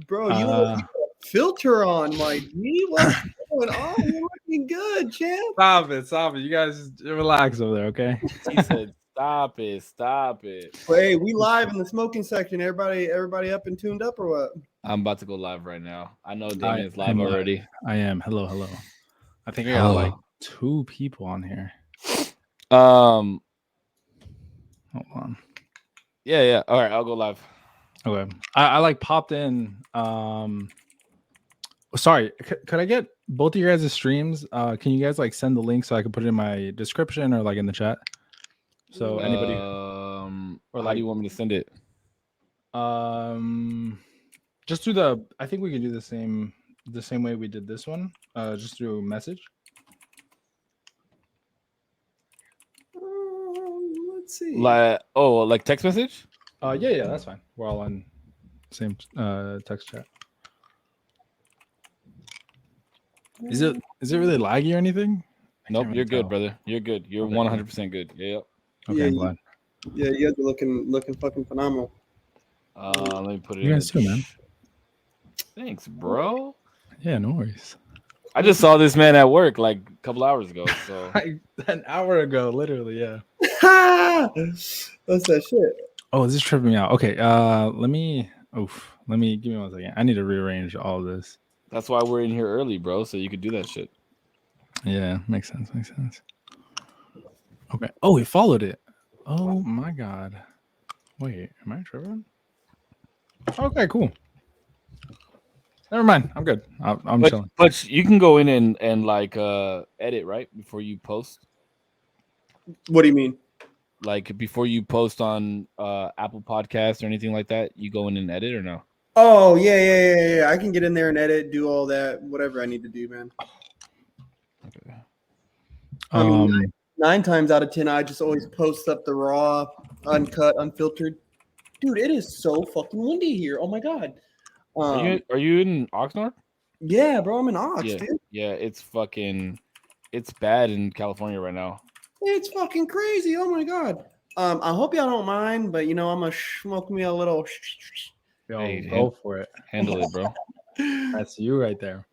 Bro, you got a filter on, my G. What's going on? You're looking good, champ. Stop it. You guys just relax over there, okay? He said, "Stop it." Hey, we live in the smoking section. Everybody up and tuned up or what? I'm about to go live right now. I know I Damien's live am already. I am. Hello. I think I got like 2 people on here. Um. Hold on. Yeah. All right, I'll go live. Okay. I like popped in. Sorry, could I get both of your guys' streams? Can you guys like send the link so I can put it in my description or like in the chat? So anybody or or how like do you want me to send it? just do the. I think we can do the same way we did this one. Just through message. Let's see. Like text message? Yeah, that's fine. We're all on same text chat. Is it really laggy or anything? Nope, you're good, brother. You're good. You're 100% good. Yep. Okay, I'm glad. Yeah, you guys are looking fucking phenomenal. Let me put it You in guys too, man. Thanks, bro. Yeah, no worries. I just saw this man at work like a couple hours ago. So an hour ago, literally, yeah. What's that shit? Oh, this is tripping me out. Okay, let me give me 1 second. I need to rearrange all of this. that's why we're in here early, bro. So you could do that shit. Yeah, makes sense. Okay. Oh, he followed it. Oh my god. Wait, am I tripping? Okay, cool. Never mind. I'm good. I'm chilling. But you can go in and like edit right before you post. What do you mean? Like before you post on Apple Podcasts or anything like that, you go in and edit or no? Oh yeah. I can get in there and edit, do all that, whatever I need to do, man. Okay. I mean, 9 times out of 10, I just always post up the raw, uncut, unfiltered. Dude, it is so fucking windy here. Oh my god. Are you in Oxnard? Yeah, bro, I'm in Ox, Yeah, dude. yeah. It's bad in California right now. It's fucking crazy. Oh my god. I hope y'all don't mind, but I'm gonna smoke me a little. Yo, Hey, go for it. Handle it, bro. That's you right there.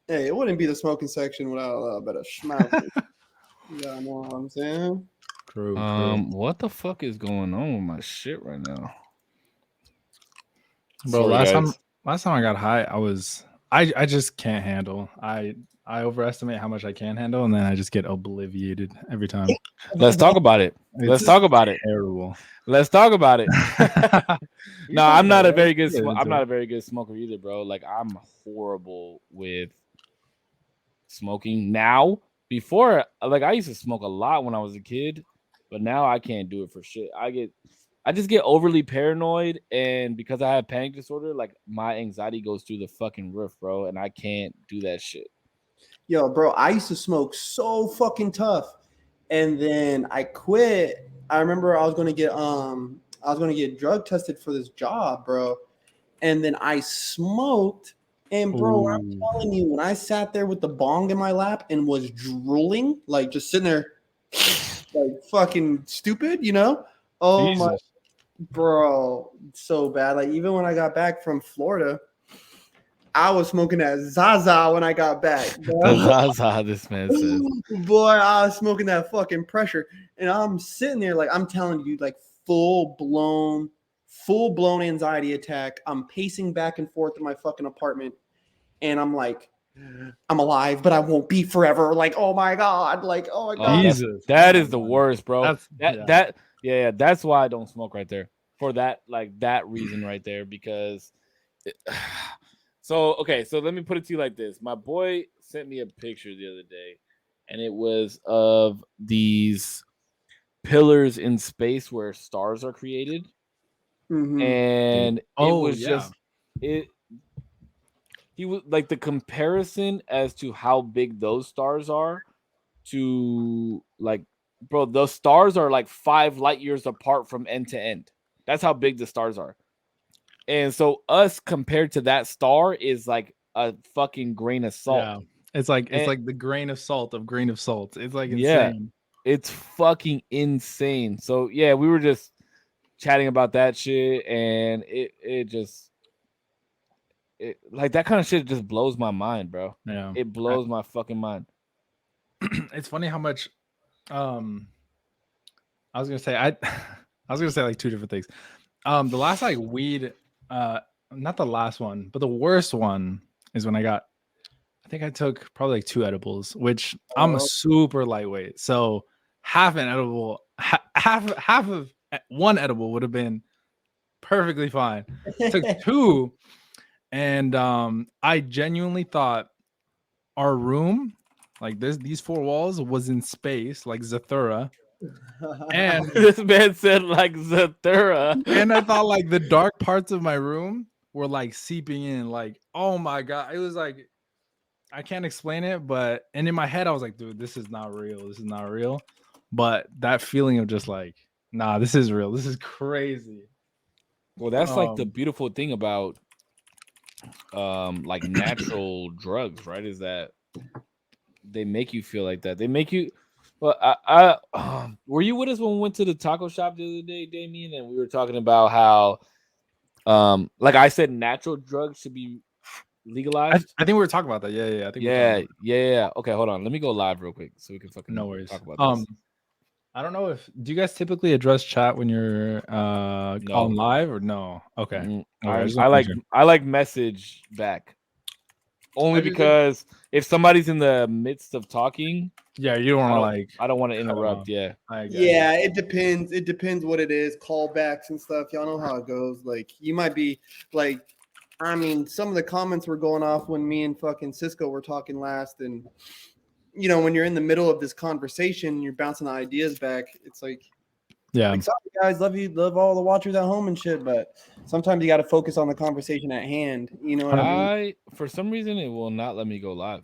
Hey, it wouldn't be the smoking section without a bit of smoke. Yeah, I know what I'm saying. True. What the fuck is going on with my shit right now? Bro, Sorry, last time I got high, I just can't handle. I overestimate how much I can handle, and then I just get obliviated every time. Let's talk about it. Let's talk about it. Terrible. Let's talk about it. No, I'm not a very good. Yeah, I'm not a very good smoker either, bro. Like I'm horrible with smoking now. Before, like I used to smoke a lot when I was a kid, but now I can't do it for shit. I just get overly paranoid, and because I have panic disorder, like my anxiety goes through the fucking roof, bro, and I can't do that shit. Yo, bro, I used to smoke so fucking tough, and then I quit. I remember I was gonna get drug tested for this job, bro, and then I smoked. And bro, I'm telling you, when I sat there with the bong in my lap and was drooling, like just sitting there, like fucking stupid, Oh Jesus. my, bro, so bad. Like even when I got back from Florida, I was smoking that Zaza when I got back. Zaza, this man said. Boy, I was smoking that fucking pressure, and I'm sitting there like I'm telling you, like full blown anxiety attack. I'm pacing back and forth in my fucking apartment, and I'm like, I'm alive, but I won't be forever. Like, oh my god, Jesus, that is the worst, bro. That's That's why I don't smoke right there. For that reason right there, because so let me put it to you like this. My boy sent me a picture the other day, and it was of these pillars in space where stars are created. Mm-hmm. And it was just it. He was like the comparison as to how big those stars are to like, bro, those stars are like 5 light years apart from end to end. That's how big the stars are. And so us compared to that star is like a fucking grain of salt. Yeah. It's like the grain of salt of grain of salt. It's like insane. Yeah, it's fucking insane. So yeah, we were just chatting about that shit, and it just like that kind of shit just blows my mind, bro. Yeah, it blows my fucking mind. It's funny how much. I was gonna say I was gonna say like two different things. The last like weed, not the last one, but the worst one is when I think I took probably like 2 edibles, which I'm a super lightweight. So half an edible, half of one edible would have been perfectly fine. Took 2, and I genuinely thought our room, like these 4 walls, was in space, like Zathura. And this man said like Zathura. And I thought like the dark parts of my room were like seeping in. Like, oh my god, it was like I can't explain it, but and in my head I was like, dude, this is not real. This is not real. But that feeling of just like, nah, this is real. This is crazy. Well, that's like the beautiful thing about like natural drugs, right? Is that they make you feel like that. They make you. Well, I were you with us when we went to the taco shop the other day, Damien? And we were talking about how, like I said, natural drugs should be legalized. I think we were talking about that. Yeah. I think. Yeah. Okay, hold on. Let me go live real quick so we can fucking no worries. talk about this. I don't know if do you guys typically address chat when you're on live or no? Okay. Mm-hmm. I like message back. Only because if somebody's in the midst of talking, yeah, you don't want to like. I don't want to interrupt. Yeah, it depends. It depends what it is. Callbacks and stuff. Y'all know how it goes. Like you might be like, I mean, some of the comments were going off when me and fucking Cisco were talking last, and you know, when you're in the middle of this conversation, you're bouncing the ideas back. It's like, yeah, like, sorry guys, love all the watchers at home and shit, but sometimes you got to focus on the conversation at hand. You know what I mean? For some reason, it will not let me go live.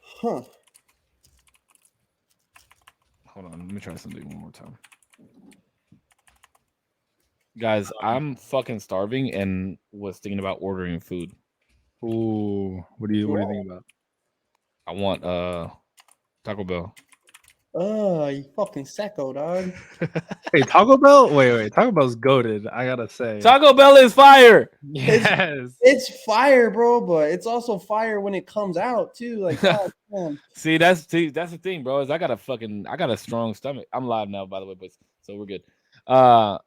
Huh. Hold on, let me try something one more time. Guys, I'm fucking starving and was thinking about ordering food. Ooh, what do you think about? I want Taco Bell. Oh, you fucking sacco, dog. Hey, Taco Bell? Wait. Taco Bell's goated, I gotta say. Taco Bell is fire. Yes. It's fire, bro, but it's also fire when it comes out too. Like, God, man. See, that's the thing, bro. Is I got a strong stomach. I'm live now, by the way, but so we're good. I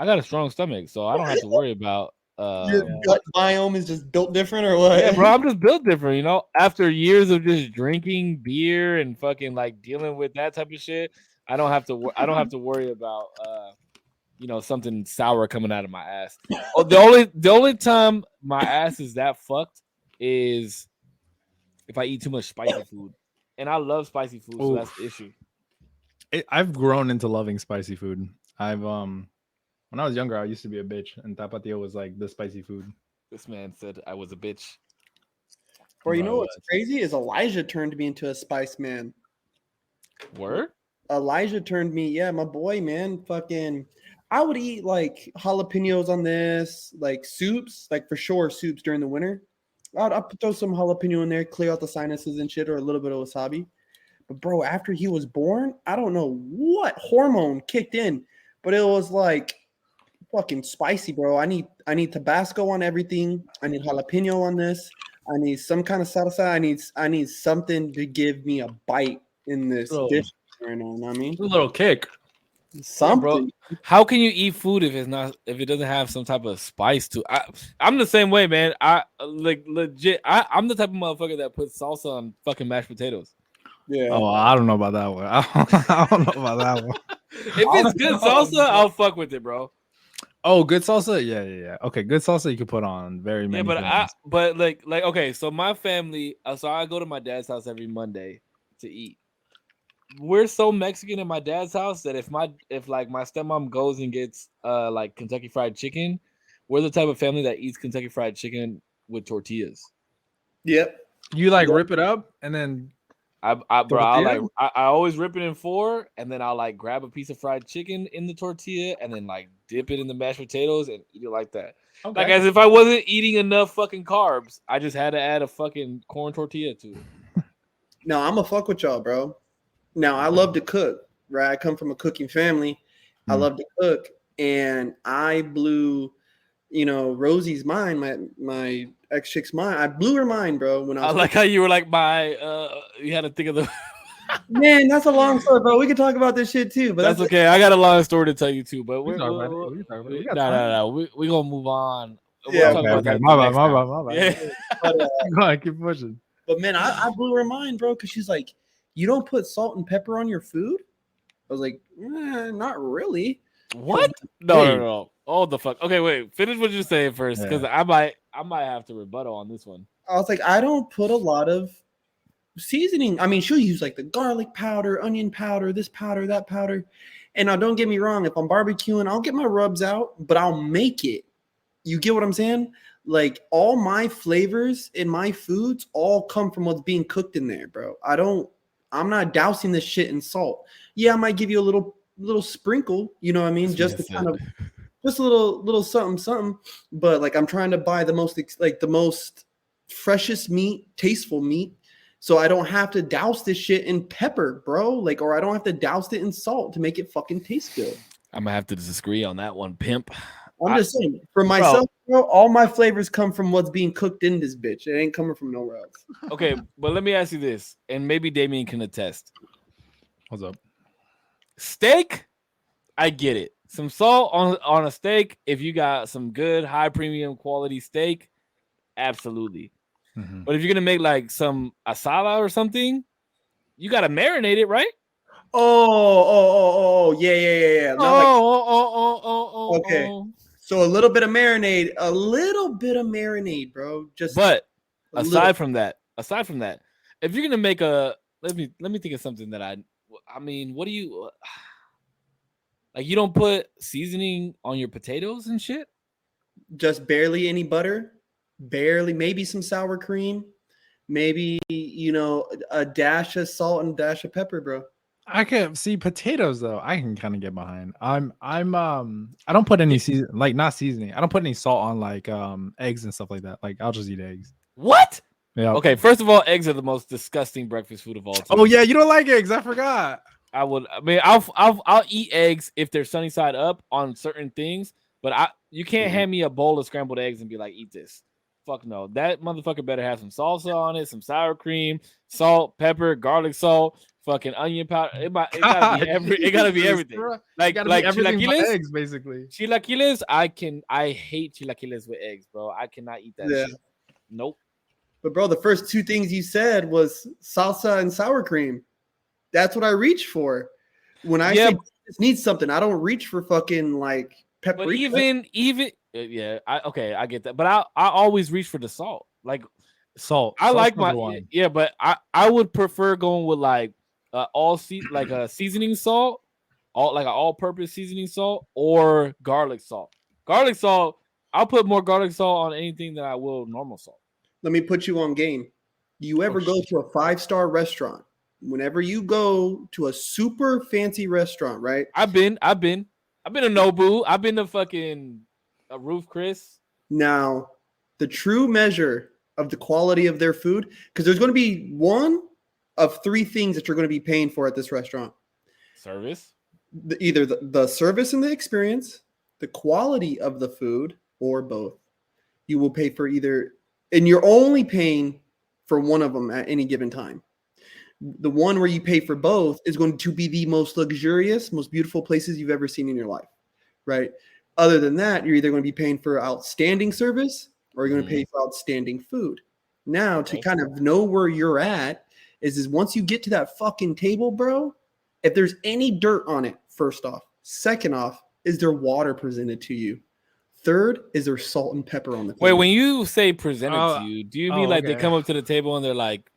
got a strong stomach, so I don't have to worry about your gut biome is just built different, or what? Yeah, bro, I'm just built different, you know. After years of just drinking beer and fucking like dealing with that type of shit, I don't have to worry about you know, something sour coming out of my ass. Oh, the only time my ass is that fucked is if I eat too much spicy food, and I love spicy food, so that's the issue. I've grown into loving spicy food. When I was younger, I used to be a bitch, and tapatio was like the spicy food. This man said I was a bitch. Bro, you know what's crazy is Elijah turned me into a spice man. Word? Elijah turned me, yeah, my boy, man. Fucking, I would eat like jalapenos on this, like soups, like for sure soups during the winter. I'd throw some jalapeno in there, clear out the sinuses and shit, or a little bit of wasabi. But bro, after he was born, I don't know what hormone kicked in, but it was like fucking spicy, bro. I need Tabasco on everything. I need jalapeno on this. I need some kind of salsa. I need something to give me a bite in this dish. You know what I mean? A little kick. Something. Yeah, bro. How can you eat food if it doesn't have some type of spice to it? I'm the same way, man. I like legit. I'm the type of motherfucker that puts salsa on fucking mashed potatoes. Yeah. Oh, I don't know about that one. I don't know about that one. If it's good salsa, I'll fuck with it, bro. Oh, good salsa? Yeah. Okay, good salsa you can put on very many things. But like okay, so my family, so I go to my dad's house every Monday to eat. We're so Mexican in my dad's house that if my stepmom goes and gets like Kentucky Fried Chicken, we're the type of family that eats Kentucky Fried Chicken with tortillas. Yep. You rip it up and then I always rip it in 4 and then I'll like grab a piece of fried chicken in the tortilla and then like dip it in the mashed potatoes and eat it like that. Okay. Like as if I wasn't eating enough fucking carbs, I just had to add a fucking corn tortilla to it. No, I'm gonna fuck with y'all, bro. Now I love to cook, right? I come from a cooking family. I love to cook, and I blew Rosie's mind, my ex chick's mind. I blew her mind, bro. When I like how you were like you had to think of the man. That's a long story, bro. We could talk about this shit too, but that's okay. I got a long story to tell you too, but we can talk about it. We can talk about it. no. We gonna move on. Yeah, We'll talk about that My next time. bad. Yeah. but, Go on, keep pushing. but man, I blew her mind, bro, because she's like, "You don't put salt and pepper on your food?" I was like, "Not really." What? No. Oh the fuck. Okay, wait. Finish what you're saying first, because I might have to rebuttal on this one. I was like, I don't put a lot of seasoning. I mean, she'll use like the garlic powder, onion powder, this powder, that powder. And now, don't get me wrong. If I'm barbecuing, I'll get my rubs out, but I'll make it. You get what I'm saying? Like all my flavors in my foods all come from what's being cooked in there, bro. I'm not dousing this shit in salt. Yeah, I might give you a little sprinkle, you know what I mean? Just to kind of just a little something. But like I'm trying to buy the most freshest meat, tasteful meat. So I don't have to douse this shit in pepper, bro. Like, or I don't have to douse it in salt to make it fucking taste good. I'm gonna have to disagree on that one, pimp. I'm just saying, for myself, bro, all my flavors come from what's being cooked in this bitch. It ain't coming from nowhere else. Okay, but let me ask you this, and maybe Damien can attest. What's up? Steak, I get it. Some salt on a steak, if you got some good high premium quality steak, absolutely. Mm-hmm. But if you're gonna make like some asada or something, you gotta marinate it, right? Yeah. Okay. So a little bit of marinade, bro. But aside from that, if you're gonna make let me think of something that I mean, what do you like? You don't put seasoning on your potatoes and shit? Just barely any butter, barely, maybe some sour cream, maybe a dash of salt and a dash of pepper, bro. I can see potatoes though. I can kind of get behind. I don't put any not seasoning. I don't put any salt on like eggs and stuff like that. Like I'll just eat eggs. What? Yeah. Okay. First of all, eggs are the most disgusting breakfast food of all time. Oh yeah, you don't like eggs? I forgot. I'll eat eggs if they're sunny side up on certain things, but you can't hand me a bowl of scrambled eggs and be like, eat this. Fuck no. That motherfucker better have some salsa on it, some sour cream, salt, pepper, garlic salt. Fucking onion powder. It gotta be everything. Like chilaquiles, eggs, basically. Chilaquiles, I hate chilaquiles with eggs, bro. I cannot eat that shit. Nope. But bro, the first two things you said was salsa and sour cream. That's what I reach for. When I say need something, I don't reach for fucking like pepper. But even I get that. But I always reach for the salt. Like salt. I like my one. Yeah, but I would prefer going with like a seasoning salt, like an all-purpose seasoning salt, or garlic salt. Garlic salt, I'll put more garlic salt on anything than I will normal salt. Let me put you on game. You ever go to a 5-star restaurant? Whenever you go to a super fancy restaurant, right? I've been to Nobu. I've been to fucking Ruth Chris. Now, the true measure of the quality of their food, because there's going to be one of 3 things that you're going to be paying for at this restaurant. Service. Either the service and the experience, the quality of the food, or both. You will pay for either, and you're only paying for one of them at any given time. The one where you pay for both is going to be the most luxurious, most beautiful places you've ever seen in your life, right? Other than that, you're either going to be paying for outstanding service or you're going to pay for outstanding food. Now, to kind of know where you're at, is once you get to that fucking table, bro, if there's any dirt on it, first off. Second off, is there water presented to you? Third, is there salt and pepper on the table? Wait, when you say presented to you, do you mean they come up to the table and they're like...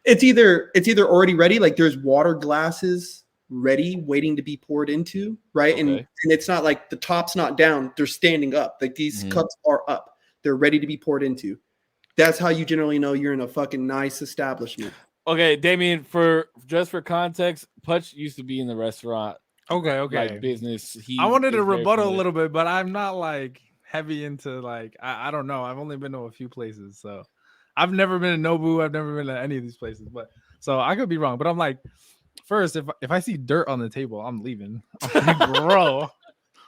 It's either already ready, like there's water glasses ready, waiting to be poured into, right? Okay. And it's not like the top's not down, they're standing up. Like these cups are up. They're ready to be poured into. That's how you generally know you're in a fucking nice establishment. Okay, Damien, for context, Putch used to be in the restaurant. Okay. Like business. I wanted to rebuttal a little bit, but I'm not like heavy into like I don't know. I've only been to a few places, so I've never been to Nobu. I've never been to any of these places, but so I could be wrong. But I'm like, first, if I see dirt on the table, I'm leaving. I'm like, bro,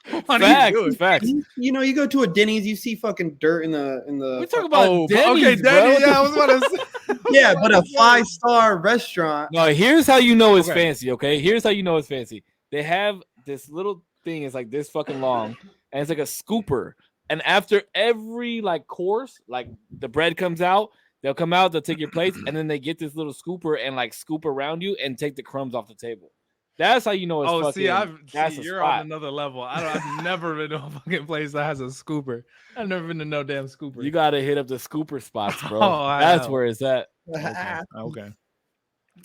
Facts. You know, you go to a Denny's, you see fucking dirt in the. We talk about Denny's, okay, Denny's. bro. Yeah, I was about to say. Yeah, but a 5-star restaurant. No, here's how you know it's Okay. fancy. Okay, here's how you know it's fancy. They have this little thing. It's like this fucking long, and it's like a scooper. And after every like course, like the bread comes out, they'll come out, they'll take your plates, and then they get this little scooper and like scoop around you and take the crumbs off the table. That's how you know it's fucking. You're on another level. I've never been to a fucking place that has a scooper. I've never been to no damn scooper. You gotta hit up the scooper spots, bro. Oh, That's where it's at. Okay.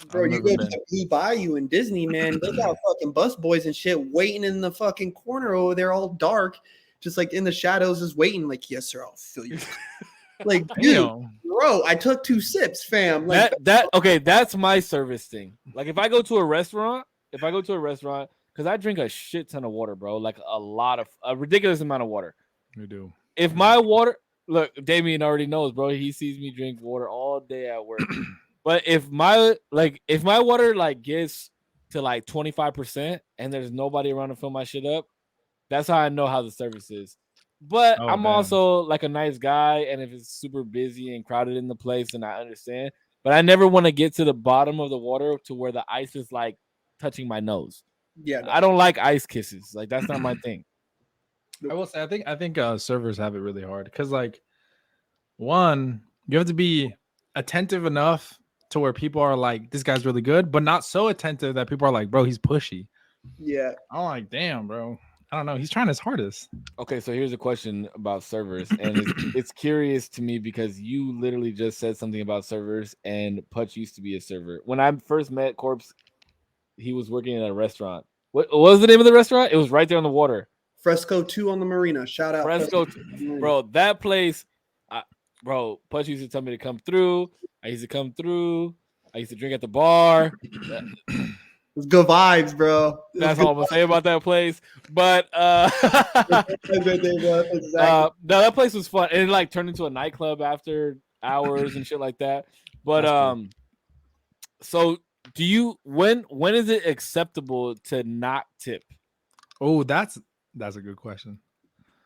Bro, you go to the Blue Bayou in Disney, man. They got fucking bus boys and shit waiting in the fucking corner over there, all dark, just like in the shadows, just waiting. Like, yes, sir, I'll fill you. Like, dude, bro, I took 2 sips, fam. Like Okay, that's my service thing. Like, if I go to a restaurant, because I drink a shit ton of water, bro, like a ridiculous amount of water. You do. If my water, look, Damien already knows, bro. He sees me drink water all day at work. But if my water like gets to like 25% and there's nobody around to fill my shit up, that's how I know how the service is. But I'm also like a nice guy, and if it's super busy and crowded in the place, then I understand. But I never want to get to the bottom of the water to where the ice is like touching my nose. Yeah, no. I don't like ice kisses. Like, that's not my thing. I will say, I think servers have it really hard because, like, one, you have to be attentive enough to where people are like, this guy's really good, but not so attentive that people are like, bro, he's pushy. Yeah. I'm like, damn, bro. I don't know. He's trying his hardest. Okay, so here's a question about servers, and it's curious to me because you literally just said something about servers, and Putch used to be a server. When I first met Corpse, he was working at a restaurant. What was the name of the restaurant? It was right there on the water. Fresco 2 on the marina. Shout out. Fresco, bro, that place, bro, Putch used to tell me to come through. I used to come through. I used to drink at the bar. It's good vibes, bro. That's all I'm gonna say about that place. But no, that place was fun. And it like turned into a nightclub after hours and shit like that. But so do you when is it acceptable to not tip? Oh, that's a good question.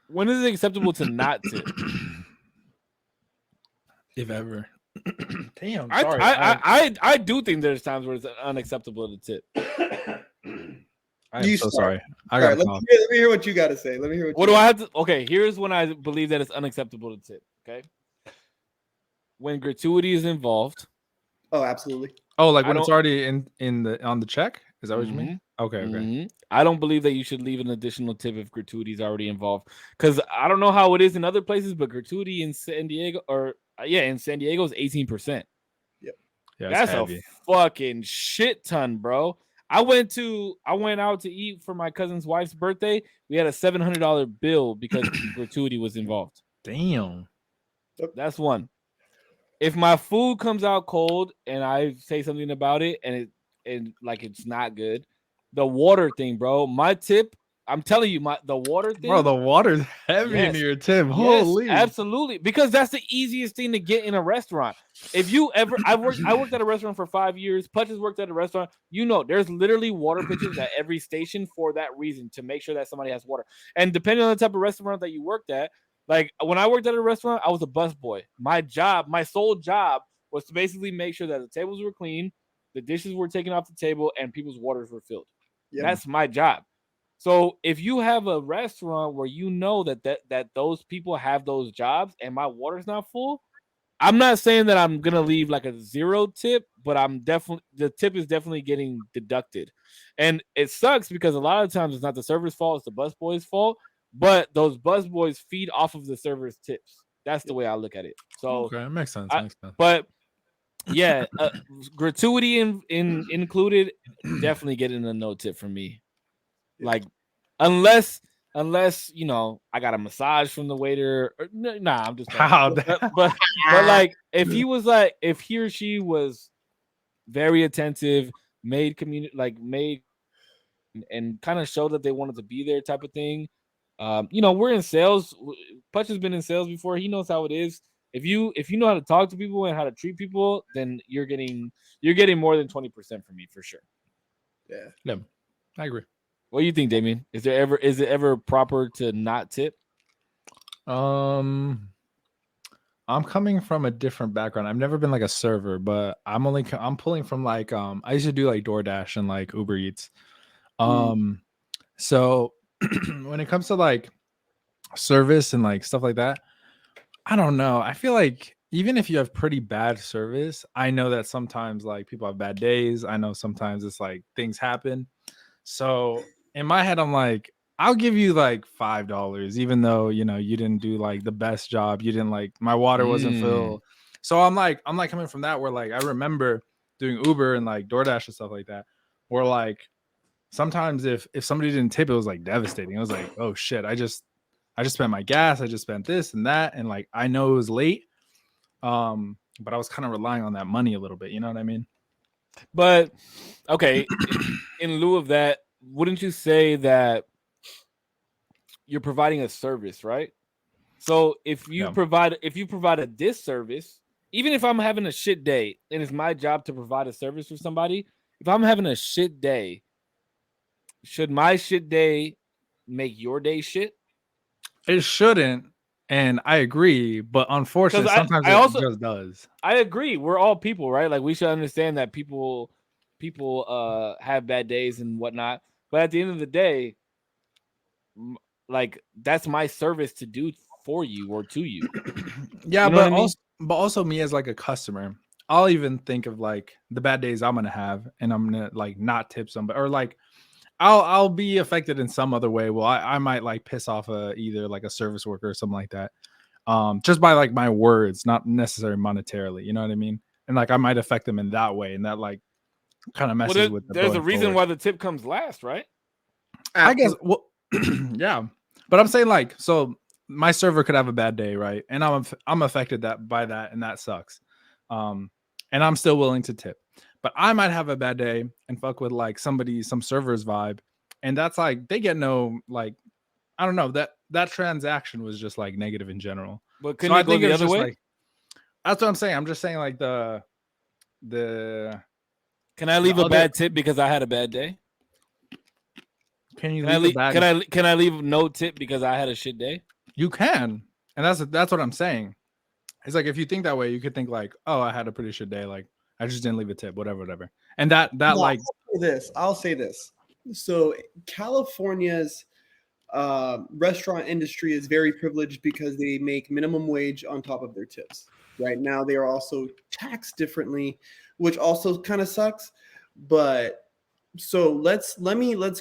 When is it acceptable to not tip? If ever. Damn, sorry. I do think there's times where it's unacceptable to tip. I'm so sorry. Let me hear what you got to say. What do I have to? Okay, here's when I believe that it's unacceptable to tip. Okay, when gratuity is involved. Oh, absolutely. Oh, like when it's already on the check. Is that what you mean? Okay. Mm-hmm. I don't believe that you should leave an additional tip if gratuity is already involved. Because I don't know how it is in other places, but gratuity in San Diego in San Diego is 18%. Yep. Yeah, that's heavy. A fucking shit ton, bro. I went out to eat for my cousin's wife's birthday. We had a $700 bill because gratuity was involved. Damn. That's one. If my food comes out cold and I say something about it and it's not good, the water thing, bro. My tip, I'm telling you, the water thing. Bro, the water's heavy into your tip. Holy. Yes, absolutely. Because that's the easiest thing to get in a restaurant. If you ever, I worked at a restaurant for 5 years. Putch has worked at a restaurant. You know, there's literally water pitchers at every station for that reason, to make sure that somebody has water. And depending on the type of restaurant that you worked at, like when I worked at a restaurant, I was a busboy. My sole job was to basically make sure that the tables were clean, the dishes were taken off the table, and people's waters were filled. Yep. That's my job. So if you have a restaurant where you know that those people have those jobs and my water's not full, I'm not saying that I'm gonna leave like a 0 tip, but the tip is definitely getting deducted. And it sucks because a lot of times it's not the server's fault, it's the busboy's fault. But those busboys feed off of the server's tips. That's the way I look at it. So okay, that makes sense. But yeah, gratuity included, definitely getting a no tip from me. Like, unless you know I got a massage from the waiter. I'm just but like if he or she was very attentive, made and kind of showed that they wanted to be there, type of thing. You know, we're in sales. Putch has been in sales before. He knows how it is. If you know how to talk to people and how to treat people, then you're getting more than 20% from me for sure. Yeah, I agree. What do you think, Damien? Is it ever proper to not tip? I'm coming from a different background. I've never been like a server, but I'm pulling from like I used to do like DoorDash and like Uber Eats. So when it comes to like service and like stuff like that, I don't know. I feel like even if you have pretty bad service, I know that sometimes like people have bad days. I know sometimes it's like things happen. So in my head, I'm like, I'll give you like $5, even though you know you didn't do like the best job. You didn't like my water wasn't filled. So I'm like coming from that where like I remember doing Uber and like DoorDash and stuff like that, where like sometimes if somebody didn't tip, it was like devastating. It was like, oh shit, I just spent my gas, I just spent this and that, and like I know it was late. But I was kind of relying on that money a little bit, you know what I mean? But okay, in lieu of that, wouldn't you say that you're providing a service, right? So if you provide a disservice, even if I'm having a shit day and it's my job to provide a service for somebody, if I'm having a shit day, should my shit day make your day shit? It shouldn't, and I agree, but unfortunately, sometimes it just does. I agree. We're all people, right? Like we should understand that people have bad days and whatnot. But at the end of the day, like that's my service to do for you or to you. Yeah, you know but also me as like a customer, I'll even think of like the bad days I'm gonna have, and I'm gonna like not tip somebody, or like I'll be affected in some other way. Well, I might like piss off either like a service worker or something like that. Just by like my words, not necessarily monetarily, you know what I mean? And like I might affect them in that way, and that like kind of messes with. There's a reason why the tip comes last, right? I guess. Well, yeah, but I'm saying like, so my server could have a bad day, right? And I'm affected by that, and that sucks. And I'm still willing to tip. But I might have a bad day and fuck with like some server's vibe, and that's like they get no like, I don't know, that transaction was just like negative in general. But couldn't it go the other way? Like, that's what I'm saying. I'm just saying like the. Can I leave a bad tip because I had a bad day? Can I leave no tip because I had a shit day? You can, and that's what I'm saying. It's like if you think that way, you could think like, oh, I had a pretty shit day, like. I just didn't leave a tip, whatever. And that like I'll say this. So California's restaurant industry is very privileged because they make minimum wage on top of their tips. Right now, they are also taxed differently, which also kind of sucks. But so let's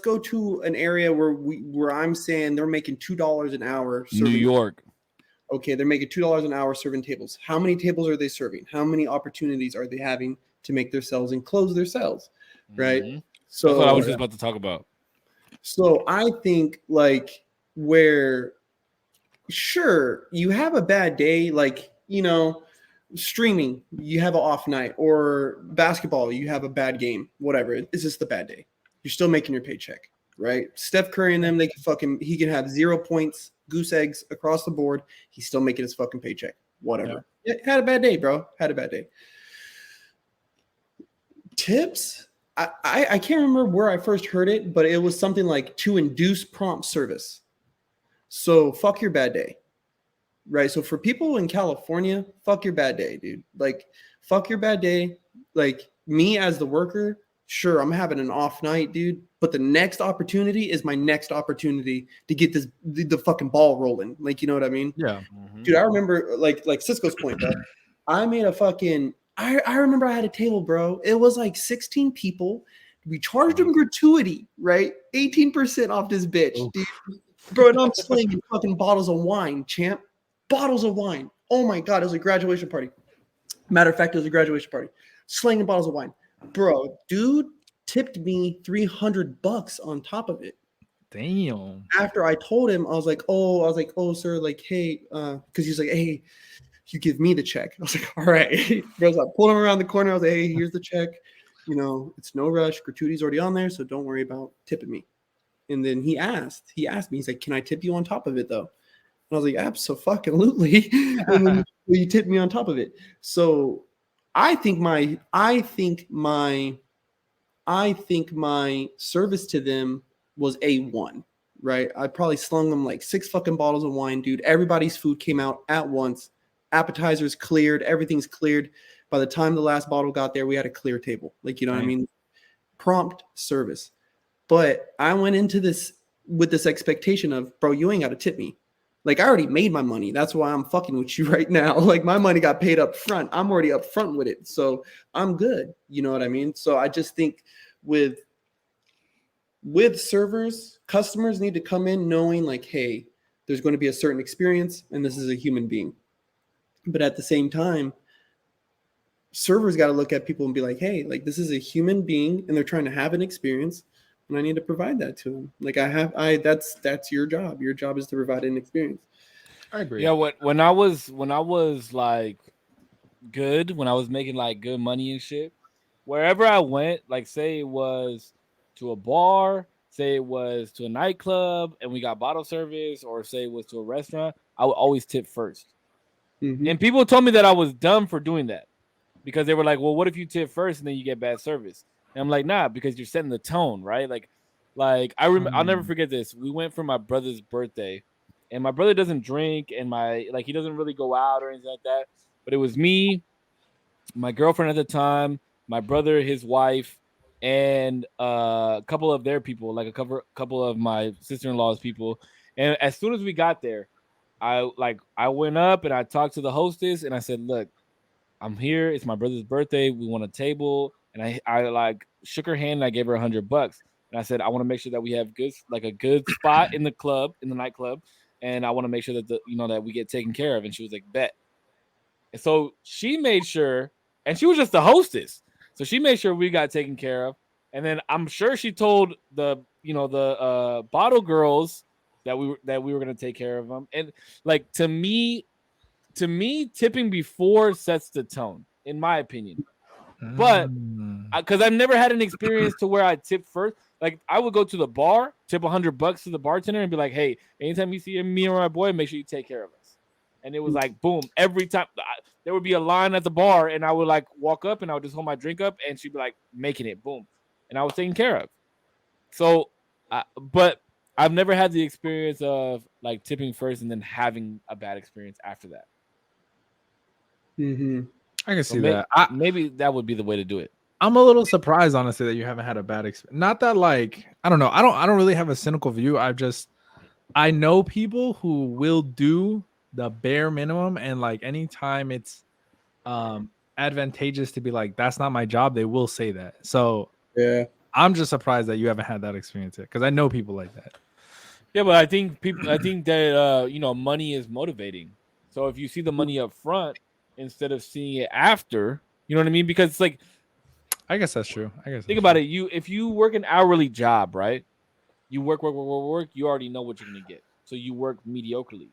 go to an area where I'm saying they're making $2 an hour. New York. Okay, they're making $2 an hour serving tables. How many tables are they serving? How many opportunities are they having to make their sales and close their sales? Right. Mm-hmm. So that's what I was just about to talk about. So I think like where, sure, you have a bad day, like, you know, streaming, you have an off night, or basketball, you have a bad game, whatever. It's just a bad day. You're still making your paycheck, right? Steph Curry and them, he can have 0 points, goose eggs across the board. He's still making his fucking paycheck. Whatever. Yeah. Had a bad day, bro. Had a bad day. Tips. I can't remember where I first heard it, but it was something like to induce prompt service. So fuck your bad day. Right. So for people in California, fuck your bad day, dude. Like, fuck your bad day. Like me as the worker, sure, I'm having an off night, dude. But the next opportunity is my next opportunity to get the fucking ball rolling. Like, you know what I mean? Yeah. Mm-hmm. Dude, I remember like Cisco's point, bro. I made a fucking I remember I had a table, bro. It was like 16 people. We charged them gratuity, right? 18% off this bitch, dude. Bro, and I'm slinging fucking bottles of wine, champ. Bottles of wine. Oh my God, it was a graduation party. Matter of fact, it was a graduation party. Slinging bottles of wine. Bro, dude tipped me $300 on top of it. Damn. After I told him, I was like, oh, sir, like, hey, because he's like, hey, you give me the check. I was like, all right. Bro, I pulled him around the corner. I was like, hey, here's the check. You know, it's no rush. Gratuity's already on there, so don't worry about tipping me. And then he asked me, he's like, can I tip you on top of it though? And I was like, absolutely. And then you tipped me on top of it. So I think my service to them was A1, right? I probably slung them like 6 fucking bottles of wine, dude. Everybody's food came out at once. Appetizers cleared, everything's cleared. By the time the last bottle got there, we had a clear table. Like, you know what I mean? Prompt service. But I went into this with this expectation of, bro, you ain't got to tip me. Like, I already made my money. That's why I'm fucking with you right now. Like, my money got paid up front. I'm already up front with it. So I'm good. You know what I mean? So I just think with servers, customers need to come in knowing like, hey, there's going to be a certain experience and this is a human being. But at the same time, servers got to look at people and be like, hey, like this is a human being and they're trying to have an experience and I need to provide that to them. Like that's your job. Your job is to provide an experience. I agree. Yeah, when I was like good, when I was making like good money and shit, wherever I went, like say it was to a bar, say it was to a nightclub and we got bottle service, or say it was to a restaurant, I would always tip first. Mm-hmm. And people told me that I was dumb for doing that because they were like, well, what if you tip first and then you get bad service? And I'm like, nah, because you're setting the tone, right? Like I'll never forget this. We went for my brother's birthday and my brother doesn't drink and he doesn't really go out or anything like that. But it was me, my girlfriend at the time, my brother, his wife, and a couple of their people, like a couple of my sister-in-law's people. And as soon as we got there, I went up and I talked to the hostess and I said, look, I'm here. It's my brother's birthday. We want a table. And I like shook her hand and I gave her $100. And I said, I want to make sure that we have a good spot in the club, in the nightclub. And I want to make sure that that we get taken care of. And she was like, bet. And so she made sure, and she was just the hostess. So she made sure we got taken care of. And then I'm sure she told the bottle girls that we were going to take care of them. And like, to me, tipping before sets the tone, in my opinion. But because I've never had an experience to where I tip first. Like I would go to the bar, tip $100 to the bartender and be like, hey, anytime you see me or my boy, make sure you take care of us. And it was like, boom, every time there would be a line at the bar and I would like walk up and I would just hold my drink up and she'd be like making it, boom. And I was taken care of. So, but I've never had the experience of like tipping first and then having a bad experience after that. Mm-hmm. I can see that. Maybe that would be the way to do it. I'm a little surprised, honestly, that you haven't had a bad experience. Not that like, I don't know. I don't really have a cynical view. I know people who will do the bare minimum, and like anytime it's advantageous to be like, that's not my job, they will say that. So yeah, I'm just surprised that you haven't had that experience yet, because I know people like that. Yeah, but I think that money is motivating. So if you see the money up front instead of seeing it after, you know what I mean? Because it's like, I guess that's true. Think about it. If you work an hourly job, right? You work, you already know what you're gonna get. So you work mediocrely.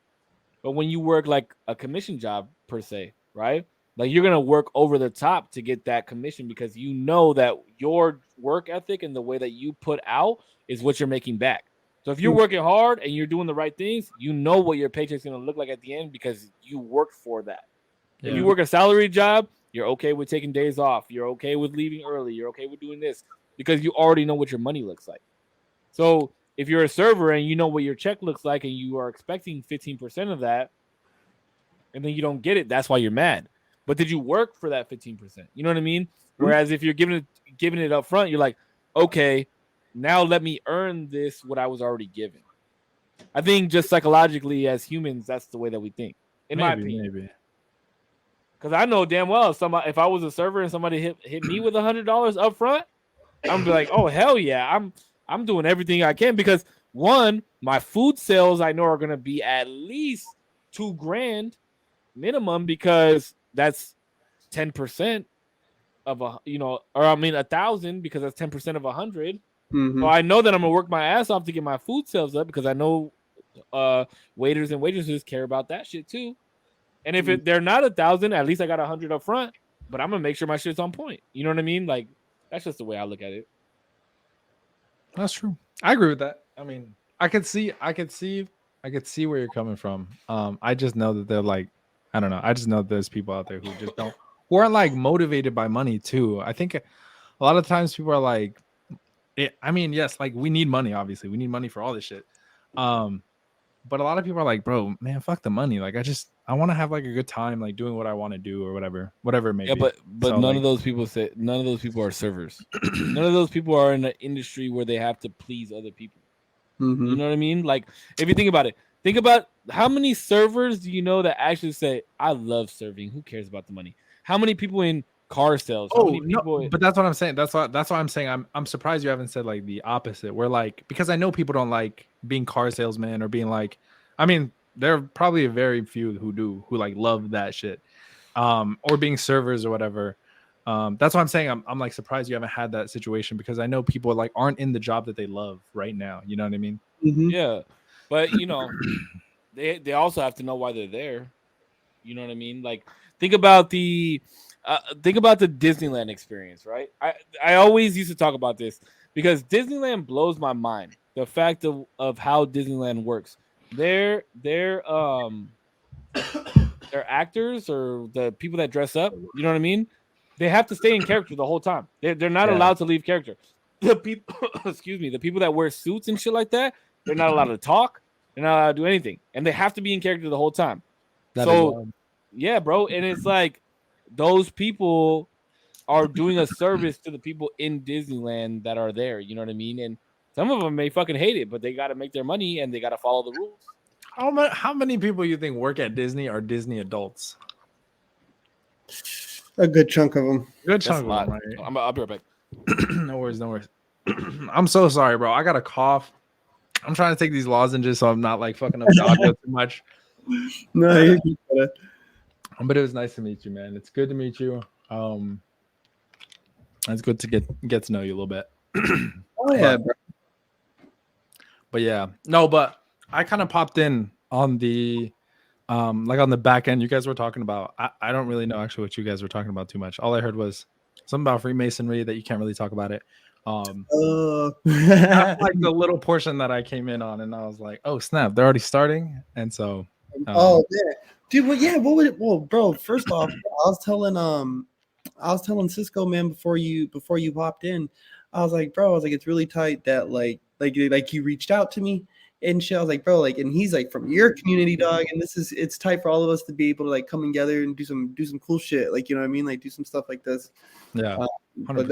But when you work like a commission job per se, right? Like you're gonna work over the top to get that commission because you know that your work ethic and the way that you put out is what you're making back. So if you're working hard and you're doing the right things, you know what your paycheck's gonna look like at the end because you worked for that. Yeah. If you work a salary job, you're okay with taking days off. You're okay with leaving early. You're okay with doing this because you already know what your money looks like. So if you're a server and you know what your check looks like and you are expecting 15% of that and then you don't get it, that's why you're mad. But did you work for that 15%? You know what I mean? Mm-hmm. Whereas if you're giving it up front, you're like, okay, now let me earn this what I was already given. I think just psychologically as humans, that's the way that we think. In my opinion. Maybe. Because I know damn well if I was a server and somebody hit me with $100 up front, I'm gonna be like, oh hell yeah, I'm doing everything I can because one, my food sales I know are gonna be at least $2,000 minimum because that's 10% of $1,000 because that's 10% of 100. Mm-hmm. So I know that I'm gonna work my ass off to get my food sales up because I know waiters and waitresses care about that shit too. And if they're not 1,000, at least I got 100 up front. But I'm gonna make sure my shit's on point. You know what I mean? Like that's just the way I look at it. That's true. I agree with that. I mean, I could see where you're coming from. I just know that they're like, I don't know. I just know that there's people out there who aren't like motivated by money too. I think a lot of times people are like, I mean, yes, like we need money. Obviously, we need money for all this shit. But a lot of people are like, bro, man, fuck the money. Like, I want to have like a good time, like doing what I want to do or whatever it may be. But so, none of those people are servers. None of those people are in an industry where they have to please other people. Mm-hmm. You know what I mean? Like, if you think about it, think about how many servers do you know that actually say, I love serving. Who cares about the money? How many people in car sales? How many people no, but that's what I'm saying. That's why I'm saying I'm surprised you haven't said like the opposite. Where like, because I know people don't like being car salesmen or being like, I mean, there are probably very few who like love that shit, or being servers or whatever. That's why I'm saying I'm like surprised you haven't had that situation, because I know people like aren't in the job that they love right now. You know what I mean? Mm-hmm. Yeah, but you know, they also have to know why they're there. You know what I mean? Like, think about the Disneyland experience, right? I always used to talk about this because Disneyland blows my mind. The fact of how Disneyland works. Their actors or the people that dress up, you know what I mean? They have to stay in character the whole time. They're not allowed to leave character. The people, excuse me, the people that wear suits and shit like that, they're not allowed to talk. They're not allowed to do anything, and they have to be in character the whole time. Yeah, bro, and it's like those people are doing a service to the people in Disneyland that are there. You know what I mean? And some of them may fucking hate it, but they got to make their money and they got to follow the rules. How many people you think work at Disney are Disney adults? A good chunk of them. Good chunk of them, right? I'll be right back. No worries. I'm so sorry, bro. I got a cough. I'm trying to take these lozenges so I'm not like fucking up the audio too much. No, you're good. But it was nice to meet you, man. It's good to meet you. It's good to get to know you a little bit. Oh yeah, bro. But yeah, no, but I kind of popped in on the like on the back end. You guys were talking about. I don't really know actually what you guys were talking about too much. All I heard was something about Freemasonry that you can't really talk about it. That's like the little portion that I came in on, and I was like, oh snap, they're already starting. And so oh yeah, dude. Well, yeah. What would it? Well, bro. First off, I was telling Cisco, man, before you popped in, I was like, bro, it's really tight that like you reached out to me and shit. I was like, bro, like, and he's like from your community, dog, and it's tight for all of us to be able to like come together and do some cool shit, like, you know what I mean, like do some stuff like this. Yeah, but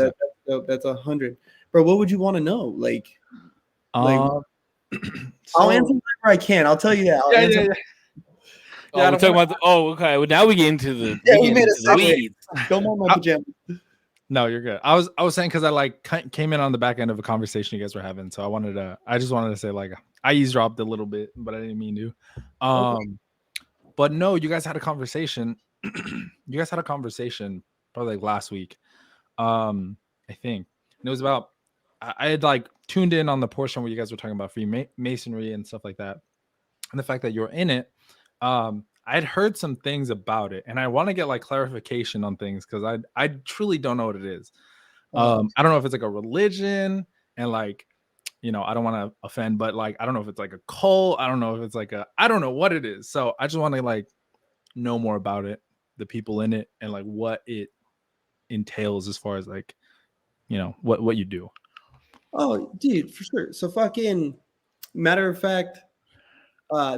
that's 100, bro. What would you want to know? Like, I'll answer whatever I can. I'll tell you that. We're talking about. Okay. Well, now we get into the. We made a weeds. Don't mind my pajamas. No, you're good. I was saying because I like came in on the back end of a conversation you guys were having, so I just wanted to say like I eavesdropped a little bit, but I didn't mean to. Okay. But no, you guys had a conversation. You guys had a conversation probably like last week, I think, and it was about I had like tuned in on the portion where you guys were talking about Freemasonry and stuff like that, and the fact that you're in it. I had heard some things about it, and I want to get like clarification on things because I truly don't know what it is. I don't know if it's like a religion, and like, you know, I don't want to offend, but like I don't know if it's like a cult. I don't know if it's like I don't know what it is. So I just want to like know more about it, the people in it, and like what it entails as far as like, you know, what you do. Oh, dude, for sure. So fucking matter of fact,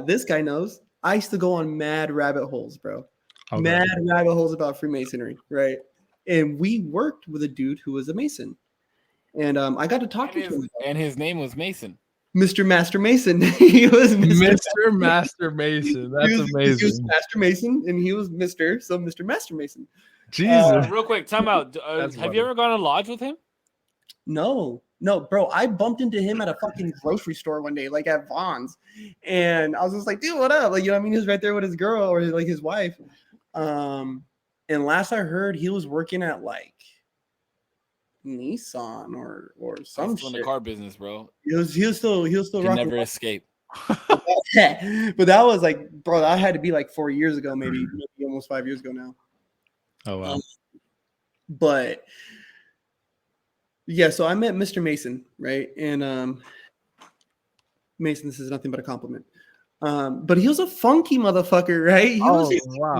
this guy knows. I used to go on mad rabbit holes, bro. Okay. Mad rabbit holes about Freemasonry, right? And we worked with a dude who was a Mason. And I got to talk to him. And his name was Mason. Mr. Master Mason. He was Mr. Master Mason. That's amazing. He was Master Mason, and he was Mr. So Mr. Master Mason. Jesus. Real quick, time out. Have you ever gone to lodge with him? No, bro. I bumped into him at a fucking grocery store one day, like at Vaughn's, and I was just like, "Dude, what up?" Like, you know what I mean? He was right there with his girl or like his wife. And last I heard, he was working at like Nissan or some shit. In the car business, bro. He was still rocking. Never escape. But that was like, bro, that had to be like 4 years ago, maybe almost 5 years ago now. Oh wow. But yeah, so I met Mr. Mason, right? And Mason, this is nothing but a compliment. But he was a funky motherfucker, right? He was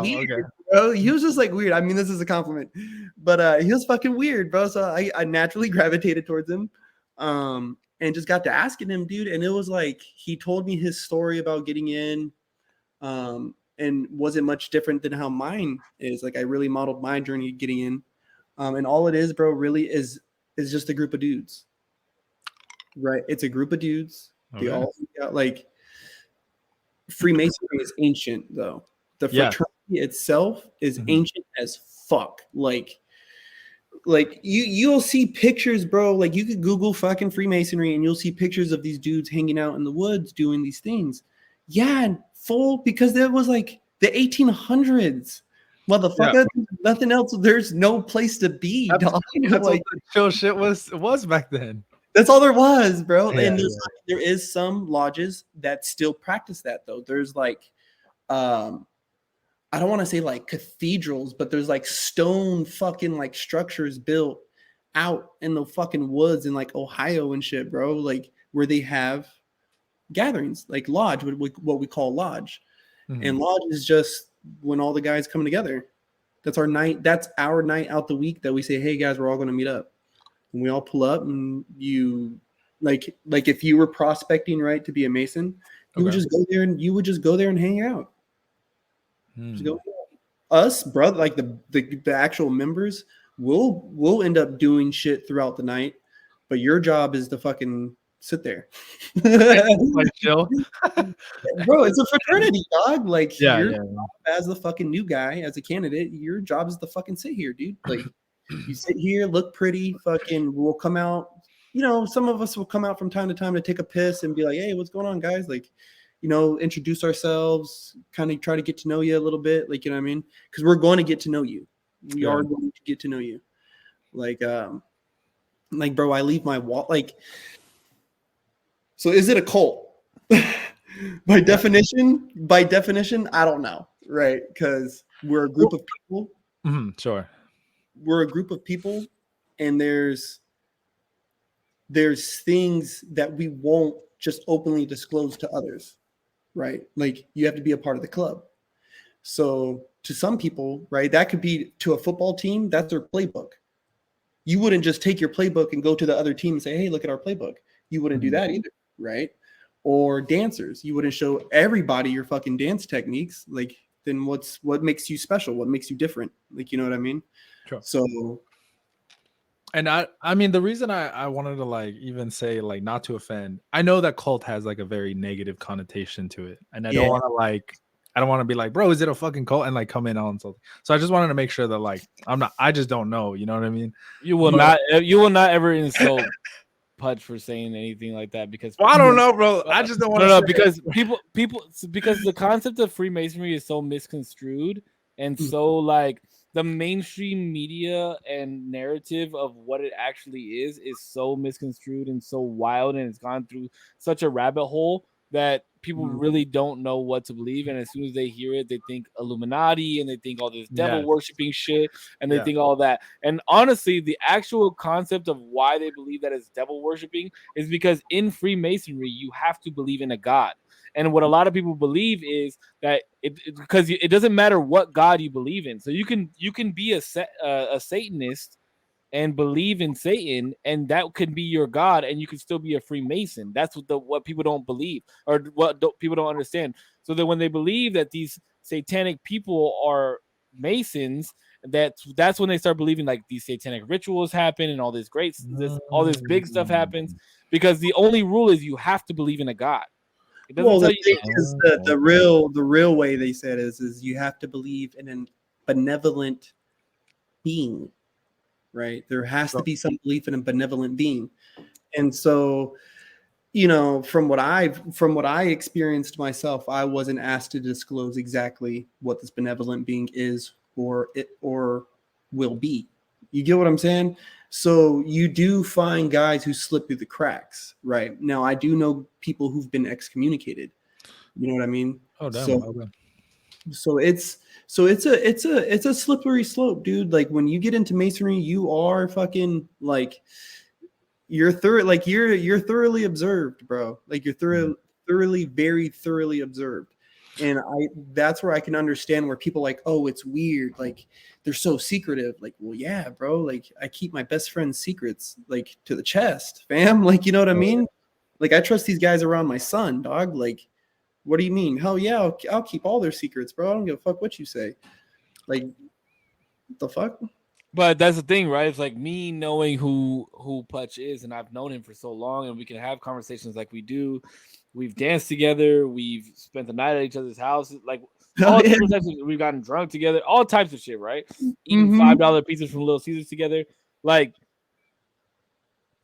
weird, okay. Bro. He was just like weird. I mean, this is a compliment. But he was fucking weird, bro. So I naturally gravitated towards him. and just got to asking him, dude. And it was like he told me his story about getting in, and wasn't much different than how mine is. Like I really modeled my journey getting in, and all it is, bro, really is just a group of dudes, right? It's a group of dudes. Okay. They all got like Freemasonry is ancient though. The fraternity itself is ancient as fuck. Like you'll see pictures, bro. Like you could Google fucking Freemasonry and you'll see pictures of these dudes hanging out in the woods doing these things. Yeah, full, because that was like the 1800s. Motherfucker, nothing else. There's no place to be. That's like, what the chill shit was back then. That's all there was, bro. Yeah, And there is some lodges that still practice that though. There's like, I don't want to say like cathedrals, but there's like stone fucking like structures built out in the fucking woods in like Ohio and shit, bro. Like where they have gatherings, like lodge, what we call lodge. And lodge is just when all the guys come together. That's our night. That's our night out the week that we say, hey guys, we're all going to meet up. And we all pull up, and you like if you were prospecting, right, to be a Mason, you would just go there and hang out. Just go. Us, brother, like the actual members will end up doing shit throughout the night, but your job is to fucking sit there. Like chill. Bro, it's a fraternity, dog. Like yeah. As the fucking new guy, as a candidate, your job is to fucking sit here, dude. Like you sit here, look pretty, fucking we'll come out. You know, some of us will come out from time to time to take a piss and be like, hey, what's going on, guys? Like, you know, introduce ourselves, kind of try to get to know you a little bit. Like, you know what I mean? Because we're going to get to know you. We are going to get to know you. Like, bro, I leave my wall. Like, so is it a cult? By definition, I don't know. Right. Because we're a group of people. Sure. We're a group of people, and there's things that we won't just openly disclose to others. Right. Like you have to be a part of the club. So to some people, right, that could be to a football team. That's their playbook. You wouldn't just take your playbook and go to the other team and say, hey, look at our playbook. You wouldn't do that either. Right. Or dancers. You wouldn't show everybody your fucking dance techniques. Like then what makes you special? What makes you different? Like, you know what I mean? Sure. So. And I mean, the reason I wanted to like even say like not to offend, I know that cult has like a very negative connotation to it. And I don't want to be like, bro, is it a fucking cult? And like come in on something. So I just wanted to make sure that like, I just don't know. You know what I mean? You will not ever insult Pudge for saying anything like that because I don't know, bro. I just don't want to. No, because because the concept of Freemasonry is so misconstrued and so like the mainstream media and narrative of what it actually is so misconstrued and so wild, and it's gone through such a rabbit hole that people really don't know what to believe. And as soon as they hear it, they think Illuminati and they think all this devil worshiping shit and they think all that. And honestly, the actual concept of why they believe that it's devil worshiping is because in Freemasonry, you have to believe in a God. And what a lot of people believe is that because it doesn't matter what God you believe in. So you can be a Satanist and believe in Satan, and that could be your God, and you can still be a Freemason. That's what people don't believe, or what people don't understand. So that when they believe that these satanic people are Masons, that's when they start believing like these satanic rituals happen and all this all this big stuff happens, because the only rule is you have to believe in a God. It doesn't tell you is the real way they said is you have to believe in a benevolent being. Right. There has to be some belief in a benevolent being. And so, you know, from what I experienced myself, I wasn't asked to disclose exactly what this benevolent being is or will be. You get what I'm saying? So you do find guys who slip through the cracks. Right. Now, I do know people who've been excommunicated. You know what I mean? Oh, damn. So it's a slippery slope, dude. Like when you get into Masonry, you are fucking like you're thoroughly observed, bro. Like you're very thoroughly observed. And that's where I can understand where people like, oh, it's weird, like they're so secretive. Like, well, yeah, bro, like I keep my best friend's secrets like to the chest, fam. Like, you know what I mean? Like, I trust these guys around my son, dog. Like, what do you mean? Hell yeah, I'll keep all their secrets, bro. I don't give a fuck what you say. Like, the fuck? But that's the thing, right? It's like me knowing who Putch is, and I've known him for so long, and we can have conversations like we do. We've danced together. We've spent the night at each other's houses. Like all different types of, we've gotten drunk together. All types of shit, right? Eating $5 pizzas from Little Caesars together. Like,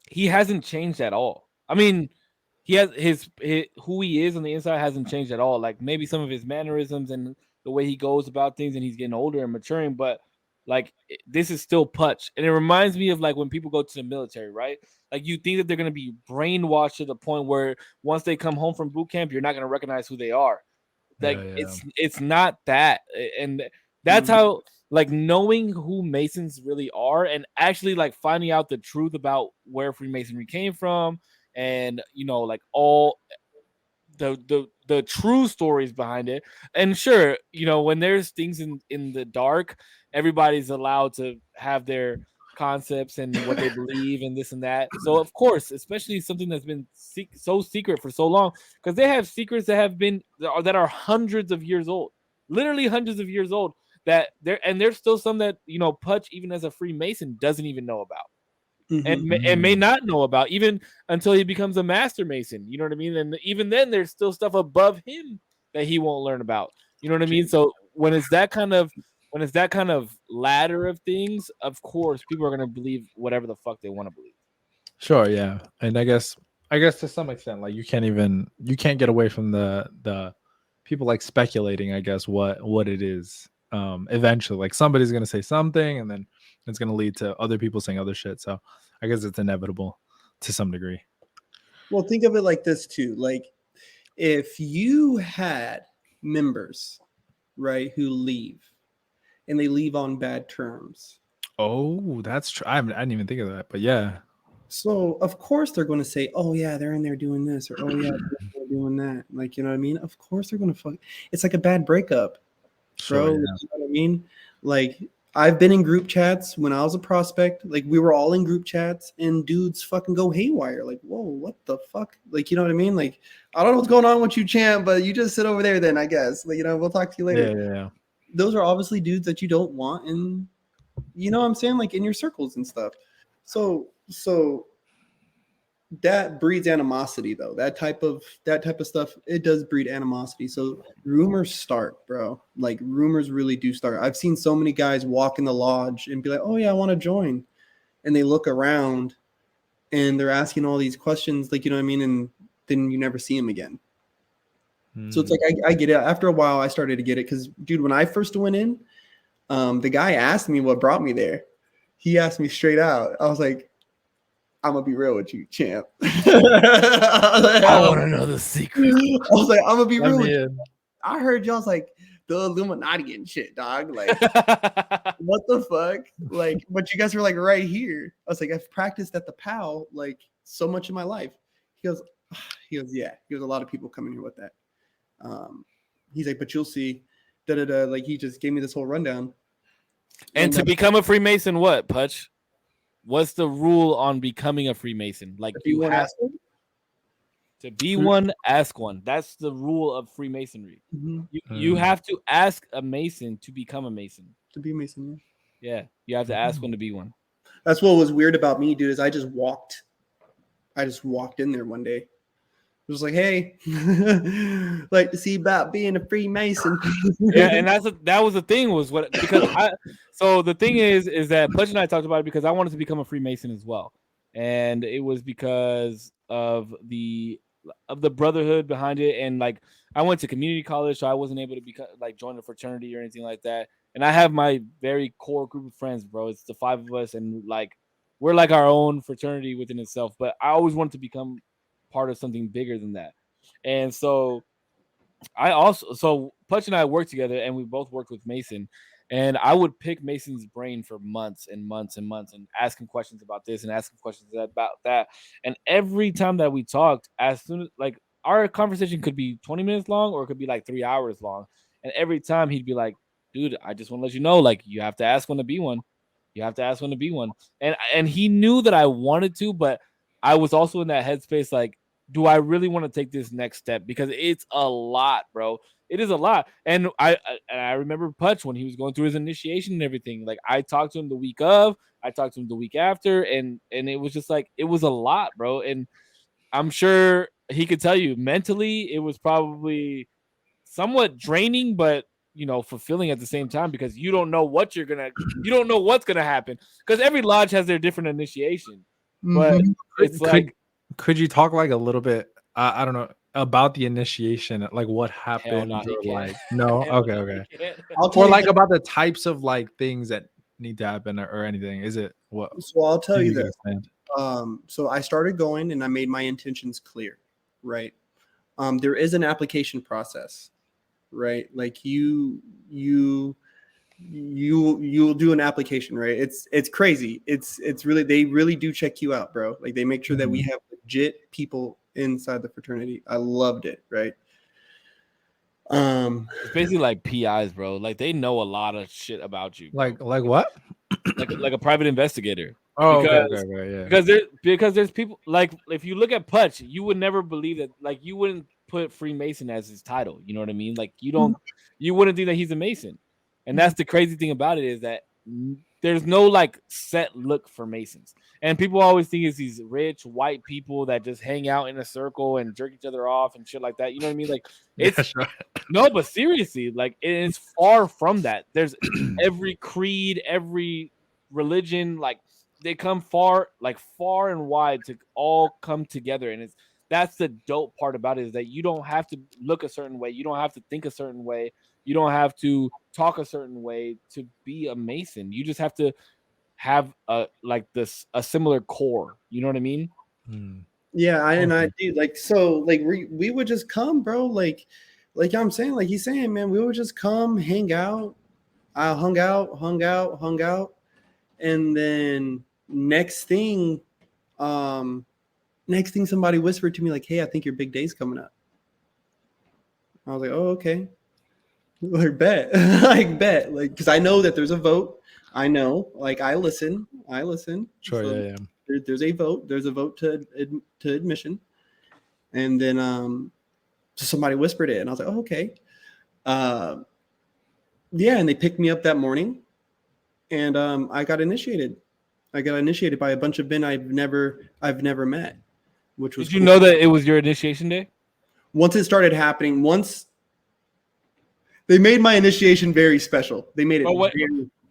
he hasn't changed at all. I mean, he has his who he is on the inside hasn't changed at all. Like maybe some of his mannerisms and the way he goes about things, and he's getting older and maturing, but like this is still Putch. And it reminds me of like when people go to the military, right? Like you think that they're gonna be brainwashed to the point where once they come home from boot camp, you're not gonna recognize who they are. Like it's not that. And that's how, like, knowing who Masons really are and actually like finding out the truth about where Freemasonry came from, and you know, like all the true stories behind it. And sure, you know, when there's things in the dark, everybody's allowed to have their concepts and what they believe and this and that. So of course, especially something that's been so secret for so long, because they have secrets that have been that are hundreds of years old, literally hundreds of years old, that there's still some that, you know, Putch, even as a Freemason, doesn't even know about. And may not know about even until he becomes a Master Mason. You know what I mean? And even then, there's still stuff above him that he won't learn about. You know what I mean? So when it's that kind of ladder of things, of course, people are gonna believe whatever the fuck they want to believe. Sure, yeah, and I guess to some extent, like you can't get away from the people like speculating. I guess what it is. Eventually, like somebody's gonna say something, and then it's gonna lead to other people saying other shit. So I guess it's inevitable to some degree. Well, think of it like this too. Like if you had members, right, who leave and they leave on bad terms. Oh, that's true. I didn't even think of that, but yeah. So of course they're going to say, "Oh yeah, they're in there doing this," or "Oh yeah, they're doing that." Like, you know what I mean? Of course they're going to fuck. It's like a bad breakup, bro. Sure, yeah. You know what I mean? Like I've been in group chats when I was a prospect. Like we were all in group chats, and dudes fucking go haywire. Like, whoa, what the fuck? Like, you know what I mean? Like, I don't know what's going on with you, champ, but you just sit over there. Then I guess, like, you know, we'll talk to you later. Yeah. Those are obviously dudes that you don't want, and you know what I'm saying, like in your circles and stuff. So that breeds animosity, though. That type of stuff, it does breed animosity. So rumors start, bro. Like rumors really do start. I've seen so many guys walk in the lodge and be like, "Oh yeah, I want to join," and they look around and they're asking all these questions, like, you know what I mean, and then you never see them again. So it's like I get it. After a while, I started to get it because, dude, when I first went in, the guy asked me what brought me there. He asked me straight out. I was like, "I'm gonna be real with you, champ." I want to know the secret. I was like, "I'm gonna be real with you." I heard y'all's like the Illuminati and shit, dog. Like, what the fuck? Like, but you guys were like right here. I was like, I've practiced at the POW like so much in my life. He goes, yeah. He goes, a lot of people come in here with that. He's like, but you'll see. Like he just gave me this whole rundown. And to become a Freemason, what, Putch? What's the rule on becoming a Freemason? Like you have to be one, ask one. That's the rule of Freemasonry. You have to ask a Mason to become a Mason. To be a Mason, yeah. You have to ask one to be one. That's what was weird about me, dude, is I just walked in there one day. It was like, hey, like to see about being a Freemason. Yeah, and that was the thing was what, because so the thing is that Putch and I talked about it because I wanted to become a Freemason as well, and it was because of the brotherhood behind it. And like I went to community college, so I wasn't able to join a fraternity or anything like that. And I have my very core group of friends, bro. It's the 5 of us, and like we're like our own fraternity within itself. But I always wanted to become part of something bigger than that. And so Putch and I worked together, and we both worked with Mason, and I would pick Mason's brain for months and months and months and ask him questions about this and ask him questions about that. And every time that we talked, as soon as like our conversation could be 20 minutes long or it could be like 3 hours long. And every time he'd be like, dude, I just want to let you know, like, you have to ask when to be one. You have to ask when to be one. And he knew that I wanted to, but I was also in that headspace, like, do I really want to take this next step? Because it's a lot, bro. It is a lot. And I remember Putch when he was going through his initiation and everything. Like, I talked to him the week of, I talked to him the week after, and it was just like, it was a lot, bro. And I'm sure he could tell you mentally it was probably somewhat draining, but fulfilling at the same time, because you don't know what's gonna happen, because every lodge has their different initiation. But it's like, could you talk like a little bit? I don't know about the initiation, like what happened, no, or like no, okay. Or like about the types of like things that need to happen or anything. Is it what? So I'll tell you this. So I started going and I made my intentions clear, right? There is an application process, right? Like you'll do an application, right? It's crazy. It's really, they really do check you out, bro. Like they make sure that we have legit people inside the fraternity. I loved it, right? It's basically like PIs, bro. Like they know a lot of shit about you, bro. Like what? like a private investigator. Oh, because, okay, because there's people, like, if you look at Putch, you would never believe that, like, you wouldn't put Freemason as his title. You know what I mean? Like, you wouldn't think that he's a Mason. And that's the crazy thing about it, is that there's no like set look for Masons. And people always think it's these rich white people that just hang out in a circle and jerk each other off and shit like that. You know what I mean? Like, it's no, but seriously, like, it's far from that. There's every creed, every religion, like, they come far and wide to all come together. And that's the dope part about it, is that you don't have to look a certain way, you don't have to think a certain way, you don't have to talk a certain way to be a Mason. You just have to have a similar core. You know what I mean? Yeah, I did, like, so like we would just come, bro. Like I'm saying, like he's saying, man, we would just come, hang out. I hung out, and then next thing somebody whispered to me, like, hey, I think your big day's coming up. I was like, oh, okay. Like, bet. Like, bet. Like, because I know that there's a vote. I know. Like, I listen. Sure, so yeah. There's a vote. There's a vote to admission. And then so somebody whispered it, and I was like, oh, okay. Yeah, and they picked me up that morning, and I got initiated. I got initiated by a bunch of men I've never met, which was. Did you know that it was your initiation day? Once it started happening, they made my initiation very special. They made it.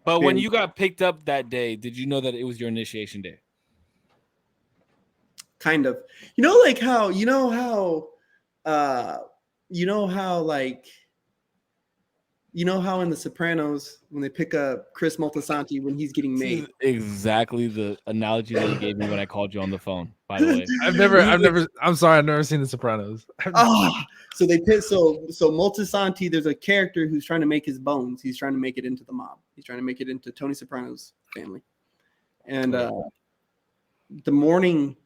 But when you got picked up that day, did you know that it was your initiation day? Kind of. Like how in The Sopranos when they pick up Chris Moltisanti when he's getting made. Exactly the analogy that you gave me when I called you on the phone, by the way. I'm sorry, I've never seen The Sopranos. So they pit so Moltisanti, there's a character who's trying to make his bones. He's trying to make it into the mob. He's trying to make it into Tony Soprano's family. And the morning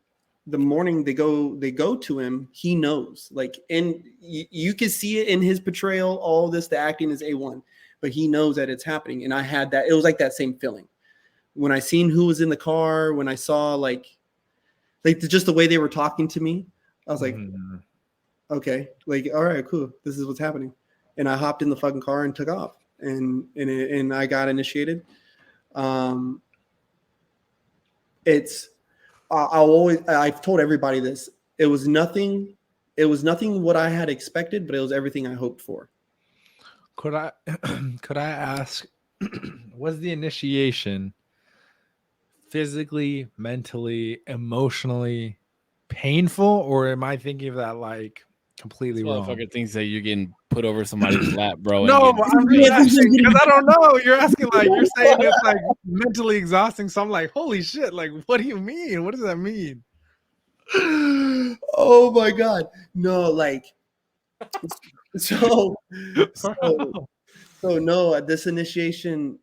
they go to him, he knows, like, and you can see it in his portrayal. All this, the acting is A1, but he knows that it's happening. And I had that. It was like that same feeling when I seen who was in the car, when I saw like just the way they were talking to me. I was like, okay, like, all right, cool. This is what's happening. And I hopped in the fucking car and took off, and I got initiated. I've told everybody this. It was nothing what I had expected, but it was everything I hoped for. Could I ask, was the initiation physically, mentally, emotionally painful, or am I thinking of that like completely wrong? Motherfucker thinks that you're getting put over somebody's lap, bro. No, I'm really asking because I don't know. You're asking, like, you're saying it's like mentally exhausting. So I'm like, holy shit! Like, what do you mean? What does that mean? Oh my god, no, like, so no, this initiation.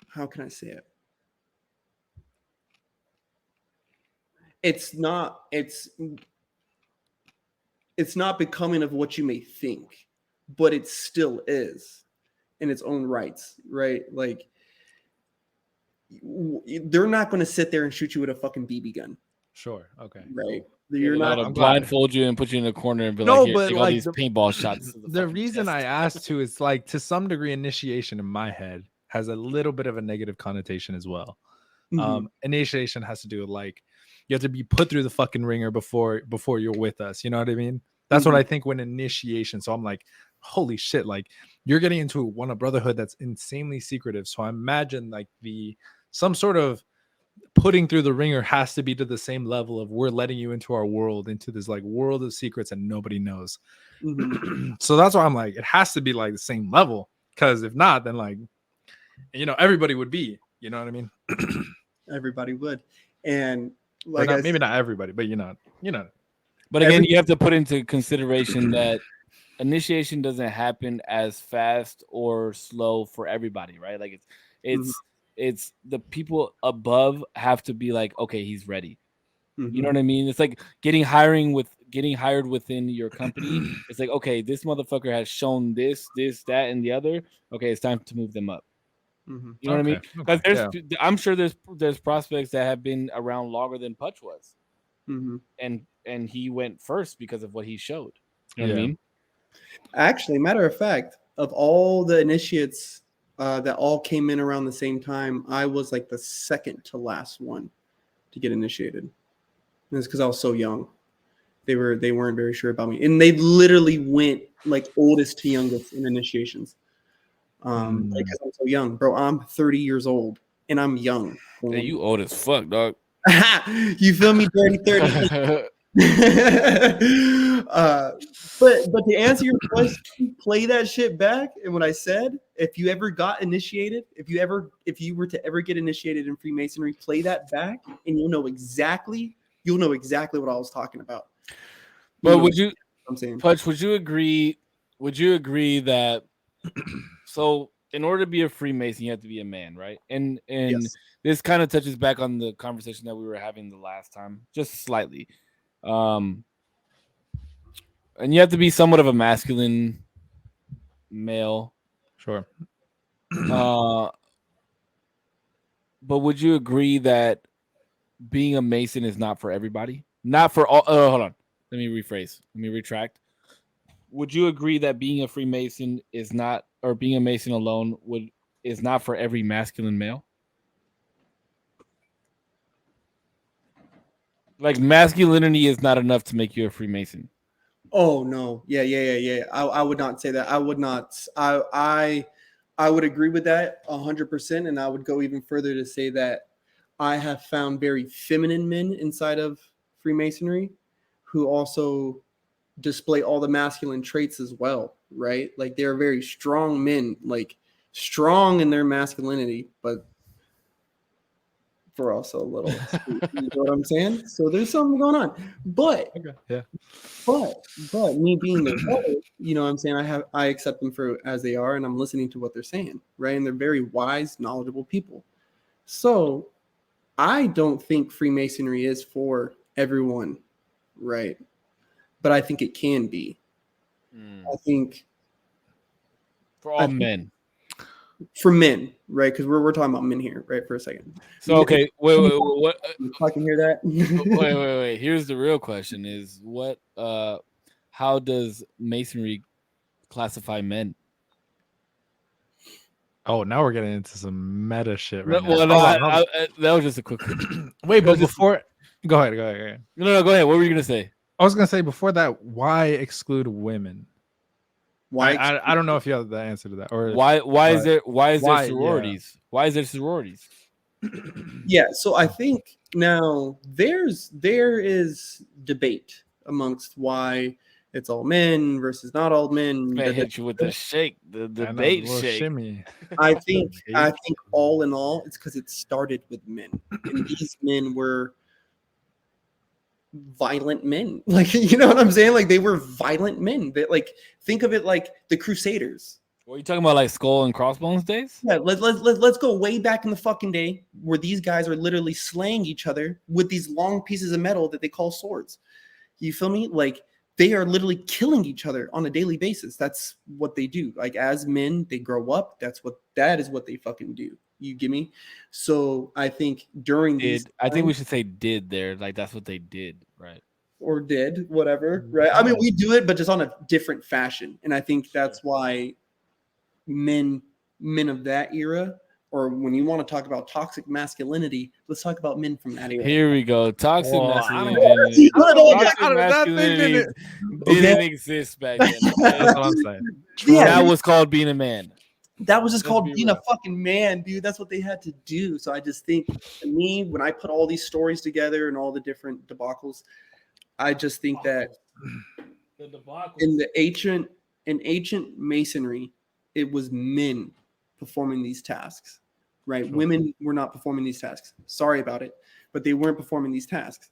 How can I say it? it's not becoming of what you may think, but it still is in its own rights, right? Like they're not going to sit there and shoot you with a fucking BB gun. Sure. Okay. Right. Cool. You're not gonna blindfold you and put you in a corner and be No, like, here, but take all like these paintball shots. To the fucking reason chest. I asked too is like to some degree, initiation in my head has a little bit of a negative connotation as well. Initiation has to do with like you have to be put through the fucking ringer before you're with us. You know what I mean? That's what I think when initiation. So I'm like, holy shit, like you're getting into a brotherhood that's insanely secretive. So I imagine like some sort of putting through the ringer has to be to the same level of we're letting you into our world, into this like world of secrets and nobody knows. So that's why I'm like, it has to be like the same level, because if not, then like, everybody would be, you know what I mean? Everybody would. And like maybe not everybody, but But again, you have to put into consideration that initiation doesn't happen as fast or slow for everybody, right? Like it's the people above have to be like, okay, he's ready. You know what I mean? It's like getting hired within your company. It's like, okay, this motherfucker has shown this, that, and the other. Okay, it's time to move them up. You know what I mean? Because I'm sure there's prospects that have been around longer than Putch was, and he went first because of what he showed. You know what I mean? Actually, matter of fact, of all the initiates that all came in around the same time, I was like the second to last one to get initiated. And it's because I was so young. They weren't very sure about me, and they literally went like oldest to youngest in initiations. Because I'm so young, bro. I'm 30 years old, and I'm young. Hey, you old as fuck, dog. You feel me? 30. But to answer your question, play that shit back. And what I said, if you ever got initiated, if you were to ever get initiated in Freemasonry, play that back, and you'll know exactly what I was talking about. But I'm saying, Putch, would you agree that so in order to be a Freemason, you have to be a man, right? And yes. This kind of touches back on the conversation that we were having the last time, just slightly. And you have to be somewhat of a masculine male. Sure. But would you agree that being a Mason is not for everybody? Not for all. Hold on. Let me rephrase. Let me retract. Would you agree that being a Freemason is not, or being a Mason alone is not for every masculine male? Like masculinity is not enough to make you a Freemason. Oh no. Yeah. I would not say that. I would not. I would agree with that 100%. And I would go even further to say that I have found very feminine men inside of Freemasonry who also display all the masculine traits as well, right? Like they're very strong men, like strong in their masculinity, but for also a little, you know what I'm saying? So there's something going on, but me being their brother, you know what I'm saying? I accept them for as they are, and I'm listening to what they're saying, right? And they're very wise, knowledgeable people. So I don't think Freemasonry is for everyone, right? But I think it can be. I think for all men. For men, right? Because we're talking about men here, right? For a second. So okay, wait, what? I can hear that. wait. Here's the real question: is what? How does Masonry classify men? Oh, now we're getting into some meta shit right now. Well, that was just a quick. Wait, but before, go ahead. No, go ahead. What were you gonna say? I was gonna say before that, why exclude women? Why? I don't know if you have the answer to that, or why is there sororities? Yeah. Why is there sororities? Yeah, so I think now there is debate amongst why it's all men versus not all men. Man, hit you with the shake, the debate shake. Shimmy. I think all in all, it's because it started with men, and these men were violent men. Like, you know what I'm saying? Like they were violent men. That, like, think of it like the Crusaders. What are you talking about, like skull and crossbones days? Yeah, let's go way back in the fucking day where these guys are literally slaying each other with these long pieces of metal that they call swords. You feel me? Like they are literally killing each other on a daily basis. That's what they do. Like as men, they grow up. That is what they fucking do. You get me? So I think during these I think we should say did there. Like that's what they did, right? or did, whatever, right? I mean, we do it, but just on a different fashion. And I think that's why men of that era, or when you want to talk about toxic masculinity, let's talk about men from that era. Here we go. Toxic masculinity. Toxic masculinity didn't exist back then. That's what I'm saying. Yeah, that was called being a man. That was just called being a fucking man, dude. That's what they had to do. So I just think, to me, when I put all these stories together and all the different debacles, I just think that in ancient masonry, it was men performing these tasks, right? Sure. Women were not performing these tasks. Sorry about it, but they weren't performing these tasks.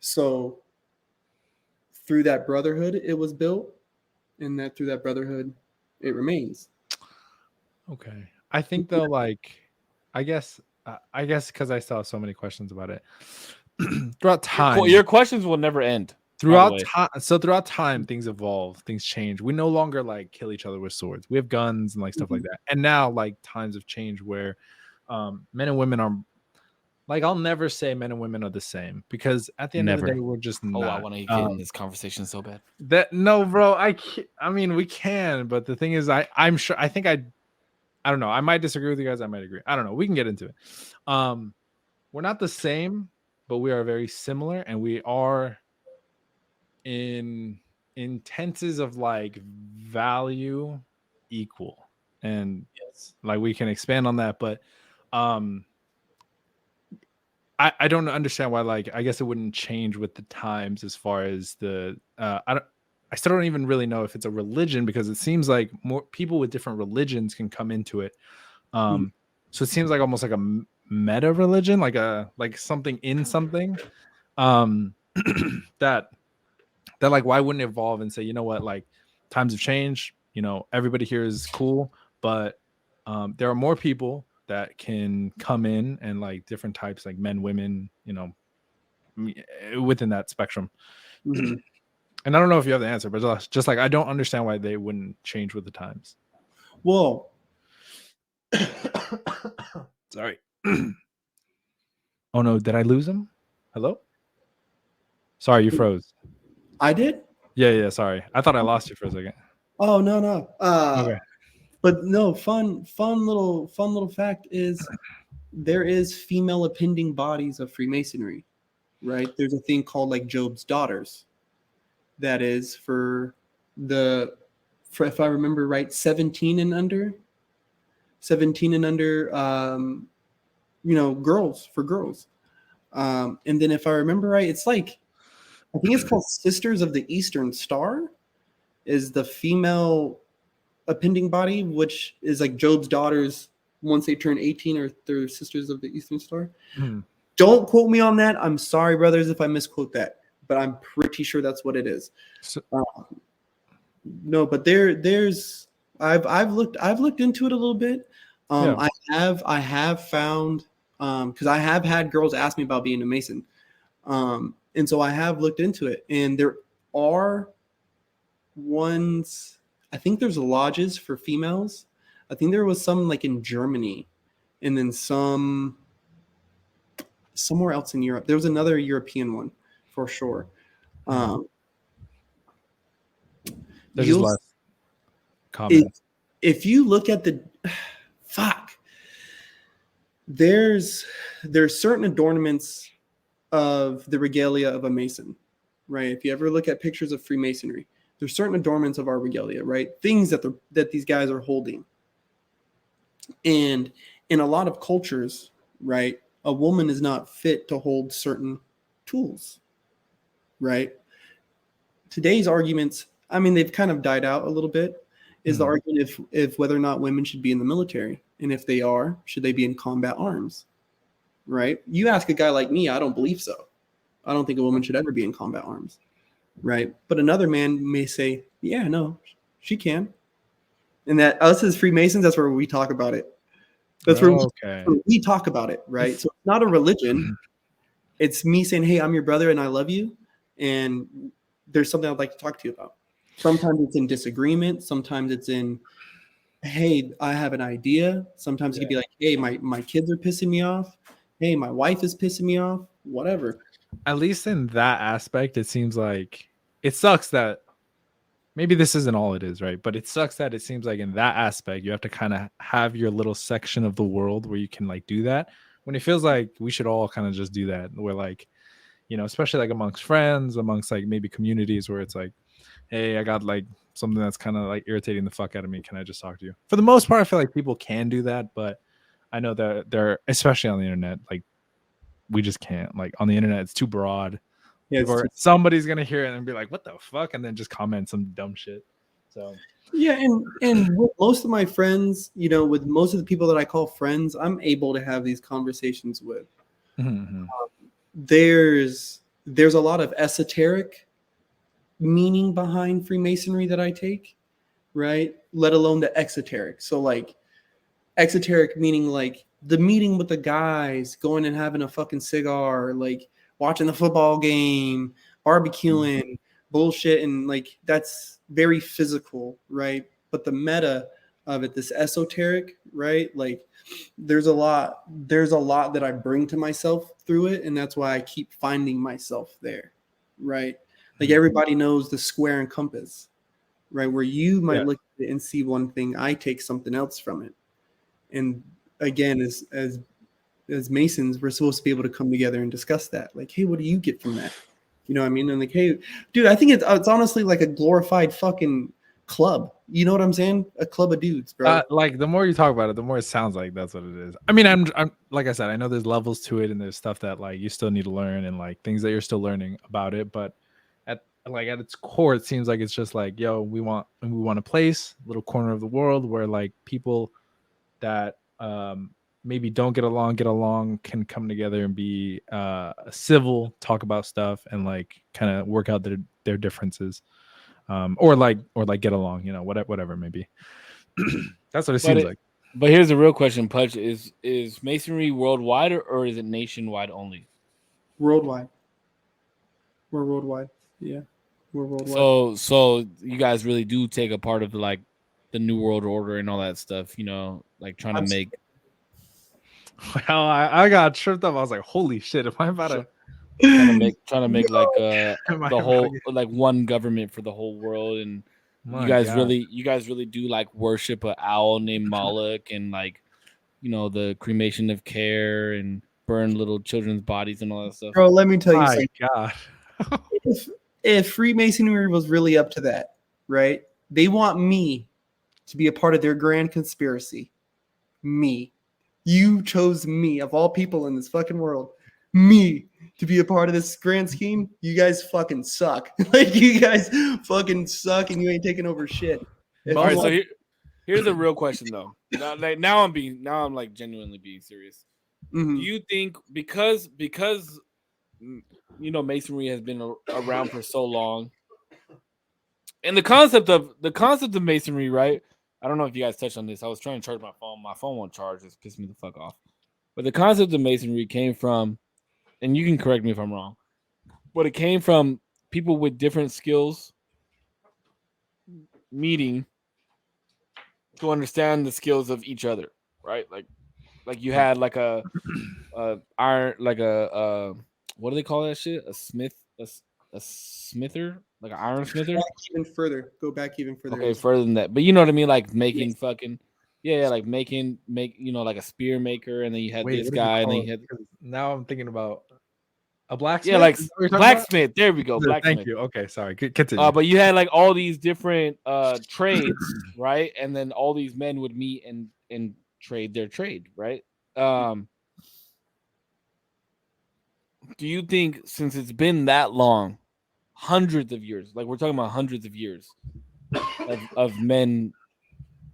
So through that brotherhood, it was built, and that through that brotherhood, it remains. Okay. I think though, like, I guess because I saw so many questions about it throughout time. Your questions will never end. Throughout time, things evolve, things change. We no longer like kill each other with swords. We have guns and like stuff like that. And now like times have changed where men and women are like, I'll never say men and women are the same because at the end of the day, we're just not. I want to get in this conversation so bad. No, bro. I mean, we can, but the thing is, I'm sure. I don't know. I might disagree with you guys. I might agree. I don't know. We can get into it. We're not the same, but we are very similar, and we are in tenses of like value equal. And yes, like we can expand on that, but I don't understand why, like, I guess it wouldn't change with the times as far as the I still don't even really know if it's a religion, because it seems like more people with different religions can come into it. So it seems like almost like a meta religion, like something in something. That like, why wouldn't it evolve and say, you know what, like times have changed, you know, everybody here is cool, but there are more people that can come in and like different types, like men, women, you know, within that spectrum. Mm-hmm. And I don't know if you have the answer, but just like, I don't understand why they wouldn't change with the times. Well, sorry. Oh no, did I lose him? Hello? Sorry, you froze. I did? Yeah, sorry. I thought I lost you for a second. Oh, no. Okay. But no, fun little fact is there is female appending bodies of Freemasonry, right? There's a thing called like Job's Daughters. That is for if I remember right, 17 and under, you know, girls. And then if I remember right, it's like, I think it's called Sisters of the Eastern Star is the female appending body, which is like Job's daughters once they turn 18, or they're Sisters of the Eastern Star. Mm-hmm. Don't quote me on that. I'm sorry, brothers, if I misquote that, but I'm pretty sure that's what it is. So, no, but there's I've looked into it a little bit. I have found because I have had girls ask me about being a Mason, and so I have looked into it, and there are ones. I think there's lodges for females. I think there was some like in Germany, and then some somewhere else in Europe. There was another European one for sure. There's just less comments. If you look at the there's certain adornments of the regalia of a Mason, right? If you ever look at pictures of Freemasonry, there's certain adornments of our regalia, right? Things that these guys are holding. And in a lot of cultures, right, a woman is not fit to hold certain tools, right? Today's arguments, I mean, they've kind of died out a little bit, is the argument if whether or not women should be in the military. And if they are, should they be in combat arms, right? You ask a guy like me, I don't believe so. I don't think a woman should ever be in combat arms, right? But another man may say, yeah, no, she can. And that us as Freemasons, that's where we talk about it. That's where we talk about it, right? So it's not a religion. It's me saying, hey, I'm your brother and I love you. And there's something I'd like to talk to you about. Sometimes it's in disagreement. Sometimes it's in, hey, I have an idea. Sometimes it could be like, hey, my kids are pissing me off. Hey, my wife is pissing me off. Whatever. At least in that aspect, it seems like it sucks that maybe this isn't all it is, right? But it sucks that it seems like in that aspect, you have to kind of have your little section of the world where you can like do that. When it feels like we should all kind of just do that. Where like, you know, especially like amongst friends, amongst like maybe communities where it's like, hey, I got like something that's kind of like irritating the fuck out of me. Can I just talk to you? For the most part, I feel like people can do that, but I know that they're, especially on the internet, like we just can't. Like on the internet, it's too broad. Yeah, somebody's gonna hear it and be like, "What the fuck?" and then just comment some dumb shit. So yeah, and with most of my friends, you know, with most of the people that I call friends, I'm able to have these conversations with. Mm-hmm. There's a lot of esoteric meaning behind Freemasonry that I take, right? Let alone the exoteric. So like exoteric meaning like the meeting with the guys, going and having a fucking cigar, like watching the football game, barbecuing, bullshit, and like that's very physical, right? But the meta of it, this esoteric, right? Like there's a lot that I bring to myself through it, and that's why I keep finding myself there, right? Like everybody knows the square and compass, right? Where you might look at it and see one thing, I take something else from it. And again, as Masons, we're supposed to be able to come together and discuss that. Like, hey, what do you get from that? You know what I mean? And like, hey, dude, I think it's honestly like a glorified fucking club. You know what I'm saying? A club of dudes, bro. Like the more you talk about it, the more it sounds like that's what it is. I mean, I'm like I said, I know there's levels to it and there's stuff that like you still need to learn and like things that you're still learning about it. But at its core, it seems like it's just like, yo, we want a place, a little corner of the world where like people that maybe don't get along can come together and be civil, talk about stuff and like kind of work out their differences, or get along, you know, whatever it may be. That's what it seems like. But here's the real question, Pudge: is Masonry worldwide or is it nationwide only? Worldwide. We're worldwide. Yeah, we're worldwide. So you guys really do take a part of the New World Order and all that stuff, you know, like trying to make. Well, I got tripped up. I was like, "Holy shit! Am I about to?" trying to make like the whole like one government for the whole world, and you guys really do like worship an owl named Moloch and like, you know, the cremation of care and burn little children's bodies and all that stuff. Bro, let me tell you something. God. if Freemasonry was really up to that, right? They want me to be a part of their grand conspiracy. Me. You chose me of all people in this fucking world. Me to be a part of this grand scheme. You guys fucking suck. Like you guys fucking suck and you ain't taking over shit. All right, so here's a real question though. Now I'm like genuinely being serious. Mm-hmm. Do you think because you know Masonry has been around for so long, and the concept of Masonry, right? I don't know if you guys touched on this. I was trying to charge my phone. My phone won't charge. It's pissing me the fuck off. But the concept of Masonry came from, and you can correct me if I'm wrong, but it came from people with different skills meeting to understand the skills of each other, right? Like you had like a iron, like a what do they call that shit? A smith, a smither, like an iron smither. Go back even further. Okay, further than that, but you know what I mean, like making fucking like make you know, like a spear maker, and then you had this guy, and then you had. Now I'm thinking about a blacksmith. Yeah, like blacksmith. About? There we go. Blacksmith. Thank you. Okay, sorry. Continue. But you had like all these different trades, right? And then all these men would meet and trade their trade, right? Do you think, since it's been that long, hundreds of years, like we're talking about hundreds of years of men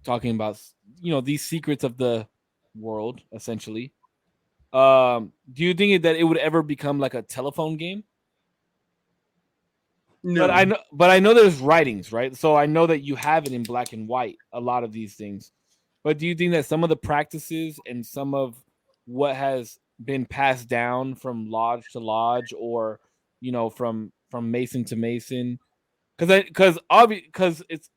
talking about, you know, these secrets of the world, essentially, do you think that it would ever become like a telephone game? No. But I know there's writings, right? So I know that you have it in black and white, a lot of these things. But do you think that some of the practices and some of what has been passed down from lodge to lodge, or from mason to mason, because it's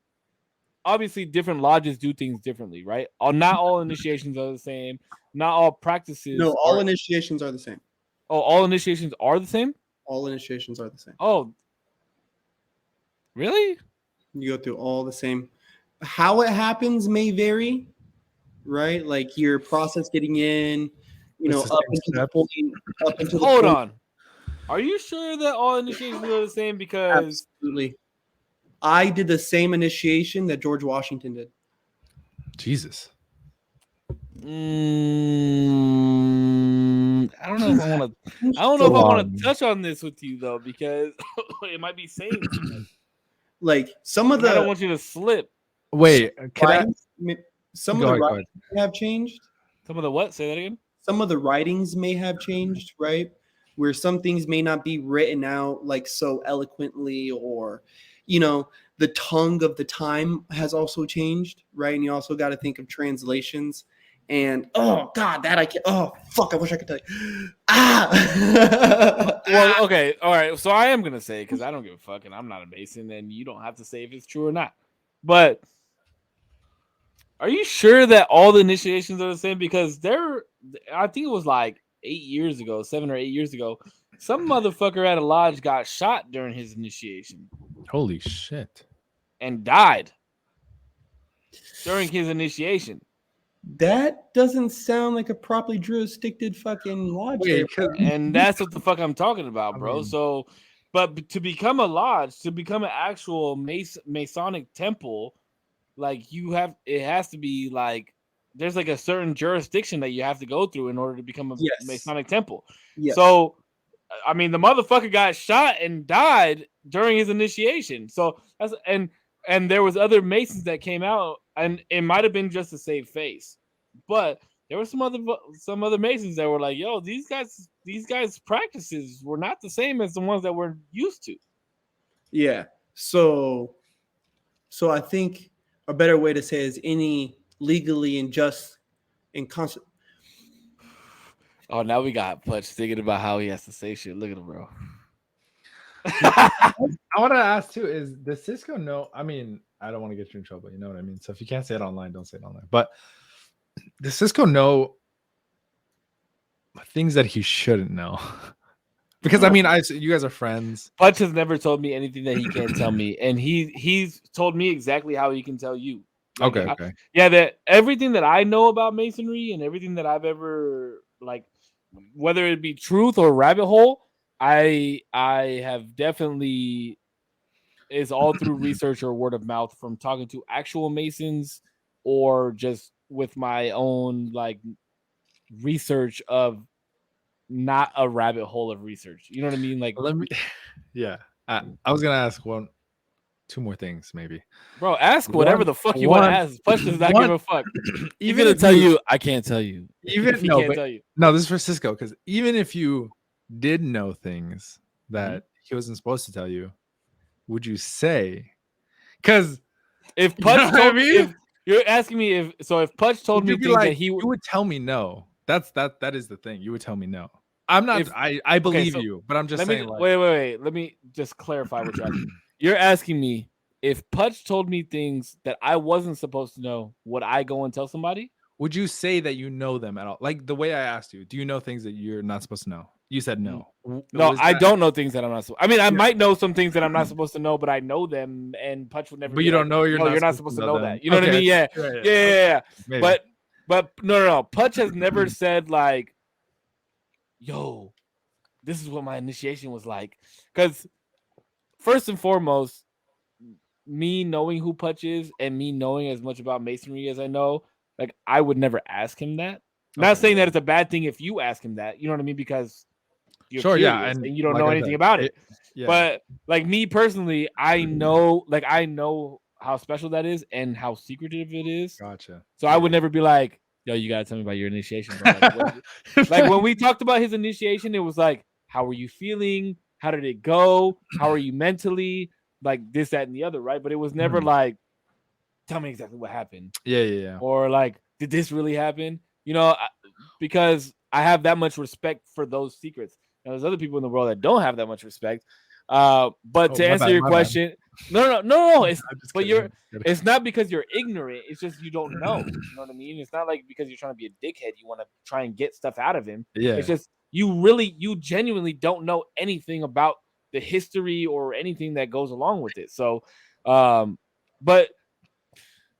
obviously different lodges do things differently, right? Not all initiations are the same. Not all practices. No, all initiations are the same. Oh, all initiations are the same? All initiations are the same. Oh, really? You go through all the same. How it happens may vary, right? Like your process getting in, It's the up same into the steps. point, up into the Hold point. on. Are you sure that all initiations are the same? Because Absolutely. I did the same initiation that George Washington did. Jesus. I don't know if I want to. I don't know if I want to touch on this with you though, because it might be saying too much. Like some of And I don't the want you to slip. Wait, can I? writings, some Go of the ahead. writings may have changed. Some of the what? Say that again. Some of the writings may have changed, right? Where some things may not be written out like so eloquently, or the tongue of the time has also changed, right? And you also got to think of translations. And oh god, that I can't. Oh fuck, I wish I could tell you. Well, okay, all right. So I am gonna say, because I don't give a fuck, and I'm not a Mason, and you don't have to say if it's true or not. But are you sure that all the initiations are the same? Because I think it was like 7 or 8 years ago, some motherfucker at a lodge got shot during his initiation. Holy shit. And died during his initiation. That doesn't sound like a properly jurisdicted fucking lodge. And that's what the fuck I'm talking about, bro. So, but to become a lodge, to become an actual Masonic temple, like it has to be like, there's like a certain jurisdiction that you have to go through in order to become a Masonic temple. Yes. So, I mean, the motherfucker got shot and died during his initiation. So and there was other Masons that came out, and it might have been just to save face, but there were some other Masons that were like, "Yo, these guys' practices were not the same as the ones that we're used to." Yeah. So I think a better way to say is any legally and just and constant. Oh, now we got Putch thinking about how he has to say shit. Look at him, bro. I want to ask too: does Cisco know? I mean, I don't want to get you in trouble. You know what I mean. So if you can't say it online, don't say it online. But does Cisco know things that he shouldn't know? Because I mean, you guys are friends. Putch has never told me anything that he can't tell me, and he's told me exactly how he can tell you. Like, Okay. That everything that I know about Masonry and everything that I've ever whether it be truth or rabbit hole, I have definitely is all through research or word of mouth from talking to actual Masons, or just with my own research of not a rabbit hole of research. You know what I mean? Like, yeah. I was gonna ask two more things, maybe. Bro, ask whatever the fuck you want to ask. Putch does not give a fuck. Even to tell you, I can't tell you. Even no, this is for Cisco, because even if you did know things that he wasn't supposed to tell you, would you say? Because if Putch told me, if you're asking me if Putch told me things that you would tell me no. That is the thing. You would tell me no. I'm not. I believe you, but I'm just saying. Wait. Let me just clarify what you're asking. You're asking me if Putch told me things that I wasn't supposed to know, would I go and tell somebody? Would you say that you know them at all? Like the way I asked you, do you know things that you're not supposed to know? You said no. No, I don't know things that I'm not supposed. I mean, I might know some things that I'm not supposed to know, but I know them, and Putch would never. But you don't know you're not supposed to know that. You know what I mean? Yeah. Maybe. But no. Putch has never said like, "Yo, this is what my initiation was like," because first and foremost, me knowing who Putch is and me knowing as much about Masonry as I know, like I would never ask him that. Not saying that it's a bad thing if you ask him that, you know what I mean? Because you're curious and you don't know anything about it. But like me personally, I know how special that is and how secretive it is. Gotcha. So I would never be like, yo, you gotta tell me about your initiation, bro. Like when we talked about his initiation, it was like, how were you feeling? How did it go? How are you mentally? Like this, that, and the other, right? But it was never like, tell me exactly what happened. Yeah. Or like, did this really happen? You know, because I have that much respect for those secrets. Now, there's other people in the world that don't have that much respect. But to answer your question, no. It's but it's not because you're ignorant. It's just you don't know. You know what I mean? It's not like because you're trying to be a dickhead, you want to try and get stuff out of him. Yeah. It's just you genuinely don't know anything about the history or anything that goes along with it. So, but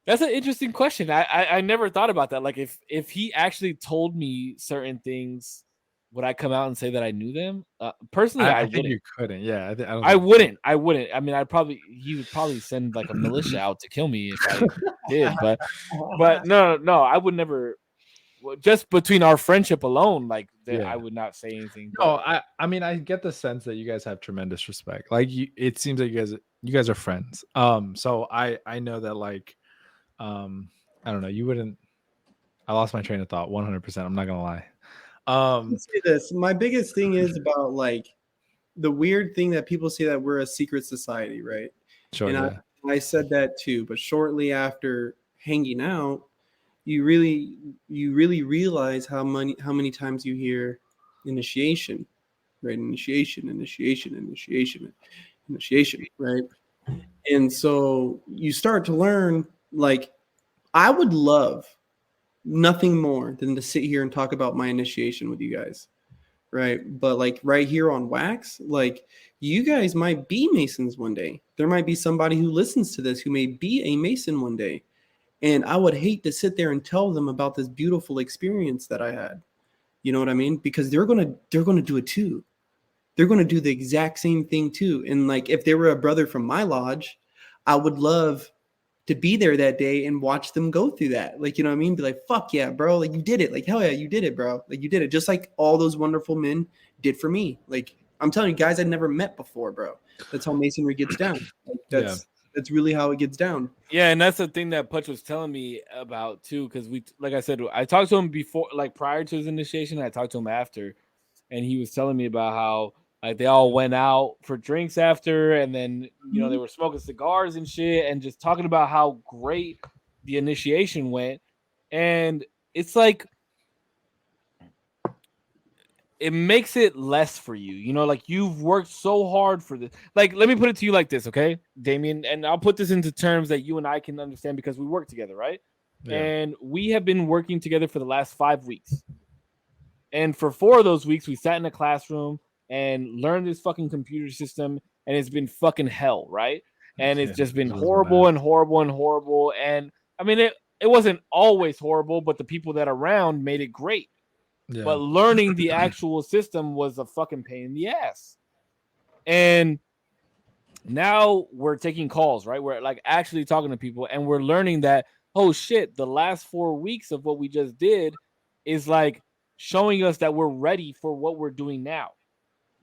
that's an interesting question. I never thought about that. Like if he actually told me certain things, would I come out and say that I knew them? Personally, I think wouldn't. you couldn't. Yeah, I wouldn't. I mean, he would probably send like a militia out to kill me if I did. But no, I would never. Just between our friendship alone, like I would not say anything. No, I mean, I get the sense that you guys have tremendous respect. Like it seems like you guys are friends. So I know that like, I don't know. You wouldn't. I lost my train of thought. 100%. I'm not gonna lie. Let's say this. My biggest thing is about like the weird thing that people say that we're a secret society, right? Sure. And I said that too, but shortly after hanging out, you really realize how many times you hear initiation, right? Initiation, right? And so you start to learn, like, I would love nothing more than to sit here and talk about my initiation with you guys, right? But like right here on Wax, like you guys might be Masons one day. There might be somebody who listens to this who may be a Mason one day. And I would hate to sit there and tell them about this beautiful experience that I had. You know what I mean? Because they're gonna do it too. They're gonna do the exact same thing too. And like if they were a brother from my lodge, I would love to be there that day and watch them go through that. Like, you know what I mean? Be like, fuck yeah, bro. Like you did it. Like, hell yeah, you did it, bro. Like you did it. Just like all those wonderful men did for me. Like I'm telling you, guys I'd never met before, bro. That's how Masonry gets down. Like, that's really how it gets down. Yeah, and that's the thing that Putch was telling me about too, because like I said, I talked to him before, like prior to his initiation. I talked to him after, and he was telling me about how like they all went out for drinks after, and then they were smoking cigars and shit, and just talking about how great the initiation went. And it's like it makes it less for you, like you've worked so hard for this. Like, let me put it to you like this, okay, Damien, and I'll put this into terms that you and I can understand because we work together, right? Yeah. And we have been working together for the last 5 weeks. And for 4 of those weeks, we sat in a classroom and learned this fucking computer system, and it's been fucking hell, right? And it's just been horrible and horrible and horrible. And I mean, it wasn't always horrible, but the people that are around made it great. Yeah. But learning the actual system was a fucking pain in the ass. And now we're taking calls, right? We're like actually talking to people, and we're learning that, oh shit, the last 4 weeks of what we just did is like showing us that we're ready for what we're doing now.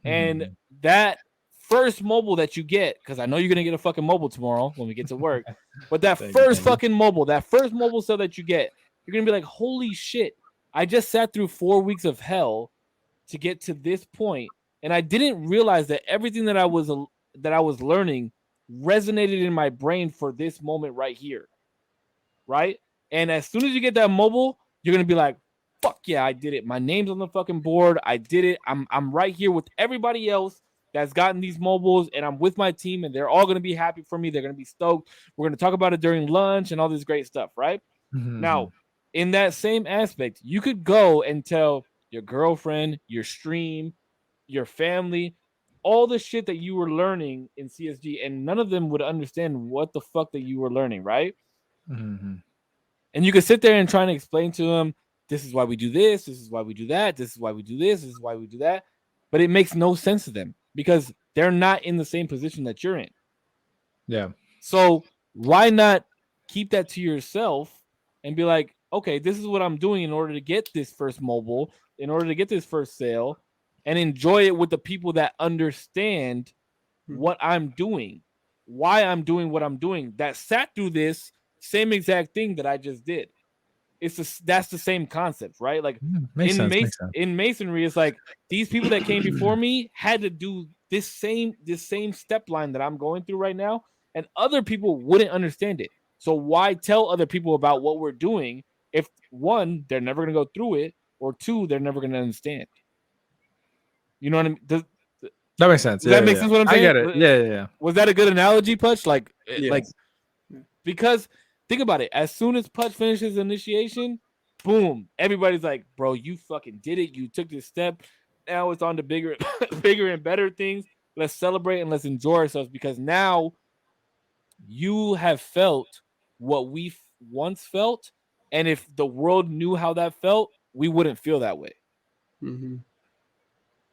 And that first mobile that you get, because I know you're gonna get a fucking mobile tomorrow when we get to work, but that first mobile cell that you get, you're gonna be like, holy shit, I just sat through 4 weeks of hell to get to this point, and I didn't realize that everything that I was learning resonated in my brain for this moment right here, right? And as soon as you get that mobile, you're gonna be like, fuck yeah, I did it. My name's on the fucking board. I did it. I'm right here with everybody else that's gotten these mobiles, and I'm with my team, and they're all gonna be happy for me. They're gonna be stoked. We're gonna talk about it during lunch and all this great stuff, right? Now, in that same aspect, you could go and tell your girlfriend, your stream, your family, all the shit that you were learning in CSG, and none of them would understand what the fuck that you were learning, right? And you could sit there and try to explain to them, this is why we do this, this is why we do that, this is why we do this, this is why we do that. But it makes no sense to them because they're not in the same position that you're in. Yeah. So why not keep that to yourself and be like, okay, this is what I'm doing in order to get this first mobile, in order to get this first sale, and enjoy it with the people that understand what I'm doing, why I'm doing what I'm doing, that sat through this same exact thing that I just did. That's the same concept, right? Like in Masonry, it's like these people that came before me had to do this same step line that I'm going through right now, and other people wouldn't understand it. So why tell other people about what we're doing if one, they're never gonna go through it, or two, they're never gonna understand? You know what I mean? That makes sense. Does that make sense? What I'm saying? I get it. Yeah. Was that a good analogy, Putch? Like, Yes. because think about it. As soon as Putch finishes initiation, boom, everybody's like, "Bro, you fucking did it. You took this step. Now it's on to bigger, bigger and better things. Let's celebrate and let's enjoy ourselves because now you have felt what we once felt, and if the world knew how that felt, we wouldn't feel that way." Mm-hmm.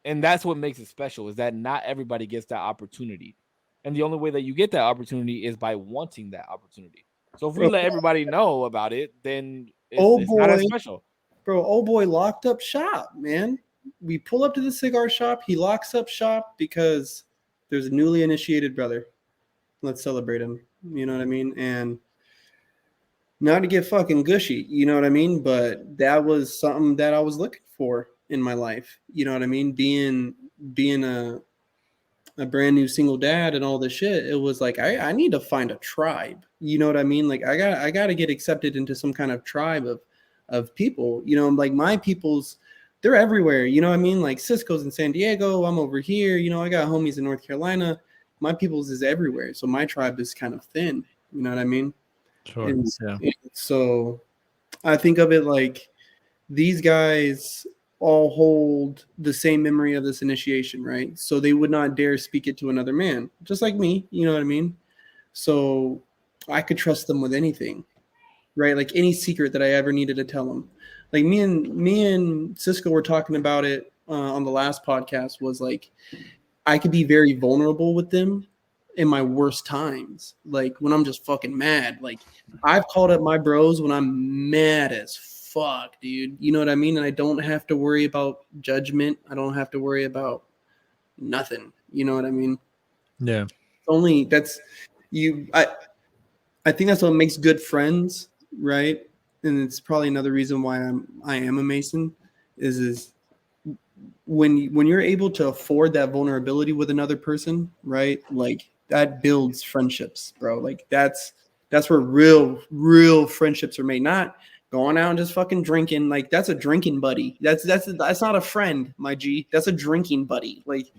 And that's what makes it special, is that not everybody gets that opportunity. And the only way that you get that opportunity is by wanting that opportunity. So if we let everybody know about it, then it's not as special. Bro, old boy locked up shop, man. We pull up to the cigar shop. He locks up shop because there's a newly initiated brother. Let's celebrate him. You know what I mean? And not to get fucking gushy, you know what I mean? But that was something that I was looking for in my life. You know what I mean? Being a brand new single dad and all this shit, it was like I need to find a tribe. You know what I mean? Like I got to get accepted into some kind of tribe of people. You know, like my people's, they're everywhere. You know what I mean? Like Cisco's in San Diego, I'm over here. You know, I got homies in North Carolina. My people's is everywhere, so my tribe is kind of thin. You know what I mean? Sure. And so I think of it like these guys all hold the same memory of this initiation, right? So they would not dare speak it to another man, just like me, you know what I mean? So I could trust them with anything, right? Like any secret that I ever needed to tell them. Like me and Cisco were talking about it on the last podcast, was like I could be very vulnerable with them in my worst times, like when I'm just fucking mad. Like I've called up my bros when I'm mad as fuck, dude. You know what I mean? And I don't have to worry about judgment. I don't have to worry about nothing. You know what I mean? Yeah. Only that's you. I think that's what makes good friends, right? And it's probably another reason why I am a Mason is when you're able to afford that vulnerability with another person, right? Like that builds friendships, bro. Like that's where real friendships are made. Not going out and just fucking drinking. Like that's a drinking buddy. That's not a friend, my G. That's a drinking buddy. Like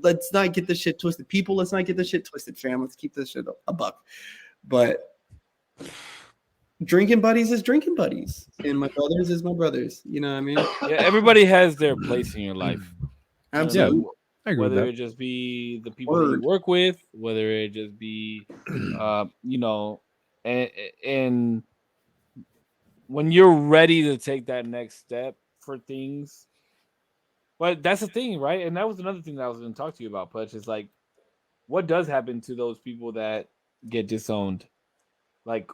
let's not get this shit twisted. People, let's not get this shit twisted, fam. Let's keep this shit a buck. But drinking buddies is drinking buddies, and my brothers is my brothers. You know what I mean? Yeah, everybody has their place in your life. Absolutely. I agree with Whether that. it just be the people that you work with, whether it just be, you know, and when you're ready to take that next step for things. But that's the thing, right? And that was another thing that I was going to talk to you about, Putch, is like, what does happen to those people that get disowned? Like,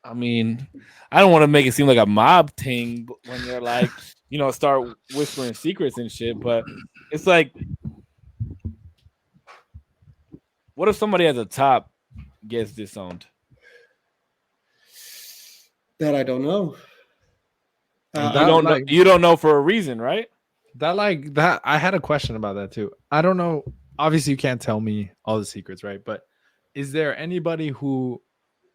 I mean, I don't want to make it seem like a mob thing when they're like, you know, start whispering secrets and shit, but it's like, what if somebody at the top gets disowned? That I don't know. You don't know for a reason, right? That I had a question about that too. I don't know. Obviously, you can't tell me all the secrets, right? But is there anybody who,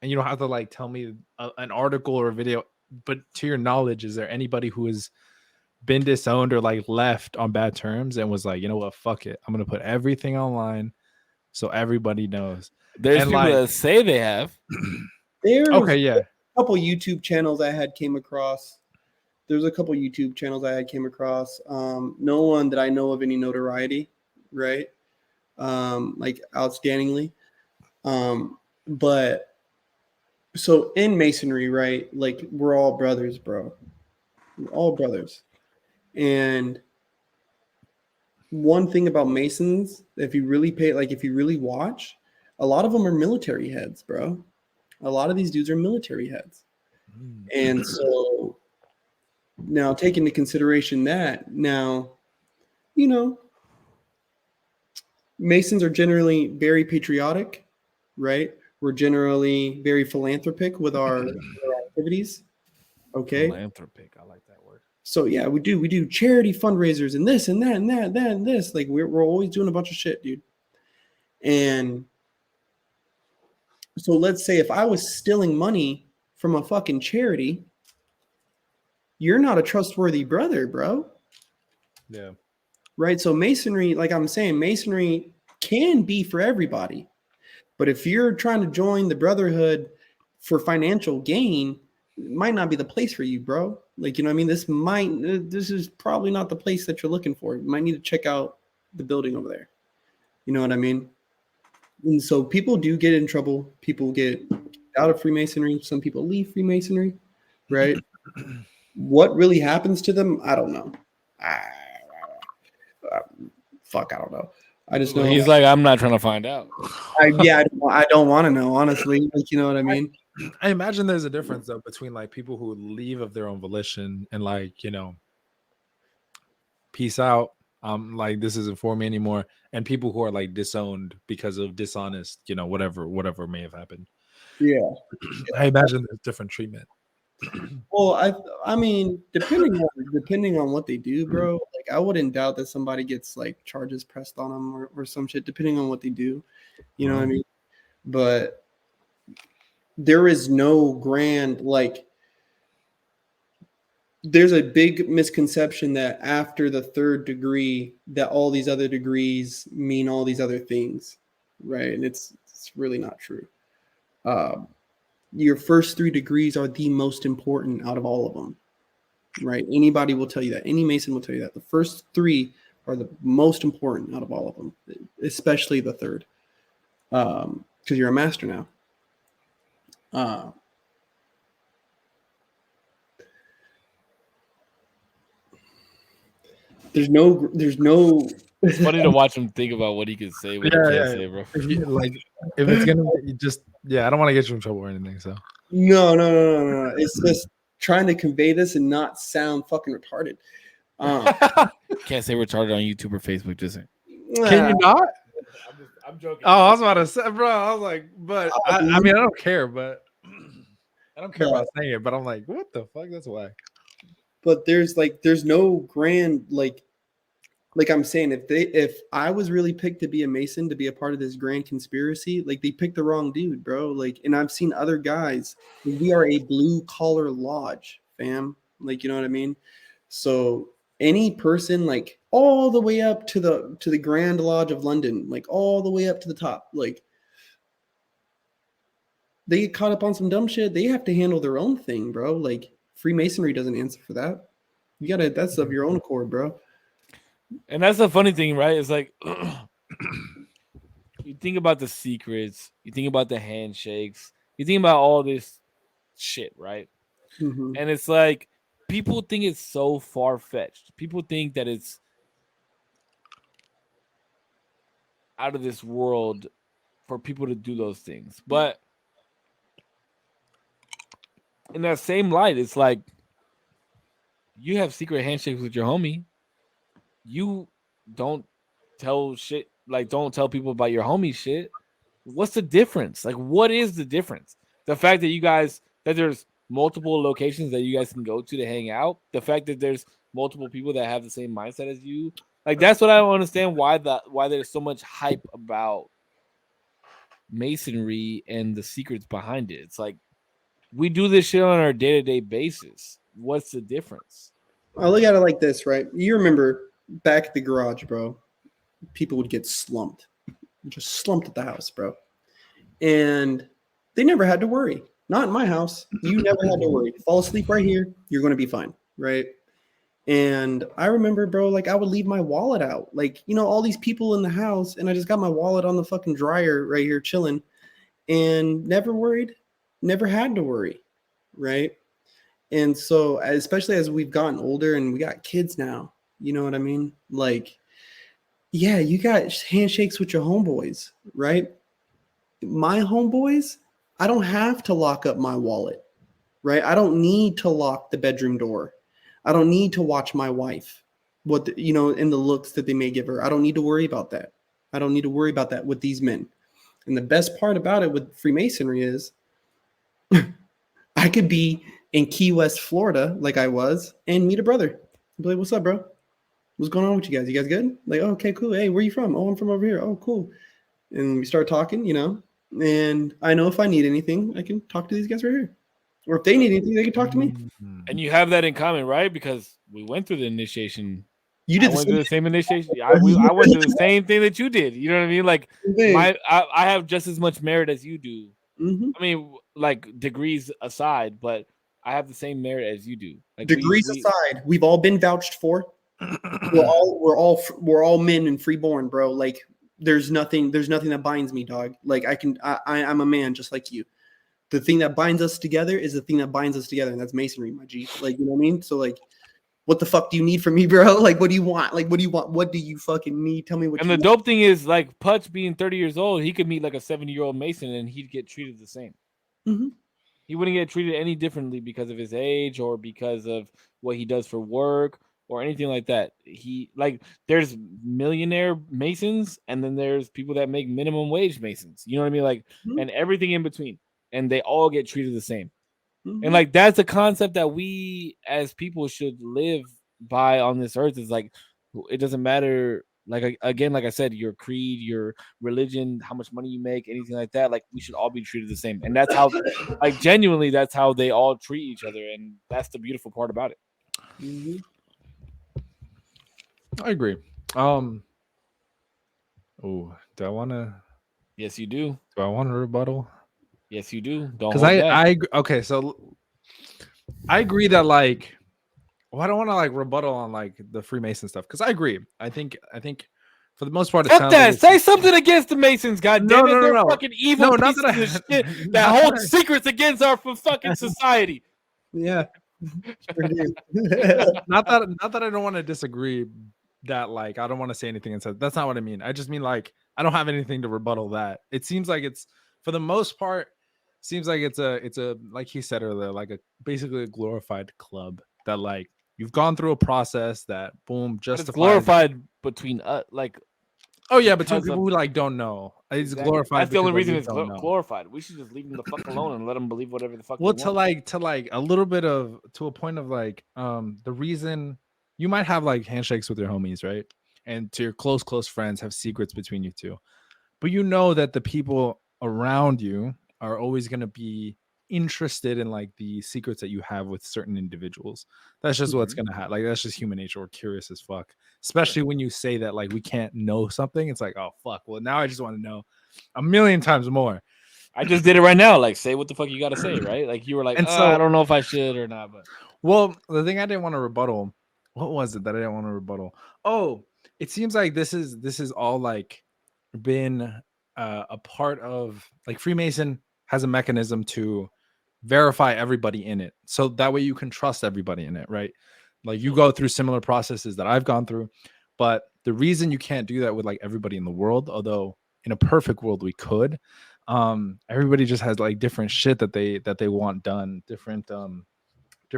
and you don't have to like tell me an article or a video, but to your knowledge, is there anybody who has been disowned or like left on bad terms and was like, you know what, fuck it, I'm gonna put everything online so everybody knows? There's people that say they have. There's a couple YouTube channels I had came across. There's a couple YouTube channels I had came across. No one that I know of any notoriety, right? Like outstandingly. But so in Masonry, right? Like we're all brothers, bro. We're all brothers. And one thing about Masons, if you really watch, a lot of them are military heads, bro. A lot of these dudes are military heads. And so now take into consideration that now, you know, Masons are generally very patriotic, right? We're generally very philanthropic with our activities. Okay. Philanthropic. I like that word. So yeah, we do charity fundraisers and this and that and that and this. Like we're always doing a bunch of shit, dude. And so let's say if I was stealing money from a fucking charity, you're not a trustworthy brother, bro. Yeah. Right? So masonry, like I'm saying, masonry can be for everybody. But if you're trying to join the brotherhood for financial gain, it might not be the place for you, bro. Like, you know what I mean? This is probably not the place that you're looking for. You might need to check out the building over there. You know what I mean? And so people do get in trouble. People get out of Freemasonry. Some people leave Freemasonry, right? What really happens to them? I don't know. Fuck, I don't know. I just know he's like, I'm not trying to find out. I don't want to know, honestly. Like, you know what I mean? I imagine there's a difference though between like people who leave of their own volition and like, you know, peace out. Like this isn't for me anymore, and people who are like disowned because of dishonest, you know, whatever may have happened. Yeah. I imagine there's different treatment. Well, I mean, depending on what they do, bro. Like, I wouldn't doubt that somebody gets like charges pressed on them or some shit, depending on what they do. You know what I mean? But there is no grand like. There's a big misconception that after the third degree, that all these other degrees mean all these other things, right? And it's really not true. Your first 3 degrees are the most important out of all of them, right? Anybody will tell you that. Any Mason will tell you that. The first 3 are the most important out of all of them, especially the third, because you're a master now. There's no. It's funny to watch him think about what he can say, what he can't say, bro. If it's gonna just, I don't want to get you in trouble or anything. So no. It's just trying to convey this and not sound fucking retarded. Can't say retarded on YouTube or Facebook, just saying. Can you not? I'm joking. Oh, I was about to say, bro. I was like, but I mean, I don't care, but I don't care about saying it. But I'm like, what the fuck? That's why. But there's no grand like I'm saying, if I was really picked to be a Mason, to be a part of this grand conspiracy, like they picked the wrong dude, bro. Like, and I've seen other guys. We are a blue collar lodge, fam. Like, you know what I mean? So any person, like all the way up to the Grand Lodge of London, like all the way up to the top, like they get caught up on some dumb shit. They have to handle their own thing, bro. Like Freemasonry doesn't answer for that. That's of your own accord, bro. And that's the funny thing, right? It's like you think about the secrets, you think about the handshakes, you think about all this shit, right? Mm-hmm. And it's like people think it's so far-fetched. People think that it's out of this world for people to do those things. But in that same light, it's like you have secret handshakes with your homie. You don't tell shit, like don't tell people about your homie shit. What's the difference? Like, what is the difference? The fact that there's multiple locations that you guys can go to hang out. The fact that there's multiple people that have the same mindset as you. Like, that's what I don't understand why there's so much hype about Masonry and the secrets behind it. It's like we do this shit on our day-to-day basis. What's the difference? I look at it like this, right? You remember back at the garage, bro, people would get slumped. Just slumped at the house, bro. And they never had to worry. Not in my house. You never had to worry. Fall asleep right here, you're going to be fine, right? And I remember, bro, like I would leave my wallet out. Like, you know, all these people in the house, and I just got my wallet on the fucking dryer right here chilling and never worried, never had to worry, right? And so, especially as we've gotten older and we got kids now, you know what I mean? Like, yeah, you got handshakes with your homeboys, right? My homeboys, I don't have to lock up my wallet, right? I don't need to lock the bedroom door. I don't need to watch my wife, in the looks that they may give her. I don't need to worry about that. I don't need to worry about that with these men. And the best part about it with Freemasonry is I I could be in Key West, Florida, like I was, and meet a brother. Be like, "What's up, bro? What's going on with you guys? You guys good?" Like, oh, "Okay, cool. Hey, where you from?" "Oh, I'm from over here." "Oh, cool." And we start talking, and I know if I need anything, I can talk to these guys right here. Or if they need anything, they can talk to me. And you have that in common, right? Because we went through the initiation. You did I went through the same initiation. I went through the same thing that you did. You know what I mean? Like I have just as much merit as you do. Mm-hmm. I mean, like degrees aside, but I have the same merit as you do. Like degrees aside, we've all been vouched for. We're all men and freeborn, bro. Like there's nothing that binds me, dog. Like I'm a man just like you. The thing that binds us together is the thing that binds us together, and that's masonry, my G. Like, you know what I mean? So like, what the fuck do you need from me, bro? Like, what do you want? Like, what do you want? What do you fucking need? Tell me what. And the dope thing is, like, Putch being 30 years old, he could meet like a 70-year-old Mason, and he'd get treated the same. Mm-hmm. He wouldn't get treated any differently because of his age or because of what he does for work or anything like that. There's millionaire Masons, and then there's people that make minimum wage Masons. You know what I mean? Like, and everything in between, and they all get treated the same. And like that's a concept that we as people should live by on this earth. Is like it doesn't matter. Like again, like I said, your creed, your religion, how much money you make, anything like that. Like we should all be treated the same, and that's how, like genuinely, that's how they all treat each other, and that's the beautiful part about it. I agree. Oh, do I want to? Yes, you do. Do I want a rebuttal? Yes, you do. Don't because okay. So I agree that like, well, I don't want to like rebuttal on like the Freemason stuff because I agree. I think for the most part, fuck that. Like say something against the Masons. God damn it, they're fucking evil pieces of shit that hold secrets against our fucking society. Yeah. not that I don't want to disagree. That like I don't want to say anything and say that's not what I mean. I just mean like I don't have anything to rebuttal that. It seems like it's for the most part. Seems like it's a like he said earlier, like basically a glorified club that like you've gone through a process that boom justifies. It's glorified between like. Oh yeah, between people who like don't know. It's glorified. That's the only reason it's glorified. We should just leave them the fuck alone and let them believe whatever the fuck. Well, to like a little bit of to a point of like the reason you might have like handshakes with your homies, right? And to your close friends have secrets between you two, but you know that the people around you are always going to be interested in like the secrets that you have with certain individuals. That's just what's going to happen. Like that's just human nature. We're curious as fuck, especially when you say that like we can't know something. It's like, oh fuck, well now I just want to know a million times more. I just did it right now. Like say what the fuck you got to say, right? Like you were like, and so I don't know if I should or not. But well, the thing I didn't want to rebuttal, what was it that I didn't want to rebuttal? Oh, it seems like this is all like been a part of like Freemason has a mechanism to verify everybody in it. So that way you can trust everybody in it, right? Like you go through similar processes that I've gone through, but the reason you can't do that with like everybody in the world, although in a perfect world we could, everybody just has like different shit that they want done, different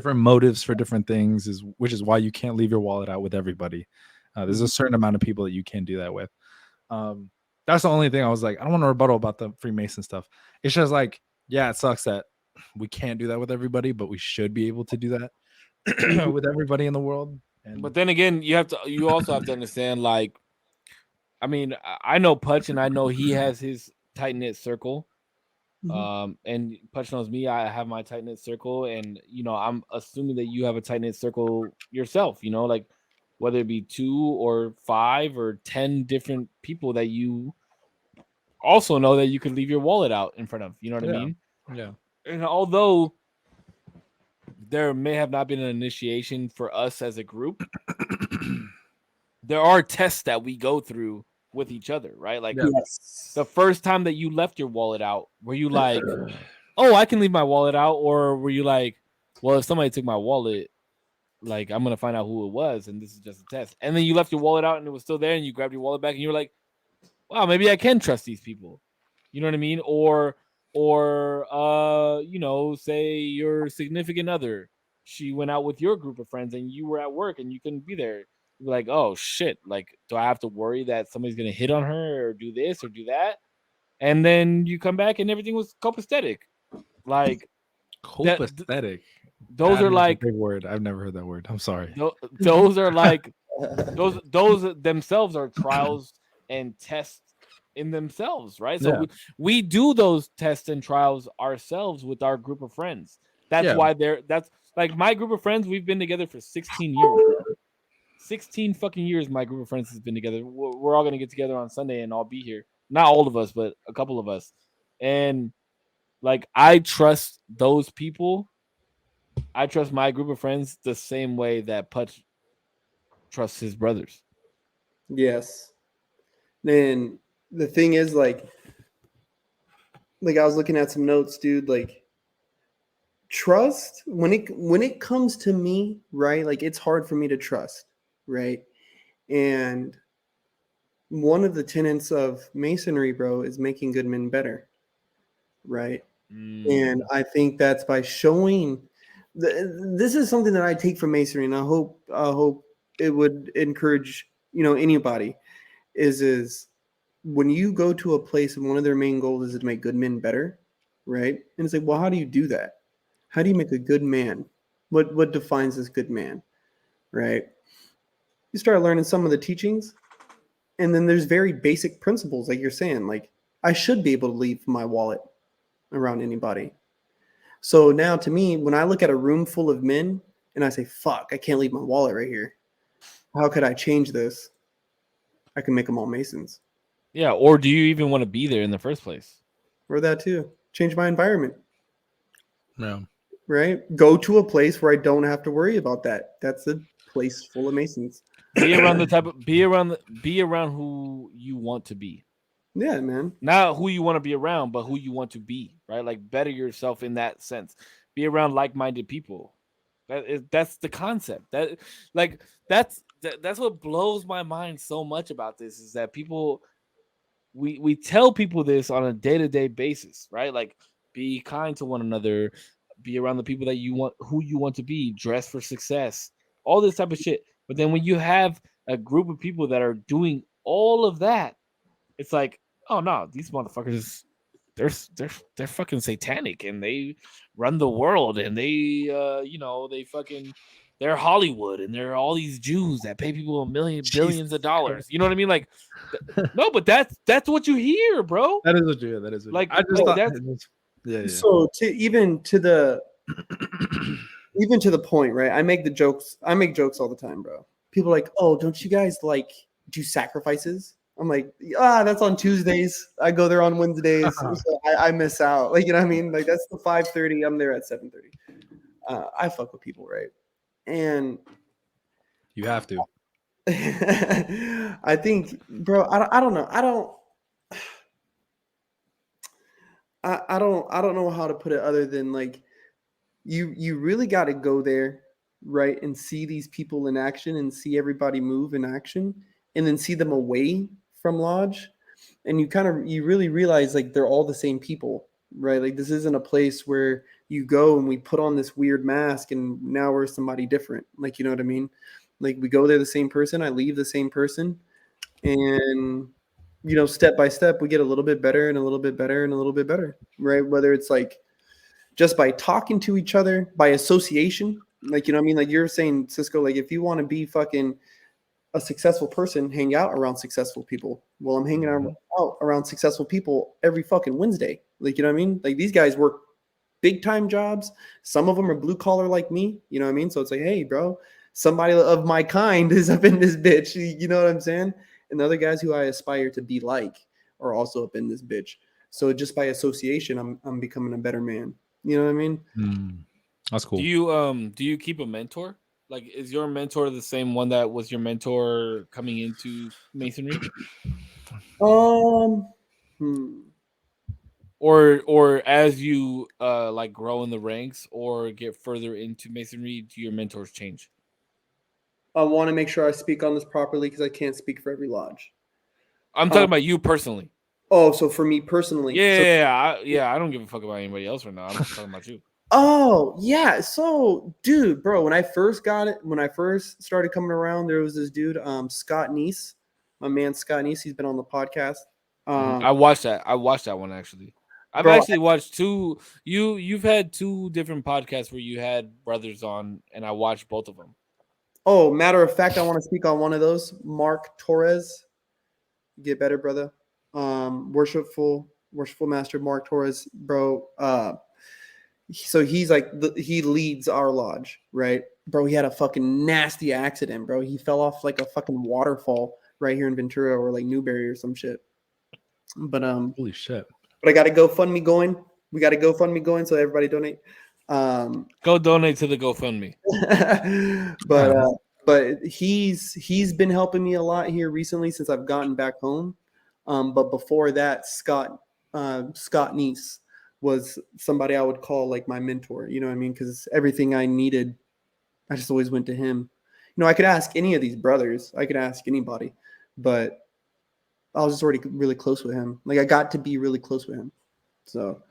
motives for different things, which is why you can't leave your wallet out with everybody. There's a certain amount of people that you can do that with. That's the only thing I was like, I don't want to rebuttal about the Freemason stuff. It's just like, yeah, it sucks that we can't do that with everybody, but we should be able to do that with everybody in the world. But then again, you also have to understand, like, I mean, I know Putch and I know he has his tight knit circle. And Putch knows me. I have my tight knit circle, and I'm assuming that you have a tight knit circle yourself. Like whether it be 2 or 5 or 10 different people that you also know that you could leave your wallet out in front of. You know what I mean? Yeah. And although there may have not been an initiation for us as a group, there are tests that we go through with each other, right? Like the first time that you left your wallet out, were you like, oh, I can leave my wallet out? Or were you like, well, if somebody took my wallet, like I'm going to find out who it was, and this is just a test. And then you left your wallet out and it was still there, and you grabbed your wallet back and you were like, wow, maybe I can trust these people. You know what I mean? Or say your significant other, she went out with your group of friends and you were at work and you couldn't be there. You're like, oh shit, like, do I have to worry that somebody's gonna hit on her or do this or do that? And then you come back and everything was copacetic. Like, Copacetic. Those are like a big word. I've never heard that word. I'm sorry. Those are like those themselves are trials and tests in themselves, right? So we do those tests and trials ourselves with our group of friends. That's why that's like my group of friends. We've been together for 16 years. 16 fucking years my group of friends has been together. We're all going to get together on Sunday and I'll be here. Not all of us, but a couple of us. And like I trust those people. I trust my group of friends the same way that Putch trusts his brothers. Yes. And the thing is, like I was looking at some notes, dude, like trust when it comes to me, right? Like it's hard for me to trust, right? And one of the tenets of masonry, bro, is making good men better, right? And I think that's by showing this is something that I take from masonry, and I hope it would encourage anybody is when you go to a place and one of their main goals is to make good men better, right? And it's like, well, how do you do that? How do you make a good man? What defines this good man, right? You start learning some of the teachings, and then there's very basic principles, like you're saying, like I should be able to leave my wallet around anybody. So now to me, when I look at a room full of men and I say, fuck, I can't leave my wallet right here. How could I change this? I can make them all Masons. Yeah, or do you even want to be there in the first place? Or that too. Change my environment. Yeah. Right? Go to a place where I don't have to worry about that. That's a place full of Masons. Be around be around who you want to be. Yeah, man. Not who you want to be around, but who you want to be, right? Like better yourself in that sense. Be around like-minded people. That's the concept. That's what blows my mind so much about this is that people we tell people this on a day-to-day basis, right? Like be kind to one another, be around the people that you want, who you want to be, dress for success, all this type of shit. But then when you have a group of people that are doing all of that, it's like, oh no, these motherfuckers, they're fucking satanic and they run the world and they they're Hollywood and they're all these Jews that pay people billions of dollars. You know what I mean? Like, no, but that's what you hear, bro. That is what you hear. That is what like. I just thought. Yeah. So even to the point, right? I make jokes all the time, bro. People are like, oh, don't you guys like do sacrifices? I'm like, that's on Tuesdays. I go there on Wednesdays. So I miss out. Like, you know what I mean? Like that's the 5:30. I'm there at 7:30. I fuck with people, right? And you have to. I think, bro, I don't know. I don't know how to put it other than like you really got to go there, right, and see these people in action and see everybody move in action and then see them away from Lodge, and you really realize like they're all the same people, right? Like this isn't a place where you go and we put on this weird mask and now we're somebody different. Like, you know what I mean? Like we go there the same person, I leave the same person, and step by step we get a little bit better and a little bit better and a little bit better, right? Whether it's like just by talking to each other, by association, like, you know what I mean? Like you're saying, Cisco, like if you want to be fucking a successful person, hang out around successful people. Well, I'm hanging out around successful people every fucking Wednesday. Like, you know what I mean? Like these guys work big time jobs. Some of them are blue collar like me. You know what I mean? So it's like, hey, bro, somebody of my kind is up in this bitch. You know what I'm saying? And the other guys who I aspire to be like are also up in this bitch. So just by association, I'm becoming a better man. You know what I mean? That's cool. Do you keep a mentor? Like, is your mentor the same one that was your mentor coming into Masonry? Or as you like grow in the ranks or get further into Masonry, do your mentors change? I want to make sure I speak on this properly because I can't speak for every lodge. I'm talking about you personally. Oh, so for me personally. Yeah, I don't give a fuck about anybody else right now. I'm just talking about you. Oh, yeah. So, dude, bro, when I first started coming around, there was this dude, Scott Neese, my man Scott Neese. He's been on the podcast. I watched that one actually. I've actually watched two. You've had two different podcasts where you had brothers on, and I watched both of them. Oh, matter of fact, I want to speak on one of those. Mark Torres, get better, brother. Worshipful master Mark Torres, bro. So he's like he leads our lodge, right, bro? He had a fucking nasty accident, bro. He fell off like a fucking waterfall right here in Ventura or like Newberry or some shit. But holy shit. But I got a GoFundMe going. We got a GoFundMe going, so everybody donate. Go donate to the GoFundMe. But he's been helping me a lot here recently since I've gotten back home. But before that, Scott Neese was somebody I would call like my mentor. You know what I mean? Because everything I needed, I just always went to him. You know, I could ask any of these brothers. I could ask anybody, but I was just already really close with him. Like I got to be really close with him. So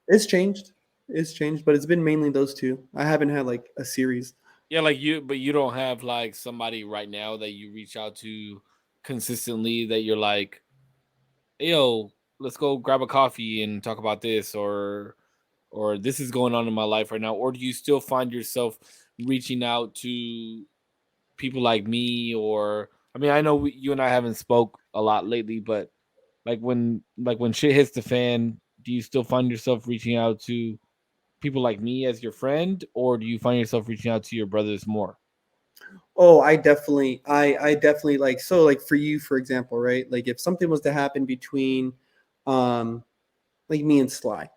it's changed. It's changed, but it's been mainly those two. I haven't had like a series. Yeah, like but you don't have like somebody right now that you reach out to consistently that you're like, yo, let's go grab a coffee and talk about this, or this is going on in my life right now. Or do you still find yourself reaching out to people like me? Or I mean, I know you and I haven't spoke a lot lately, but like when shit hits the fan, do you still find yourself reaching out to people like me as your friend, or do you find yourself reaching out to your brothers more? Oh, I definitely like, so like for you, for example, right? Like if something was to happen between like me and Sly,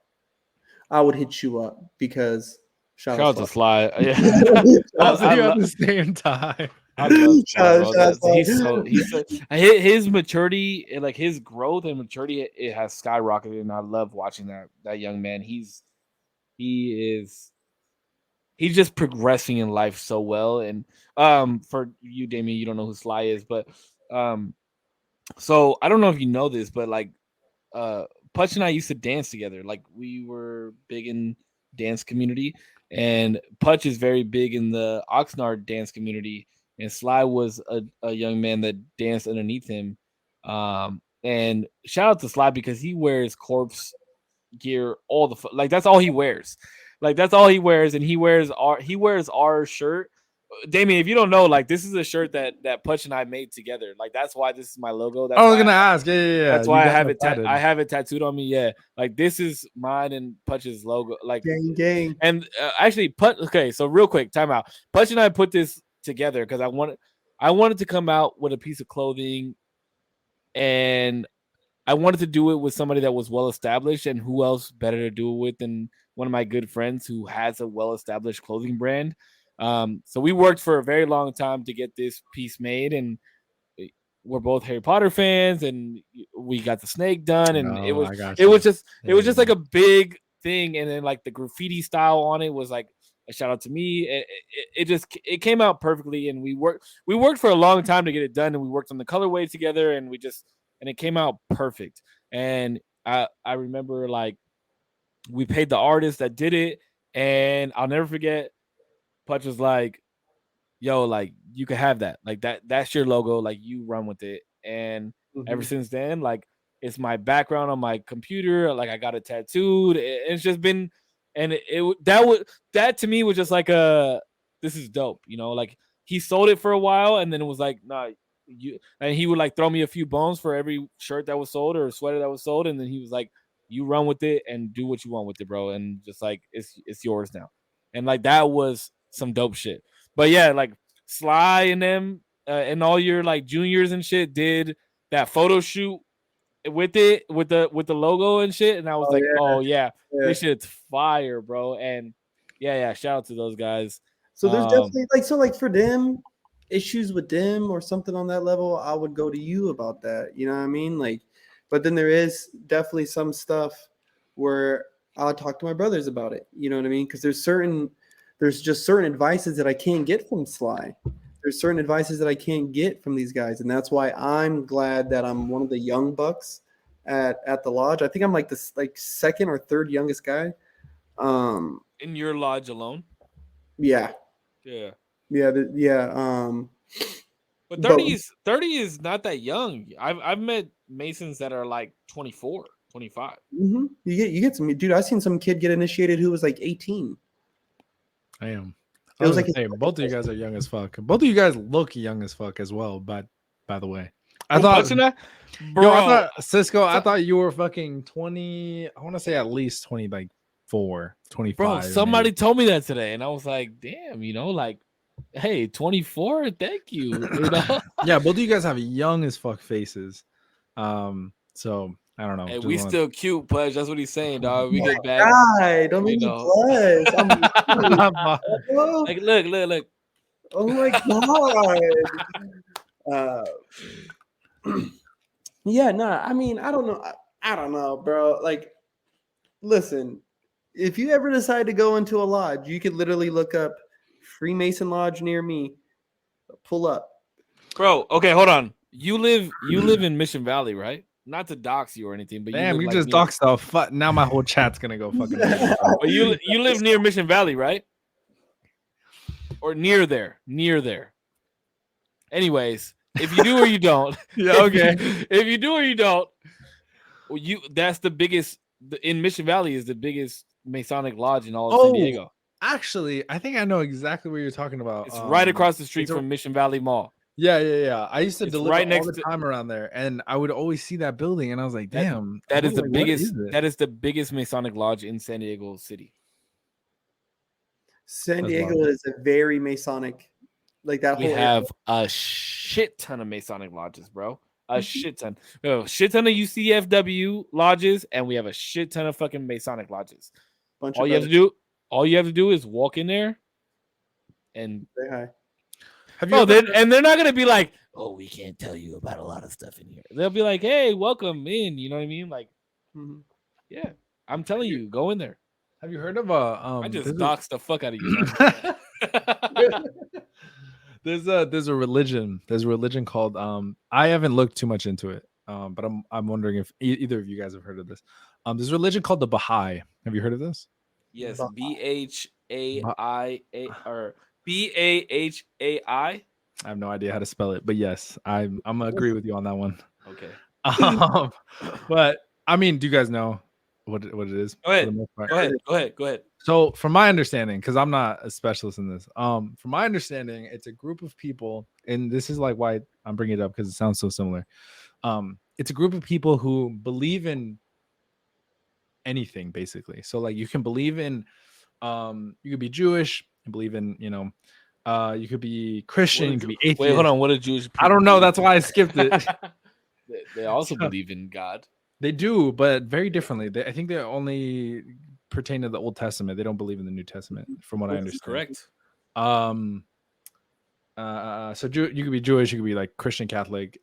I would hit you up because shout out to Sly. Yeah. I at the same time. I love Sly, he's so his maturity, like his growth and maturity, it has skyrocketed, and I love watching that young man. He's just progressing in life so well. And for you, Damien, you don't know who Sly is, but so I don't know if you know this, but like Putch and I used to dance together. Like we were big in dance community, and Putch is very big in the Oxnard dance community, and Sly was a young man that danced underneath him. And shout out to Sly because he wears corpse gear all the like that's all he wears. Like that's all he wears, and he wears our shirt. Damien, if you don't know, like this is a shirt that Putch and I made together. Like that's why this is my logo. That's I was gonna ask. Yeah. That's why I have it. I have it tattooed on me. Yeah, like this is mine and Putch's logo. Like gang. And actually, Okay, so real quick, time out. Putch and I put this together because I wanted to come out with a piece of clothing, and I wanted to do it with somebody that was well established, and who else better to do it with than one of my good friends who has a well established clothing brand. So we worked for a very long time to get this piece made, and we're both Harry Potter fans, and we got the snake done, and it was just like a big thing. And then like the graffiti style on it was like a shout out to me. It came out perfectly, and we worked for a long time to get it done, and we worked on the colorway together, and it came out perfect. And I remember like we paid the artist that did it, and I'll never forget. Putch was like, yo, like you can have that. Like that's your logo. Like you run with it. And ever since then, like it's my background on my computer. Like I got it tattooed. It's just been, and that to me was just like this is dope. You know, like he sold it for a while, and then it was like, nah, and he would like throw me a few bones for every shirt that was sold or sweater that was sold, and then he was like, you run with it and do what you want with it, bro. And just like it's yours now. And like that was some dope shit. But yeah, like Sly and them and all your like juniors and shit did that photo shoot with it with the logo and shit, and I was this shit's fire, bro. And yeah, shout out to those guys. So there's definitely like for them issues with them or something on that level, I would go to you about that. You know what I mean? Like, but then there is definitely some stuff where I'll talk to my brothers about it. You know what I mean? Because there's just certain advices that I can't get from Sly. There's certain advices that I can't get from these guys. And that's why I'm glad that I'm one of the young bucks at the lodge. I think I'm like this like second or third youngest guy. In your lodge alone? Yeah. Yeah. Yeah. But 30 is not that young. I've met Masons that are like 24. 25. Mm-hmm. You get some dude. I seen some kid get initiated who was like 18. I am. It was like hey, both of you guys are young as fuck. Both of you guys look young as fuck as well. But by the way, I thought Cisco. I thought you were fucking 20. I want to say at least 20, like 25. Bro, somebody told me that today, and I was like, damn, like, hey, 24, thank you. Yeah, both of you guys have young as fuck faces. So I don't know. Hey, we still cute, Pledge. That's what he's saying, dog. We get back. Don't make me blush. Like, look. Oh my god. Yeah, nah. I mean, I don't know. I don't know, bro. Like, listen, if you ever decide to go into a lodge, you could literally look up Freemason Lodge near me. Pull up, bro. Okay, hold on. You live in Mission Valley, right? Not to dox you or anything, but damn, you just dox stuff. Now my whole chat's gonna go fucking. But you live near Mission Valley, right? Or near there. Anyways, if you do or you don't, yeah, okay. If you do or you don't, that's the biggest in Mission Valley is the biggest Masonic lodge in all of San Diego. Actually, I think I know exactly what you're talking about. It's right across the street from Mission Valley Mall. Yeah. I used to deliver all the time around there, and I would always see that building, and I was like, damn, that is the biggest. That is the biggest Masonic lodge in San Diego City. San Diego is a very Masonic, like that. We have a shit ton of Masonic lodges, bro. A shit ton. We have a shit ton of UCFW lodges, and we have a shit ton of fucking Masonic lodges. All you have to do is walk in there and say hi. And they're not gonna be like, oh, we can't tell you about a lot of stuff in here. They'll be like, hey, welcome in. You know what I mean? Like, yeah, I'm telling you, go in there. Have you heard of I just doxed the fuck out of you. There's a religion. There's a religion called I haven't looked too much into it. But I'm wondering if either of you guys have heard of this. There's a religion called the Baha'i. Have you heard of this? Yes, BHAI or BAHAI. I have no idea how to spell it, but yes, I'm gonna agree with you on that one. Okay. But I mean, do you guys know what it is? Go ahead. So, from my understanding, because I'm not a specialist in this, from my understanding, it's a group of people, and this is like why I'm bringing it up because it sounds so similar. It's a group of people who believe in anything, basically. So, like, you can believe in, you could be Jewish and believe in, you could be Christian, you could be atheist. Wait, hold on. What are Jewish people? I don't know. That's why I skipped it. They also believe in God. They do, but very differently. I think they only pertain to the Old Testament. They don't believe in the New Testament, from what I understand. Correct. So you could be Jewish, you could be like Christian, Catholic,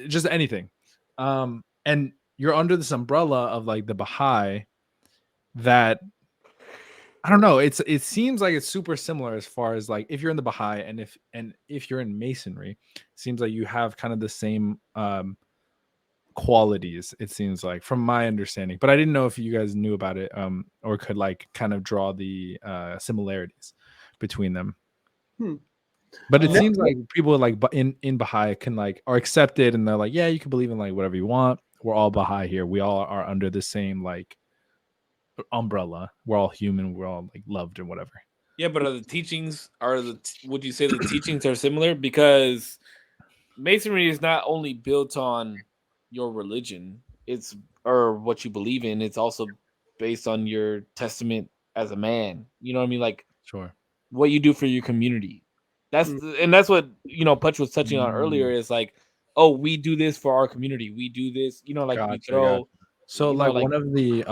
just anything. And you're under this umbrella of like the Baha'i that I don't know. It seems like it's super similar as far as like if you're in the Baha'i and if you're in Masonry, it seems like you have kind of the same qualities, it seems like, from my understanding. But I didn't know if you guys knew about it or could like kind of draw the similarities between them. But it seems like people like in Baha'i can like are accepted, and they're like, yeah, you can believe in like whatever you want. We're all Baha'i here. We all are under the same like umbrella. We're all human. We're all like loved and whatever. Yeah, but would you say the teachings are similar? Because Masonry is not only built on your religion, or what you believe in, it's also based on your testament as a man. You know what I mean? Like, sure, what you do for your community. That's what Putch was touching on earlier. Is like, oh, we do this for our community. We do this, like we throw. So one of the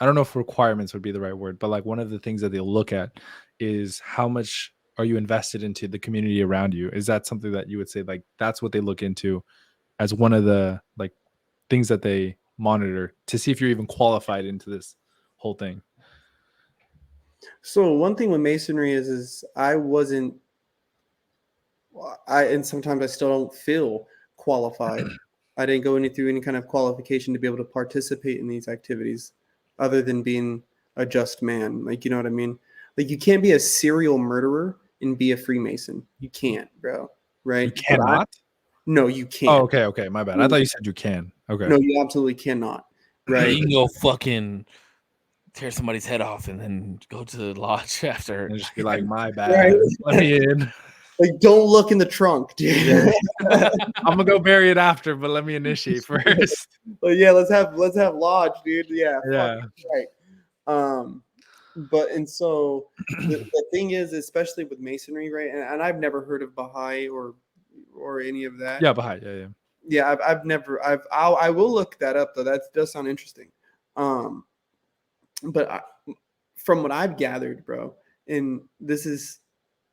I don't know if requirements would be the right word, but like one of the things that they'll look at is how much are you invested into the community around you? Is that something that you would say like that's what they look into as one of the like things that they monitor to see if you're even qualified into this whole thing? So one thing with Masonry is and sometimes I still don't feel qualified. I didn't go through any kind of qualification to be able to participate in these activities other than being a just man. Like, you know what I mean? Like, you can't be a serial murderer and be a Freemason. You can't, bro. Right? You cannot? No, you can't. Oh, okay. My bad. I thought you said you can. Okay. No, you absolutely cannot. Right? You can go fucking tear somebody's head off and then go to the lodge after. And just be like, my bad. Right. Let me in. Like, don't look in the trunk, dude. Yeah. I'm gonna go bury it after, but let me initiate first. But yeah, let's have lodge, dude. Yeah. Yeah. Right. But and so the thing is, especially with masonry, right? And I've never heard of Baha'i or any of that. Yeah, Baha'i. Yeah, yeah. Yeah, I've never. I will look that up though. That does sound interesting. But from what I've gathered, bro, and this is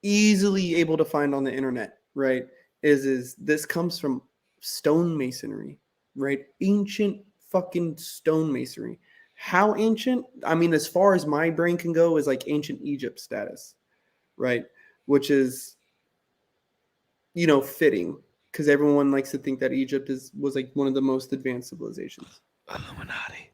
easily able to find on the internet, right? Is this comes from stonemasonry, right? Ancient fucking stonemasonry. How ancient? I mean, as far as my brain can go, is like ancient Egypt status, right? Which is, fitting because everyone likes to think that Egypt was like one of the most advanced civilizations. Illuminati.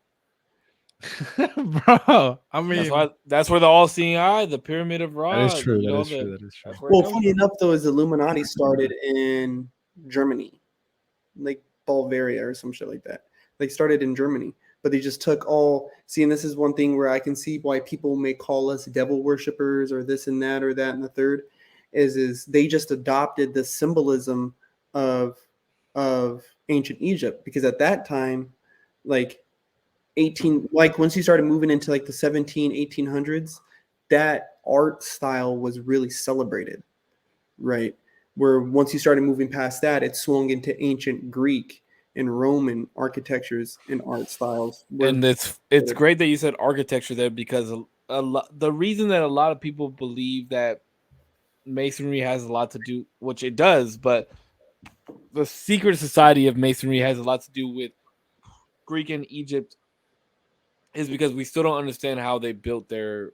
Bro, I mean, that's where the all-seeing eye, the Pyramid of Ra. That is true. That is true. Well, funny enough, though, is Illuminati started in Germany, like Bavaria or some shit like that. They started in Germany, but they just took and this is one thing where I can see why people may call us devil worshippers or this and that or that and the third, is they just adopted the symbolism of ancient Egypt, because at that time, like once you started moving into like the 1800s, that art style was really celebrated, right? Where once you started moving past that, it swung into ancient Greek and Roman architectures and art styles. And it's great that you said architecture there, because the reason that a lot of people believe that masonry has a lot to do, which it does, but the secret society of masonry has a lot to do with Greek and Egypt, is because we still don't understand how they built their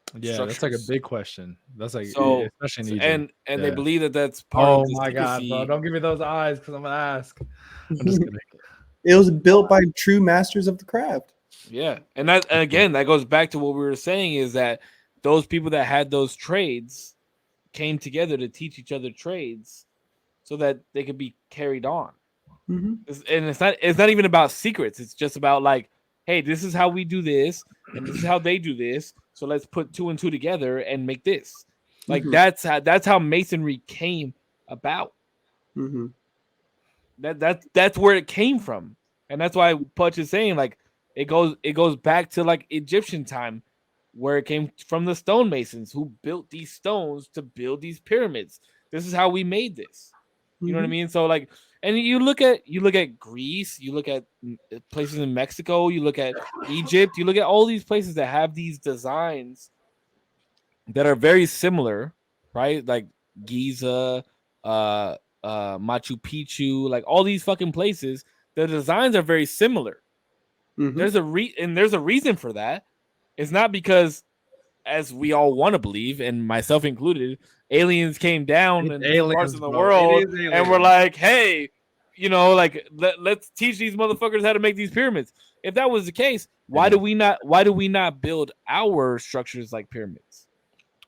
structures. That's like a big question. That's like, especially in Egypt. And they believe that that's part of the secrecy. God, bro, don't give me those eyes because I'm gonna ask. I'm just kidding. It was built by true masters of the craft. Yeah, and that goes back to what we were saying, is that those people that had those trades came together to teach each other trades so that they could be carried on. Mm-hmm. And it's not even about secrets. It's just about like, hey, this is how we do this, and this is how they do this. So let's put 2 and 2 together and make this. Like that's how masonry came about. Mm-hmm. That's where it came from, and that's why Putch is saying like it goes back to like Egyptian time, where it came from the stonemasons who built these stones to build these pyramids. This is how we made this. You know what I mean? So like, and you look at Greece, you look at places in Mexico, you look at Egypt, you look at all these places that have these designs that are very similar, right? Like Giza, Machu Picchu, like all these fucking places, the designs are very similar. Mm-hmm. There's a reason for that. It's not because, as we all want to believe, and myself included, aliens came down in parts of the world and were like, hey, like let's teach these motherfuckers how to make these pyramids. If that was the case, why do we not build our structures like pyramids?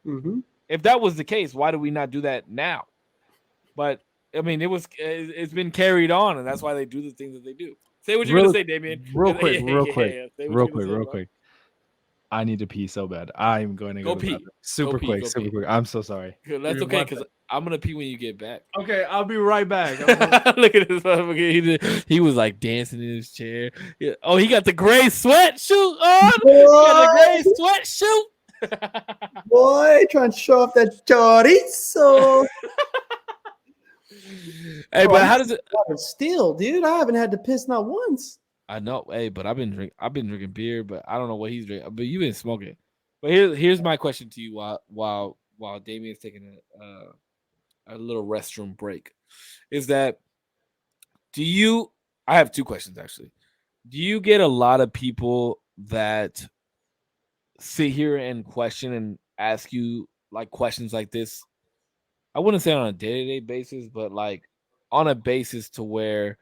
Mm-hmm. If that was the case, why do we not do that now? But I mean, it's been carried on, and that's why they do the things that they do. Say what you're gonna say, Damien. Real quick. I need to pee so bad. I'm going to go pee. Super quick. I'm so sorry. That's okay, because I'm gonna pee when you get back. Okay, I'll be right back. Look at this motherfucker. He was like dancing in his chair. Yeah. Oh, he got the gray sweatshirt on. He got the gray sweatshirt. Boy, trying to show off that chorizo. Hey, but how does it? Still, dude, I haven't had to piss not once. I know, hey, but I've been drinking beer, but I don't know what he's drinking. But you've been smoking. But here's my question to you while Damien's taking a little restroom break, is that I have 2 questions actually. Do you get a lot of people that sit here and question and ask you like questions like this? I wouldn't say on a day-to-day basis, but like on a basis to where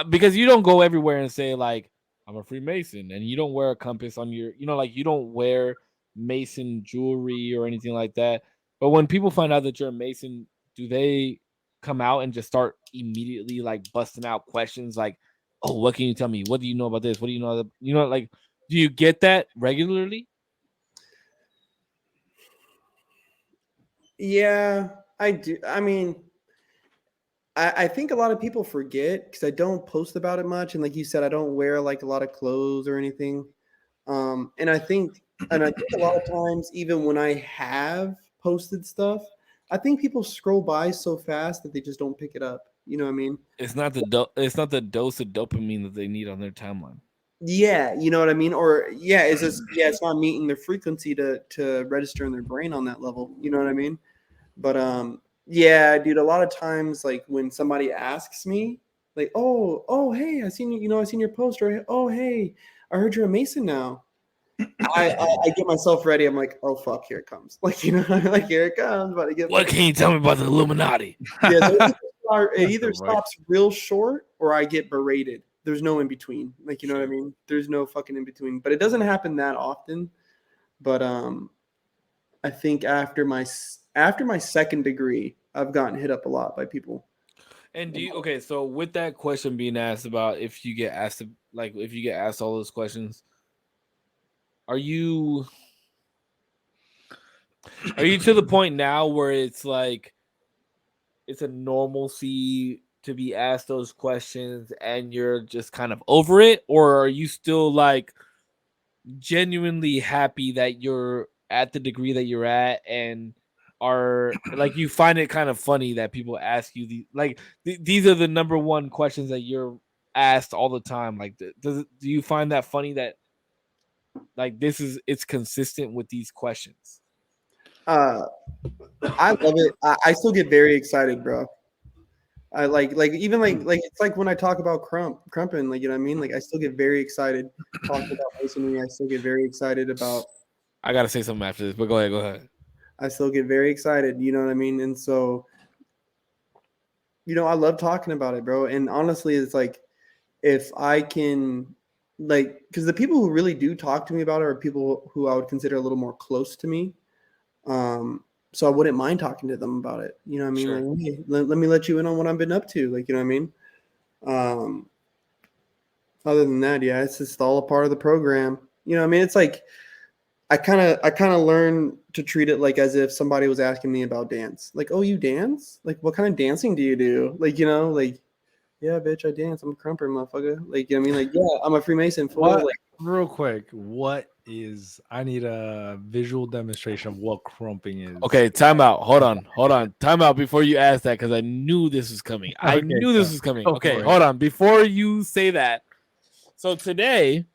because you don't go everywhere and say like I'm a Freemason, and you don't wear a compass on your, like you don't wear Mason jewelry or anything like that. But when people find out that you're a Mason, do they come out and just start immediately like busting out questions like, oh, what can you tell me? What do you know about this? What do you know? Like, do you get that regularly? Yeah, I do. I mean, I think a lot of people forget because I don't post about it much, and like you said, I don't wear like a lot of clothes or anything. And I think a lot of times, even when I have posted stuff, I think people scroll by so fast that they just don't pick it up. You know what I mean? It's not the dose of dopamine that they need on their timeline. Yeah, you know what I mean? Or yeah, it's not meeting their frequency to register in their brain on that level. You know what I mean? But yeah, dude, a lot of times like when somebody asks me, like, oh, hey, I seen your post, or oh, hey, I heard you're a Mason now. I get myself ready. I'm like, oh fuck, here it comes. Like, like here it comes. But I get what can you tell me about the Illuminati? Yeah, it either stops real short or I get berated. There's no in between. Like, you know what I mean? There's no fucking in between. But it doesn't happen that often. But I think after my second degree, I've gotten hit up a lot by people. And so with that question being asked about if you get asked all those questions, are you to the point now where it's like it's a normalcy to be asked those questions and you're just kind of over it, or are you still like genuinely happy that you're at the degree that you're at and are like you find it kind of funny that people ask you these are the number one questions that you're asked all the time? Like, do you find that funny that like it's consistent with these questions? I love it. I still get very excited, bro. I like even like it's like when I talk about crumping, like, you know what I mean? Like, I still get very excited talking about masonry. I still get very excited about. I gotta say something after this, but go ahead. I still get very excited, you know what I mean? And so, I love talking about it, bro. And honestly, it's like if I can, like, because the people who really do talk to me about it are people who I would consider a little more close to me. So I wouldn't mind talking to them about it. You know what I mean? Sure. Like, hey, let me let you in on what I've been up to. Like, you know what I mean? Other than that, yeah, it's just all a part of the program. You know what I mean? It's like I kind of learned to treat it like as if somebody was asking me about dance. Like, oh, you dance? Like, what kind of dancing do you do? Like, like, yeah, bitch, I dance. I'm a crumper, motherfucker. Like, you know what I mean? Like, yeah, I'm a Freemason. Like, real quick, I need a visual demonstration of what crumping is. Okay, time out. Hold on. Time out before you ask that, because I knew this was coming. Okay, hold on. Before you say that. So today,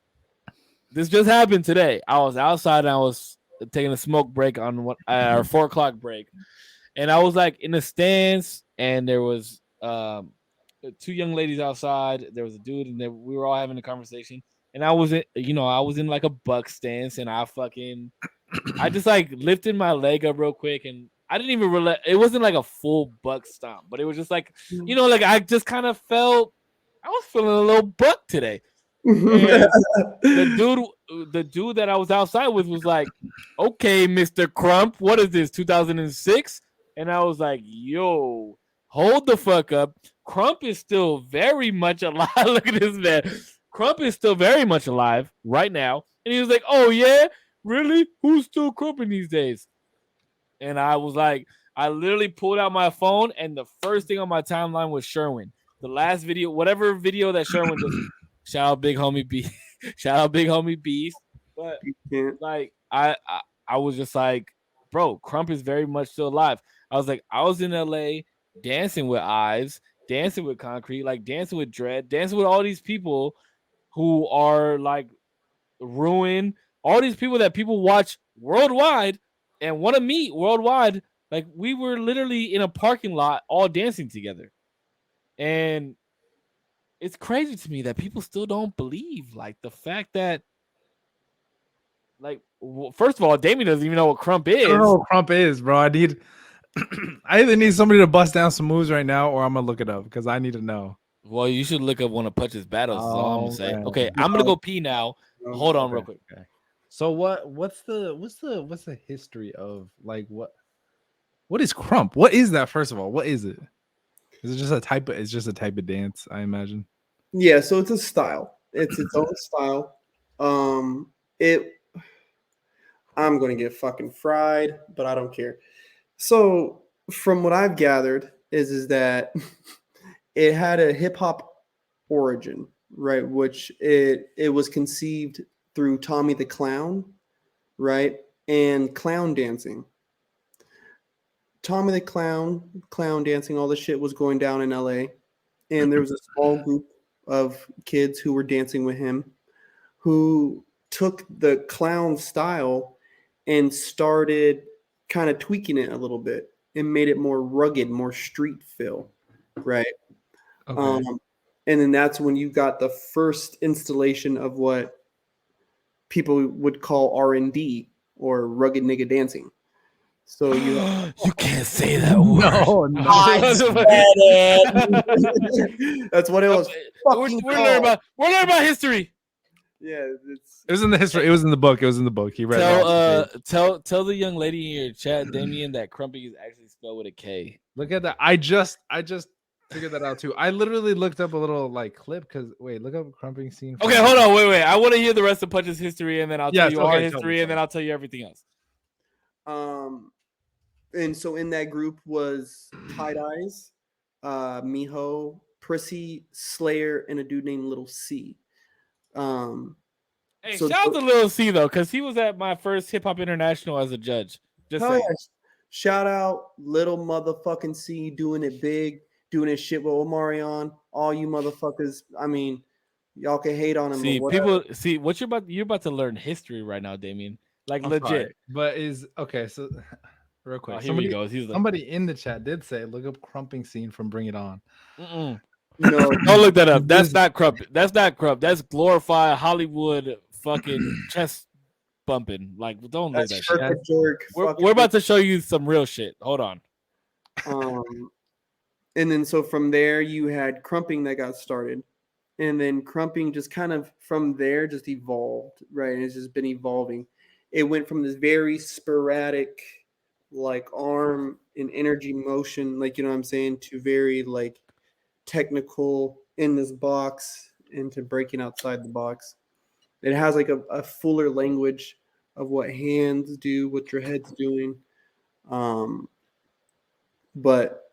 this just happened today. I was outside and I was taking a smoke break on our 4:00 break. And I was like in the stands, and there was two young ladies outside. There was a dude, and we were all having a conversation. And I was in like a buck stance, and I just like lifted my leg up real quick, and I didn't even realize it wasn't like a full buck stomp, but it was just like, like I just kind of felt I was feeling a little buck today. And the dude that I was outside with was like, "Okay, Mr. Crump, what is this, 2006?" And I was like, "Yo, hold the fuck up. Crump is still very much alive." Look at this man. Crump is still very much alive right now. And he was like, "Oh yeah, really? Who's still crumping these days?" And I was like, I literally pulled out my phone, and the first thing on my timeline was Sherwin. The last video, whatever video that Sherwin does. Shout out Big Homie B. Shout out Big Homie Beast. But like I was just like, bro, Crump is very much still alive. I was like, I was in LA dancing with Ives, dancing with Concrete, like dancing with Dread, dancing with all these people who are like Ruin, all these people that people watch worldwide and want to meet worldwide. Like, we were literally in a parking lot all dancing together. And it's crazy to me that people still don't believe, like, the fact that, like, first of all, Damien doesn't even know what Crump is. I don't know what Crump is, bro. I either need somebody to bust down some moves right now, or I'm gonna look it up because I need to know. Well, you should look up one of Punch's battles. That's all I'm gonna say. Man. Okay, I'm gonna go pee now. Hold on, real quick. Okay. So what's the history of like what is Crump? What is that, first of all? What is it? Is it just a type of? It's just a type of dance, I imagine. Yeah, so it's a style. It's its own style. It. I'm gonna get fucking fried, but I don't care. So, from what I've gathered, is that it had a hip hop origin, right? Which it was conceived through Tommy the Clown, right? And clown dancing. Tommy the clown dancing, all this shit was going down in LA. And there was a small group of kids who were dancing with him who took the clown style and started kind of tweaking it a little bit and made it more rugged, more street feel, right? Okay. And then that's when you got the first installation of what people would call R&D or rugged nigga dancing. So you you can't say that word. No. I said it. That's what it was. We're learning about history. Yeah, It was in the history. It was in the book. It was in the book. He read it. Tell the young lady in your chat, Damien, that crumping is actually spelled with a K. Look at that. I just figured that out too. I literally looked up a little like clip because look up crumping scene. Okay, hold on, wait. I want to hear the rest of Punch's history, and then I'll tell you our history, and then I'll tell you everything else. And so in that group was Tight Eyes, Miho, Prissy, Slayer, and a dude named Little C. Hey, shout out to Little C though, because he was at my first Hip Hop International as a judge. Just saying. Yeah. Shout out Little motherfucking C, doing it big, doing his shit with Omarion. All you motherfuckers. I mean, y'all can hate on him. See, what you're about to learn history right now, Damien. Like I'm legit. Sorry, but okay, so real quick. Here he goes. Somebody in the chat did say, look up crumping scene from Bring It On. No, don't look that up. That's not crump. That's not crump. That's glorified Hollywood fucking chest bumping. Like, don't look that shit. We're about to show you some real shit. Hold on. And then so from there you had crumping that got started. And then crumping just kind of from there just evolved, right? And it's just been evolving. It went from this very sporadic, like arm and energy motion, like, you know what I'm saying, to very like technical in this box into breaking outside the box. It has like a fuller language of what hands do, what your head's doing. But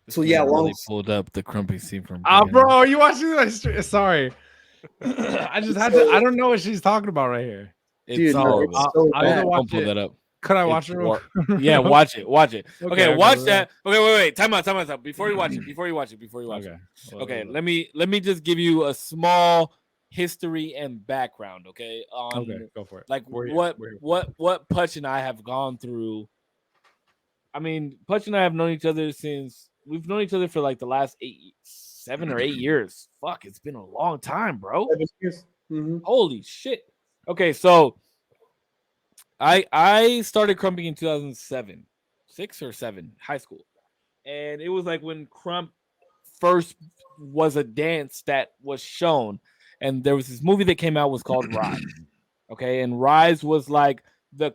so yeah, really pulled up the crumping scene from. Bro, are you watching this? Sorry, I just had to. I don't know what she's talking about right here. Dude, I'll watch it. That up. Could I watch it? Yeah, watch it. Okay, watch that. Okay, wait. Time out. Before you watch it. Okay, let me just give you a small history and background. Okay. Okay, go for it. Like what Putch and I have gone through. I mean, Putch and I have known each other since we've known each other for like the last 7 or 8 years. Fuck, it's been a long time, bro. 7 years. Mm-hmm. Holy shit. Okay, so I started crumping in 2007, 6 or 7, high school. And it was like when crump first was a dance that was shown. And there was this movie that came out was called Rise. Okay, and Rise was like the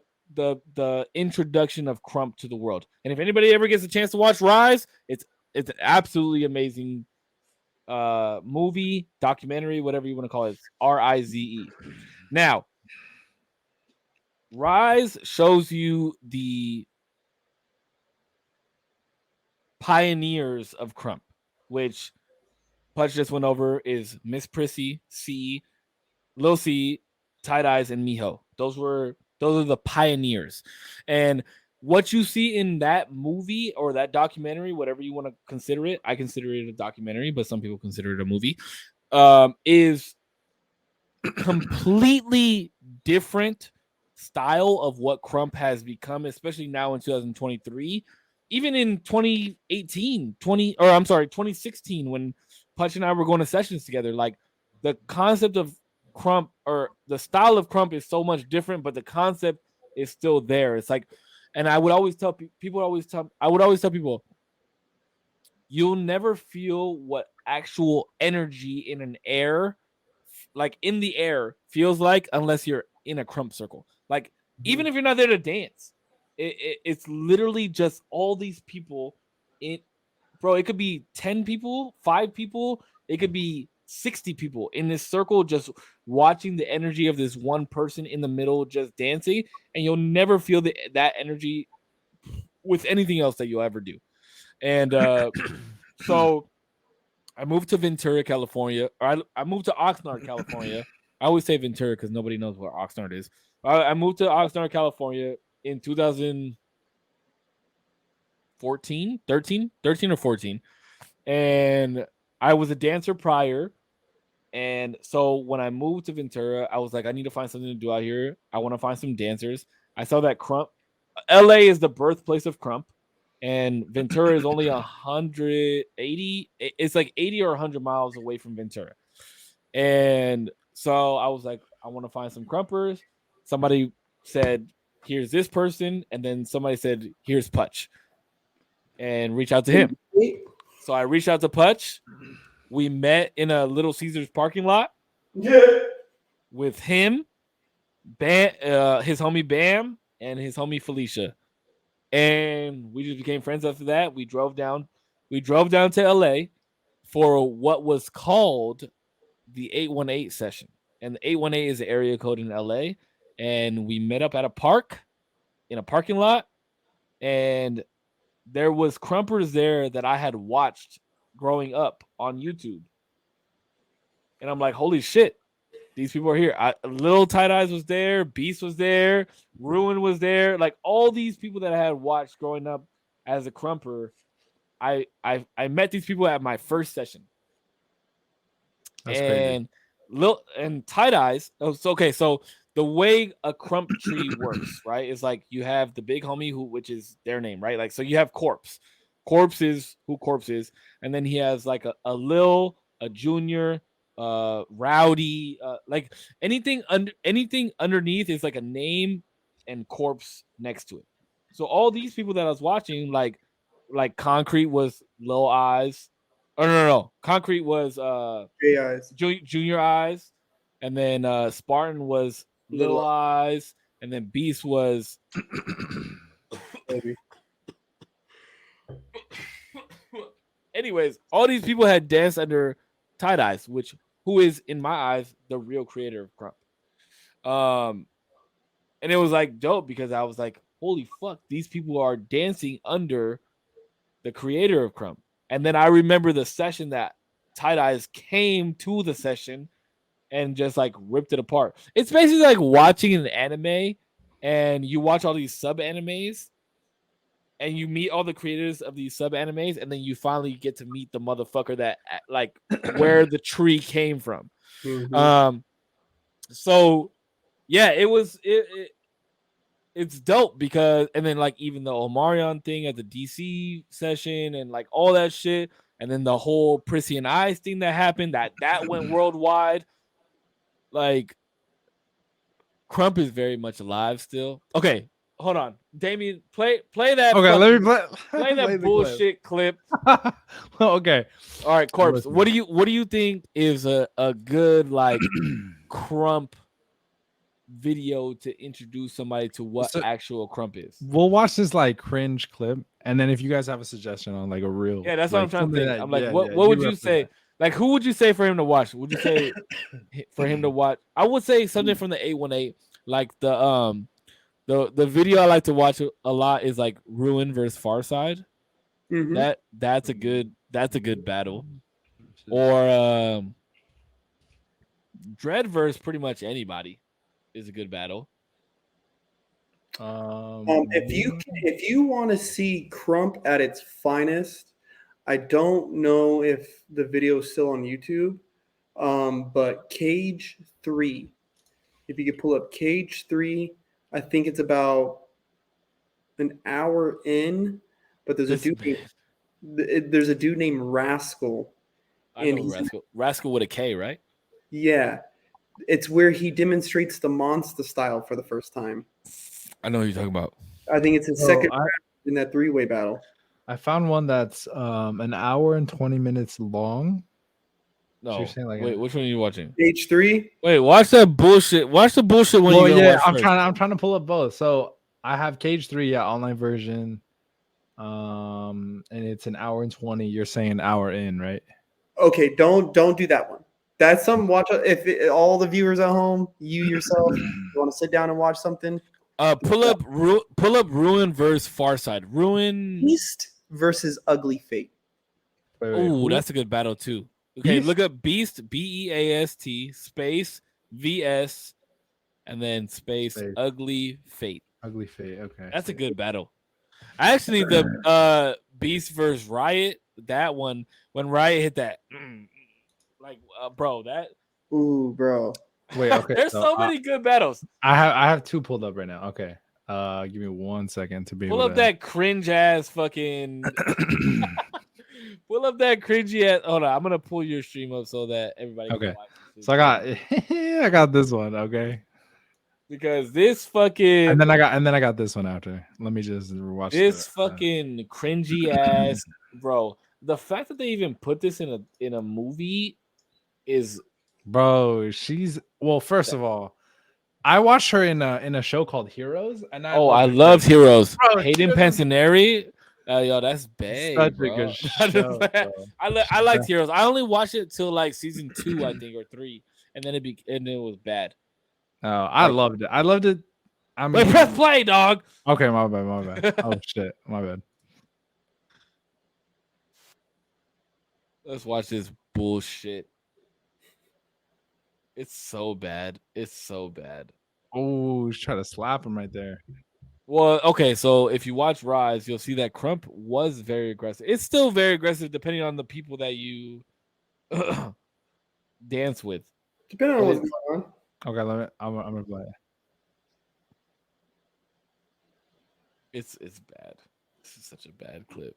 introduction of crump to the world. And if anybody ever gets a chance to watch Rise, it's an absolutely amazing movie, documentary, whatever you want to call it. It's RIZE. Now, Rise shows you the pioneers of crump, which Pudge just went over is Miss Prissy, C, Lil C, Tight Eyes, and Miho. Those are the pioneers. And what you see in that movie or that documentary, whatever you want to consider it, I consider it a documentary, but some people consider it a movie, is completely different style of what crump has become, especially now in 2023. Even in 2016, when Putch and I were going to sessions together, like the concept of crump or the style of crump is so much different, but the concept is still there. It's like, and I would always tell people, you'll never feel what actual energy in an air, like in the air, feels like unless you're in a crump circle. Like, even if you're not there to dance, it's literally just all these people bro, it could be 10 people, 5 people, it could be 60 people in this circle just watching the energy of this one person in the middle just dancing, and you'll never feel that energy with anything else that you'll ever do. And so I moved to Ventura, California. Or I moved to Oxnard, California. I always say Ventura because nobody knows where Oxnard is. I moved to Oxnard, California in 2014, 13 or 14. And I was a dancer prior. And so when I moved to Ventura, I was like, I need to find something to do out here. I want to find some dancers. I saw that Crump. LA is the birthplace of Crump. And Ventura is only 180. It's like 80 or 100 miles away from Ventura. And so I was like, I want to find some Crumpers. Somebody said, here's this person. And then somebody said, here's Putch. And reach out to him. So I reached out to Putch. We met in a Little Caesars parking lot. Yeah. With him, Bam, his homie Bam, and his homie Felicia. And we just became friends after that. We drove down to LA for what was called the 818 session. And the 818 is the area code in LA. And we met up at a park, in a parking lot. And there was Crumpers there that I had watched growing up on YouTube. And I'm like, holy shit, these people are here. Lil Tight Eyes was there, Beast was there, Ruin was there. Like all these people that I had watched growing up as a Crumper, I met these people at my first session. That's crazy. And Tight Eyes. So the way a Crump tree works, right, is like you have the big homie which is their name, right? Like so you have Corpse. Corpse is who Corpse is, and then he has like a Lil, a Junior, Rowdy, like anything underneath is like a name and Corpse next to it. So all these people that I was watching, like Concrete was Lil Eyes. Oh no. Concrete was Junior Eyes, and then Spartan was Lil Eyes, and then Beast was Maybe. Anyways, all these people had danced under Tight Eyes, who is in my eyes the real creator of Crump. And it was like dope because I was like, holy fuck, these people are dancing under the creator of Crump. And then I remember the session that Tight Eyes came to the session and just like ripped it apart. It's basically like watching an anime and you watch all these sub animes and you meet all the creators of these sub animes, and then you finally get to meet the motherfucker that like where the tree came from. Mm-hmm. So yeah, it's dope because, and then like even the Omarion thing at the DC session and like all that shit, and then the whole Prissy and Eyes thing that happened that went worldwide. Like Crump is very much alive still. Okay, hold on, Damien, play that. Okay, let me play that bullshit clip. Okay, all right, Corpse. What do you think is a good like Crump video to introduce somebody to what actual Crump is? We'll watch this like cringe clip, and then if you guys have a suggestion on like a real, yeah, that's like, what I'm trying to think. I'm like, what you would you say? Like, who would you say for him to watch? Would you say for him to watch? I would say something from the 818, like the video I like to watch a lot is like Ruin versus Farside. Mm-hmm. That's a good battle. Or Dread versus pretty much anybody is a good battle. If you want to see Crump at its finest, I don't know if the video is still on YouTube, but Cage 3. If you could pull up Cage 3, I think it's about an hour in, but there's a dude named Rascal. I know Rascal. Rascal with a K, right? Yeah. It's where he demonstrates the monster style for the first time. I know what you're talking about. I think it's his second round in that 3-way battle. I found one that's an hour and 20 minutes long. No, wait, which one are you watching? Cage 3. Wait, watch that bullshit. Watch the bullshit one. Well, yeah, I'm trying to pull up both. So I have Cage 3, online version. And it's an hour and 20. You're saying an hour in, right? Okay, don't do that one. That's some watch. If all the viewers at home, you yourself, you want to sit down and watch something. Pull up Ruin versus Farside. Ruin. Beast versus Ugly Fate. Oh, that's a good battle too. Okay, Beast? look up Beast, BEAST space VS, and then space Ugly Fate. Ugly Fate. Okay, that's a good battle. Actually, the Beast versus Riot, that one when Riot hit that, like, bro, that. Ooh, bro. Wait, okay. There's so many good battles. I have 2 pulled up right now. Okay. Give me 1 second to be pull able up to... that cringe ass fucking. Pull up that cringy ass. Hold on, I'm gonna pull your stream up so that everybody can watch. So I got this one. Okay. Because this fucking and then I got this one after. Let me just watch this fucking cringy ass, bro. The fact that they even put this in a movie is, bro. She's first of all, I watched her in a show called Heroes, and I love Heroes. Bro, Hayden Panettiere, yo, that's bad. Such bro. a good show. I liked Heroes. I only watched it till like season 2, I think, or 3, and then it was bad. Oh, I loved it. I loved it. I mean, wait, press play, dog. Okay, my bad. Oh shit, my bad. Let's watch this bullshit. It's so bad. Oh, he's trying to slap him right there. Well, okay, so if you watch Rise, you'll see that Crump was very aggressive. It's still very aggressive depending on the people that you dance with. Depending on what's going on. Okay, I'm gonna play it. It's bad. This is such a bad clip.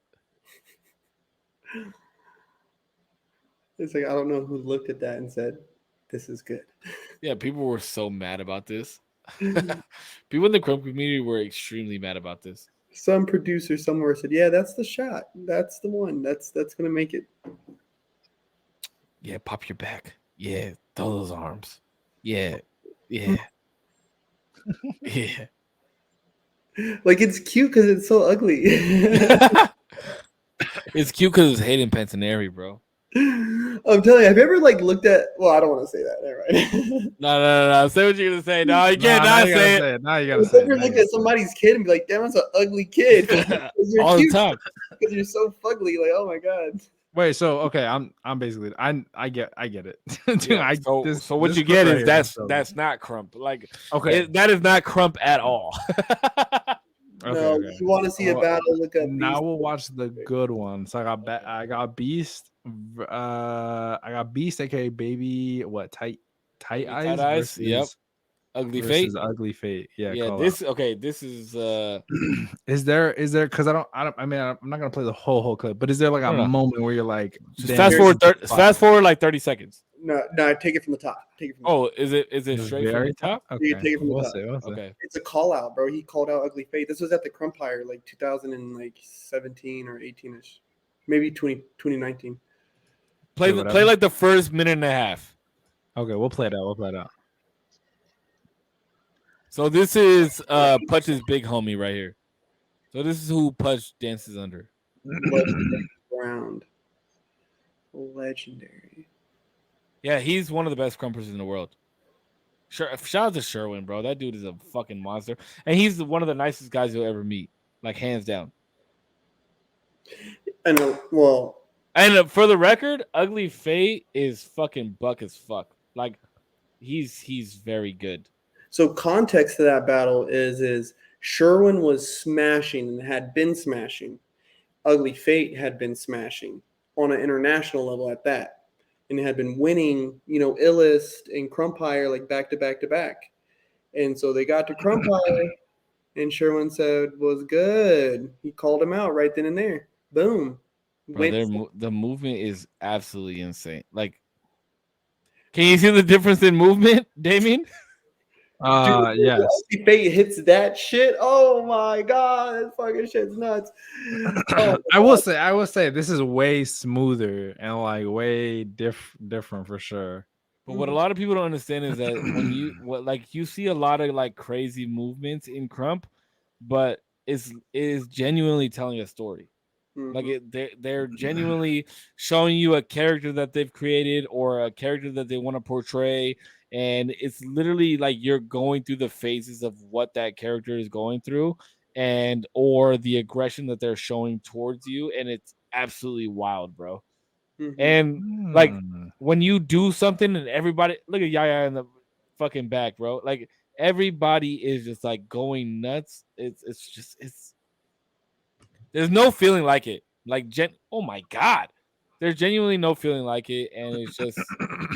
It's like I don't know who looked at that and said, "This is good." Yeah, people were so mad about this. People in the Crump community were extremely mad about this. Some producer somewhere said, "Yeah, that's the shot. That's the one. That's gonna make it." Yeah, pop your back. Yeah, throw those arms. Yeah. Yeah. Like it's cute because it's so ugly. It's cute because it's Hayden Panettiere, bro. I'm telling you, have you ever like looked at? Well, I don't want to say that. Right? No. Say what you're gonna say. No, you can't not say it. Now you gotta say it. Ever look at somebody's kid and be like, "Damn, that's an ugly kid." You're all cute the time because you're so fugly. Like, oh my god. Wait, so okay, I'm basically I get it. Dude, yeah, so what you get is that's not Crump. Like, okay, that is not Crump at all. No, if you want to see a battle, look up. Now we'll watch the good one. So I got Beast. I got Beast, aka Baby. What tight eyes? Versus, yep. Ugly Fate. Ugly Fate. Yeah. This is. Is there? Because I mean, I'm not gonna play the whole clip, but is there like a moment where you're like, fast forward like 30 seconds. No, take it from the top. Is it straight from the top? Okay. You take it from the top. We'll see. Okay. It's a call out, bro. He called out Ugly Fate. This was at the Crumpire, like 2017 or 18ish, maybe 2019. Play like the first minute and a half. Okay, we'll play it out. So this is Putch's big homie right here. So this is who Putch dances under. Legendary. Yeah, he's one of the best crumpers in the world. Shout out to Sherwin, bro. That dude is a fucking monster, and he's one of the nicest guys you'll ever meet, like hands down. And for the record, Ugly Fate is fucking buck as fuck. Like, he's very good. So context to that battle is Sherwin was smashing and had been smashing. Ugly Fate had been smashing on an international level at that, and had been winning, Illest and Crumpire like back to back to back. And so they got to Crumpire, and Sherwin said was good. He called him out right then and there. Boom. Bro, the movement is absolutely insane. Like, can you see the difference in movement, Damien? Yes. Fate hits that shit. Oh my god, that fucking shit's nuts. I will say this is way smoother and like way different for sure. But what a lot of people don't understand is that when you see a lot of like crazy movements in Crump, but is genuinely telling a story. Like Mm-hmm. they're genuinely showing you a character that they've created or a character that they want to portray, and it's literally like you're going through the phases of what that character is going through, and or the aggression that they're showing towards you, and it's absolutely wild, bro. Mm-hmm. And like when you do something and everybody look at Yaya in the fucking back, bro. Like everybody is just like going nuts. It's there's no feeling like it. Like oh my god. There's genuinely no feeling like it, and it's just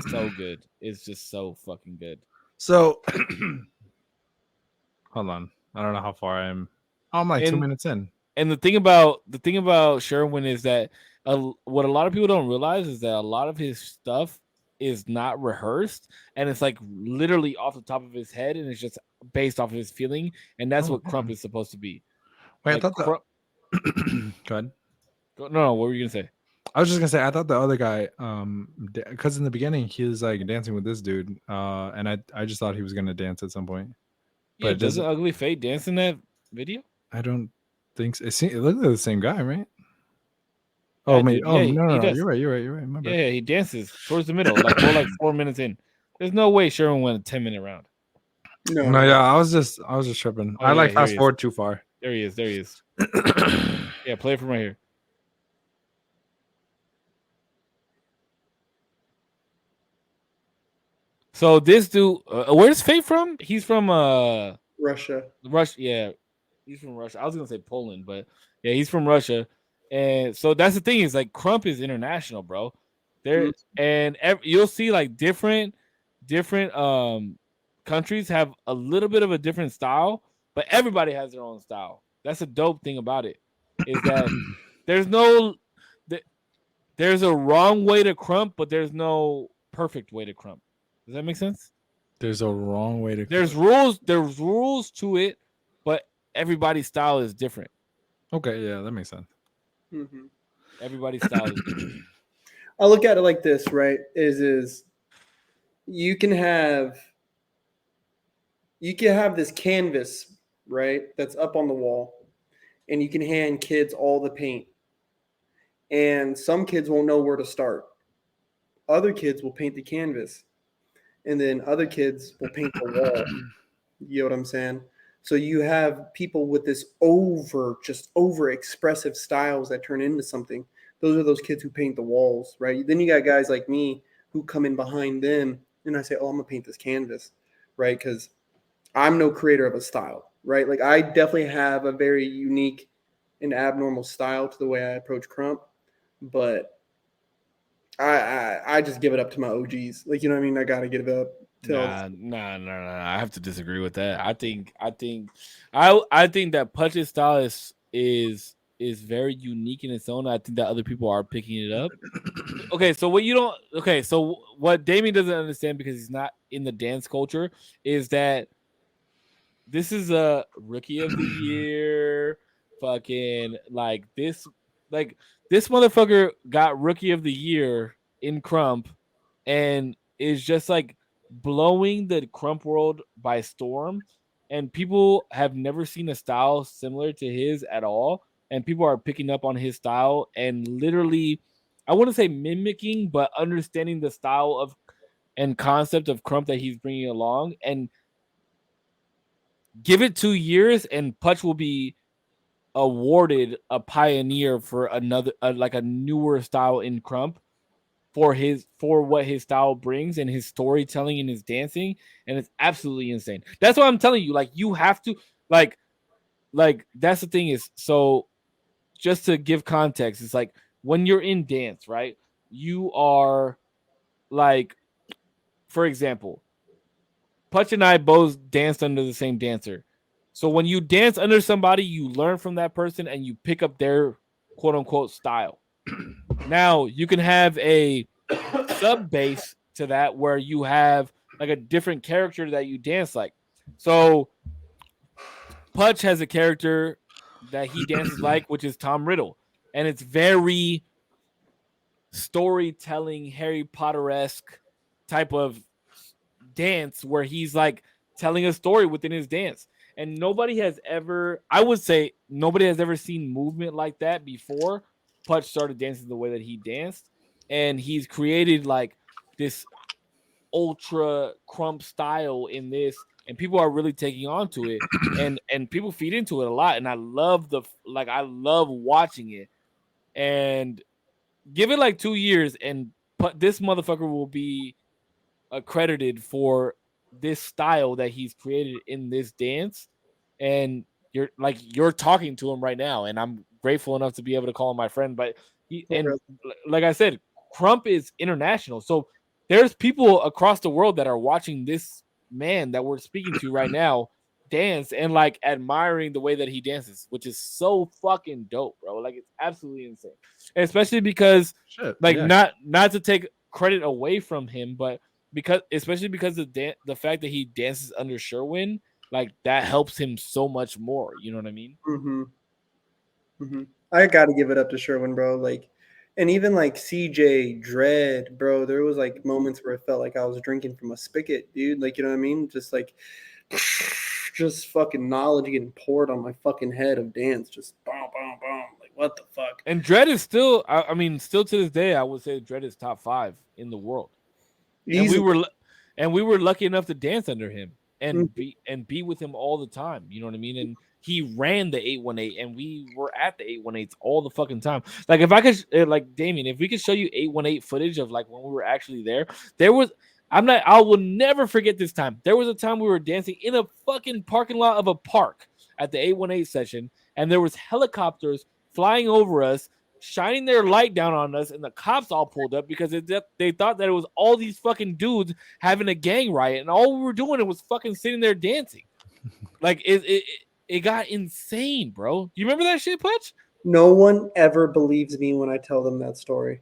so good. It's just so fucking good. So hold on. I don't know how far I am. Oh, I'm like 2 minutes in. And the thing about Sherwin is that what a lot of people don't realize is that a lot of his stuff is not rehearsed, and it's like literally off the top of his head, and it's just based off of his feeling, and that's what Crump is supposed to be. Wait, like, I thought Go ahead. No, what were you gonna say? I was just gonna say I thought the other guy, because in the beginning he was like dancing with this dude, and I just thought he was gonna dance at some point. Yeah, doesn't Ugly Fate dance in that video? I don't think so. It looked like the same guy, right? Yeah, Oh, mate. dude. Oh, Yeah, no, does. You're right. My bad. Yeah, he dances towards the middle, like we're like 4 minutes in. There's no way Sherwin went a 10-minute round. No, yeah, I was just tripping. I like fast forward too far. There he is. Yeah, play it from right here. So this dude, where's Fate from? He's from Russia. Yeah, he's from Russia. I was gonna say Poland, but yeah, he's from Russia. And so that's the thing is like Crump is international, bro. There and you'll see like different countries have a little bit of a different style, but everybody has their own style. That's a dope thing about it. Is that there's a wrong way to crump, but there's no perfect way to crump. Does that make sense? There's a wrong way to. There's rules to it, but everybody's style is different. Okay, yeah, that makes sense. Mm-hmm. Everybody's style is different. I look at it like this, right? Is you can have this canvas, right? That's up on the wall, and you can hand kids all the paint, and some kids won't know where to start. Other kids will paint the canvas, and then other kids will paint the wall. You know what I'm saying? So you have people with this over expressive styles that turn into something. Those are those kids who paint the walls, right? Then you got guys like me who come in behind them, and I say, oh, I'm going to paint this canvas, right? Because I'm no creator of a style, right? Like I definitely have a very unique and abnormal style to the way I approach Crump, but I just give it up to my OGs. Like, you know what I mean? I got to give it up. Nah. I have to disagree with that. I think that Putch's style is very unique in its own. I think that other people are picking it up. Okay, so what Damien doesn't understand because he's not in the dance culture is that this is a rookie of the year, fucking like this motherfucker got rookie of the year in Crump and is just like blowing the Crump world by storm, and people have never seen a style similar to his at all, and people are picking up on his style and literally, I wouldn't say mimicking, but understanding the style of and concept of Crump that he's bringing along. And give it 2 years and Putch will be awarded a pioneer for another like a newer style in Crump for what his style brings and his storytelling and his dancing, and it's absolutely insane. That's why I'm telling you, like, you have to like that's the thing is, so just to give context, it's like when you're in dance, right? You are like, for example, Putch and I both danced under the same dancer. So when you dance under somebody, you learn from that person and you pick up their quote unquote style. Now you can have a sub base to that where you have like a different character that you dance like. So Putch has a character that he dances like, which is Tom Riddle. And it's very storytelling, Harry Potter-esque type of dance where he's like telling a story within his dance. And nobody has ever, I would say, nobody has ever seen movement like that before Putch started dancing the way that he danced. And he's created like this ultra crump style in this, and people are really taking on to it, and people feed into it a lot. And I love I love watching it. And give it like 2 years, and this motherfucker will be accredited for this style that he's created in this dance. And you're talking to him right now, and I'm grateful enough to be able to call him my friend. But like I said, Crump is international, so there's people across the world that are watching this man that we're speaking to right now dance and like admiring the way that he dances, which is so fucking dope, bro. Like it's absolutely insane, and especially because not to take credit away from him, but especially because the fact that he dances under Sherwin, like that helps him so much more. You know what I mean? I gotta give it up to Sherwin, bro. Like, and even like CJ Dread, bro. There was like moments where it felt like I was drinking from a spigot, dude. Like, you know what I mean? Just like, just fucking knowledge getting poured on my fucking head of dance. Just boom, boom, boom. Like, what the fuck? And Dread is still, I mean, still to this day, I would say Dread is top 5 in the world. And we were lucky enough to dance under him and be with him all the time. You know what I mean? And he ran the 818, and we were at the 818s all the fucking time. Like if I could, like Damien, if we could show you 818 footage of like when we were actually there, I will never forget this time. There was a time we were dancing in a fucking parking lot of a park at the 818 session, and there was helicopters flying over us, shining their light down on us, and the cops all pulled up because they thought that it was all these fucking dudes having a gang riot, and all we were doing was fucking sitting there dancing. Like it got insane, bro. Do you remember that shit, Putch? No one ever believes me when I tell them that story.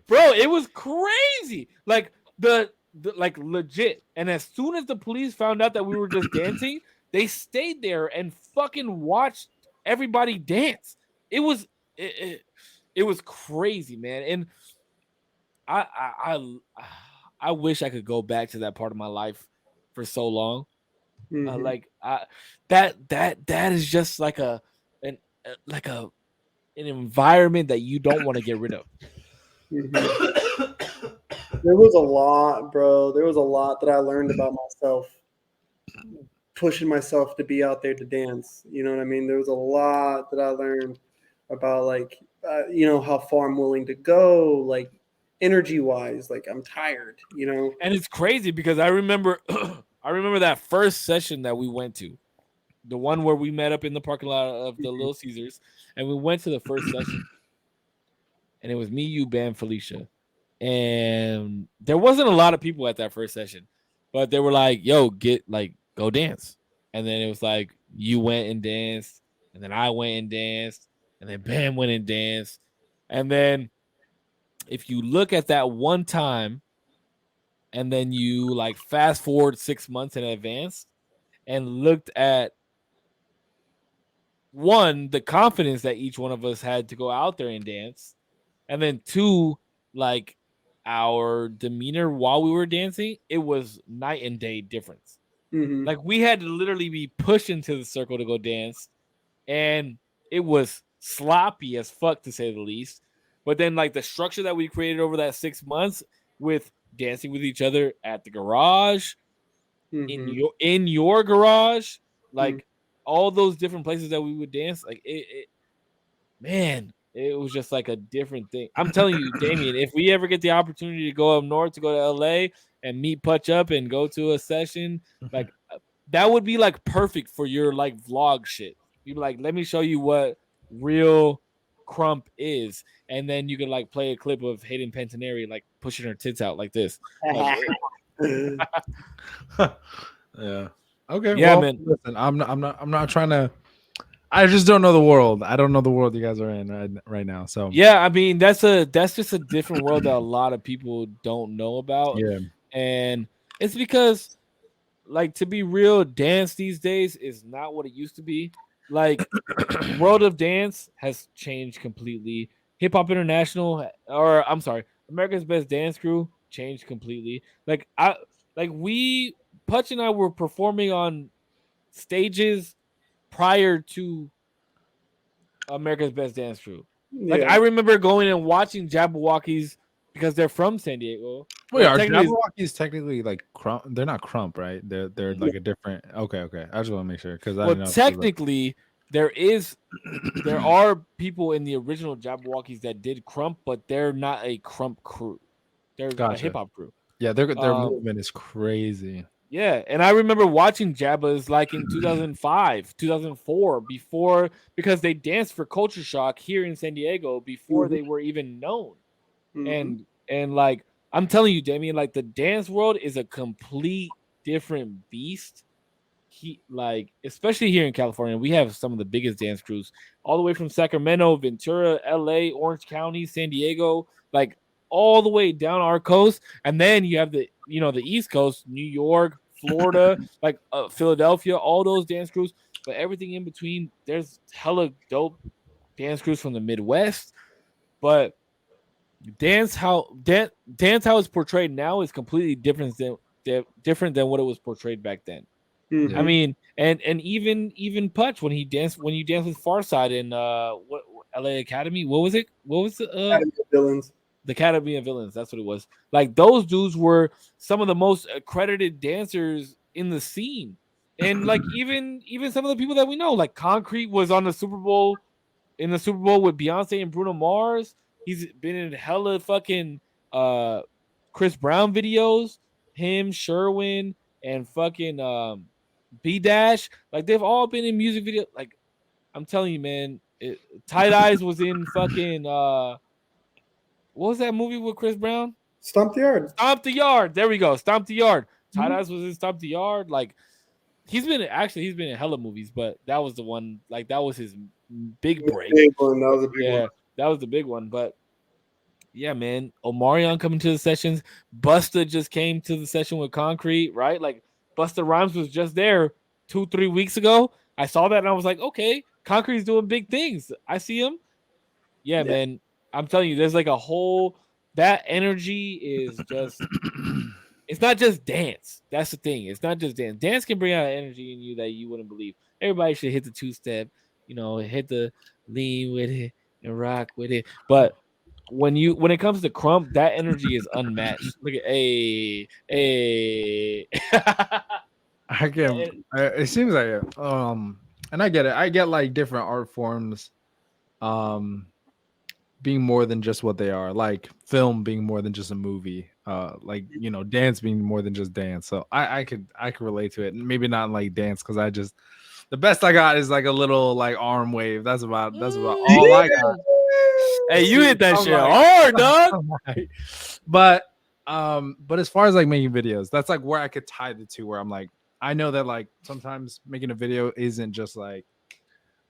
Bro, it was crazy. Like the like legit. And as soon as the police found out that we were just dancing, they stayed there and fucking watched everybody dance. It was crazy, man. And I wish I could go back to that part of my life for so long. That is just like an environment that you don't want to get rid of. There was a lot, bro. There was a lot that I learned about myself, pushing myself to be out there to dance. You know what I mean? There was a lot that I learned about, like, you know, how far I'm willing to go, like energy wise. Like I'm tired, you know. And it's crazy because I remember that first session that we went to, the one where we met up in the parking lot of the Little Caesars, and we went to the first session, and it was me, you, Bam, Felicia. And there wasn't a lot of people at that first session, but they were like, yo, go dance. And then it was like, you went and danced, and then I went and danced, and then Bam went and danced. And then if you look at that one time, and then you like fast forward 6 months in advance and looked at one, the confidence that each one of us had to go out there and dance, and then two, like our demeanor while we were dancing, it was night and day difference. Like we had to literally be pushed into the circle to go dance, and it was sloppy as fuck, to say the least. But then like the structure that we created over that 6 months with dancing with each other at the garage, in your garage, like all those different places that we would dance, like man, it was just like a different thing. I'm telling you, Damien, if we ever get the opportunity to go up north, to go to LA and meet Putch up and go to a session, like that would be like perfect for your like vlog shit. You'd be like, let me show you what real Crump is, and then you could like play a clip of Hayden Panettiere like pushing her tits out like this. Like, yeah. Okay. Yeah, well, man. Listen, I'm not trying to. I just don't know the world. I don't know the world you guys are in right now. So yeah, I mean that's just a different world that a lot of people don't know about. Yeah. And it's because, like, to be real, dance these days is not what it used to be. Like, world of dance has changed completely. Hip Hop International, or I'm sorry, America's Best Dance Crew changed completely. Putch and I were performing on stages prior to America's Best Dance Crew. Yeah. Like I remember going and watching Jabberwockies because they're from San Diego. Wait, Well, are technically- Jabberwockies technically like crump? They're not crump, right? They're like a different. Okay. I just want to make sure because I well, didn't know. technically, there are people in the original Jabberwockies that did crump, but they're not a crump crew. They're a Gotcha. hip hop crew. Yeah, their movement is crazy. Yeah, and I remember watching Jabbas like in 2005, 2004, because they danced for Culture Shock here in San Diego before they were even known. And like I'm telling you, Damien, like the dance world is a complete different beast. Like especially here in California, we have some of the biggest dance crews all the way from Sacramento, Ventura, LA, Orange County, San Diego, like all the way down our coast. And then you have the East Coast, New York, Florida, like Philadelphia, all those dance crews. But everything in between, there's hella dope dance crews from the Midwest. But dance how it's portrayed now is completely different than what it was portrayed back then. Mm-hmm. I mean, and even Putch when you dance with Farside in what LA Academy, what was it? What was the Academy of Villains? The Academy of Villains, that's what it was. Like those dudes were some of the most accredited dancers in the scene. And like even some of the people that we know, like Concrete was on the Super Bowl with Beyonce and Bruno Mars. He's been in hella fucking Chris Brown videos, him, Sherwin, and fucking B Dash. Like they've all been in music videos. Like I'm telling you, man, Tight Eyes was in fucking what was that movie with Chris Brown? Stomp the Yard. Stomp the Yard. There we go. Stomp the Yard. Tight Eyes was in Stomp the Yard. Like he's been in hella movies, but that was the one. Like that was his big break. Big one. That was a big one. That was the big one. But yeah, man, Omarion coming to the sessions. Busta just came to the session with Concrete, right? Like Busta Rhymes was just there 2-3 weeks ago. I saw that and I was like, okay, Concrete's doing big things. I see him. Yeah, man. I'm telling you, there's like a whole that energy is just it's not just dance. That's the thing. It's not just dance. Dance can bring out an energy in you that you wouldn't believe. Everybody should hit the two-step, hit the lean with it and rock with it. But when it comes to crump, that energy is unmatched. Look at hey. I get it seems like it. And I get it. I get like different art forms being more than just what they are, like film being more than just a movie, like dance being more than just dance. So I could relate to it. Maybe not like dance because the best I got is like a little like arm wave. That's about all I got. Hey, you hit that shit hard, dog. But as far as like making videos, that's like where I could tie the two, where I'm like, I know that like sometimes making a video isn't just like,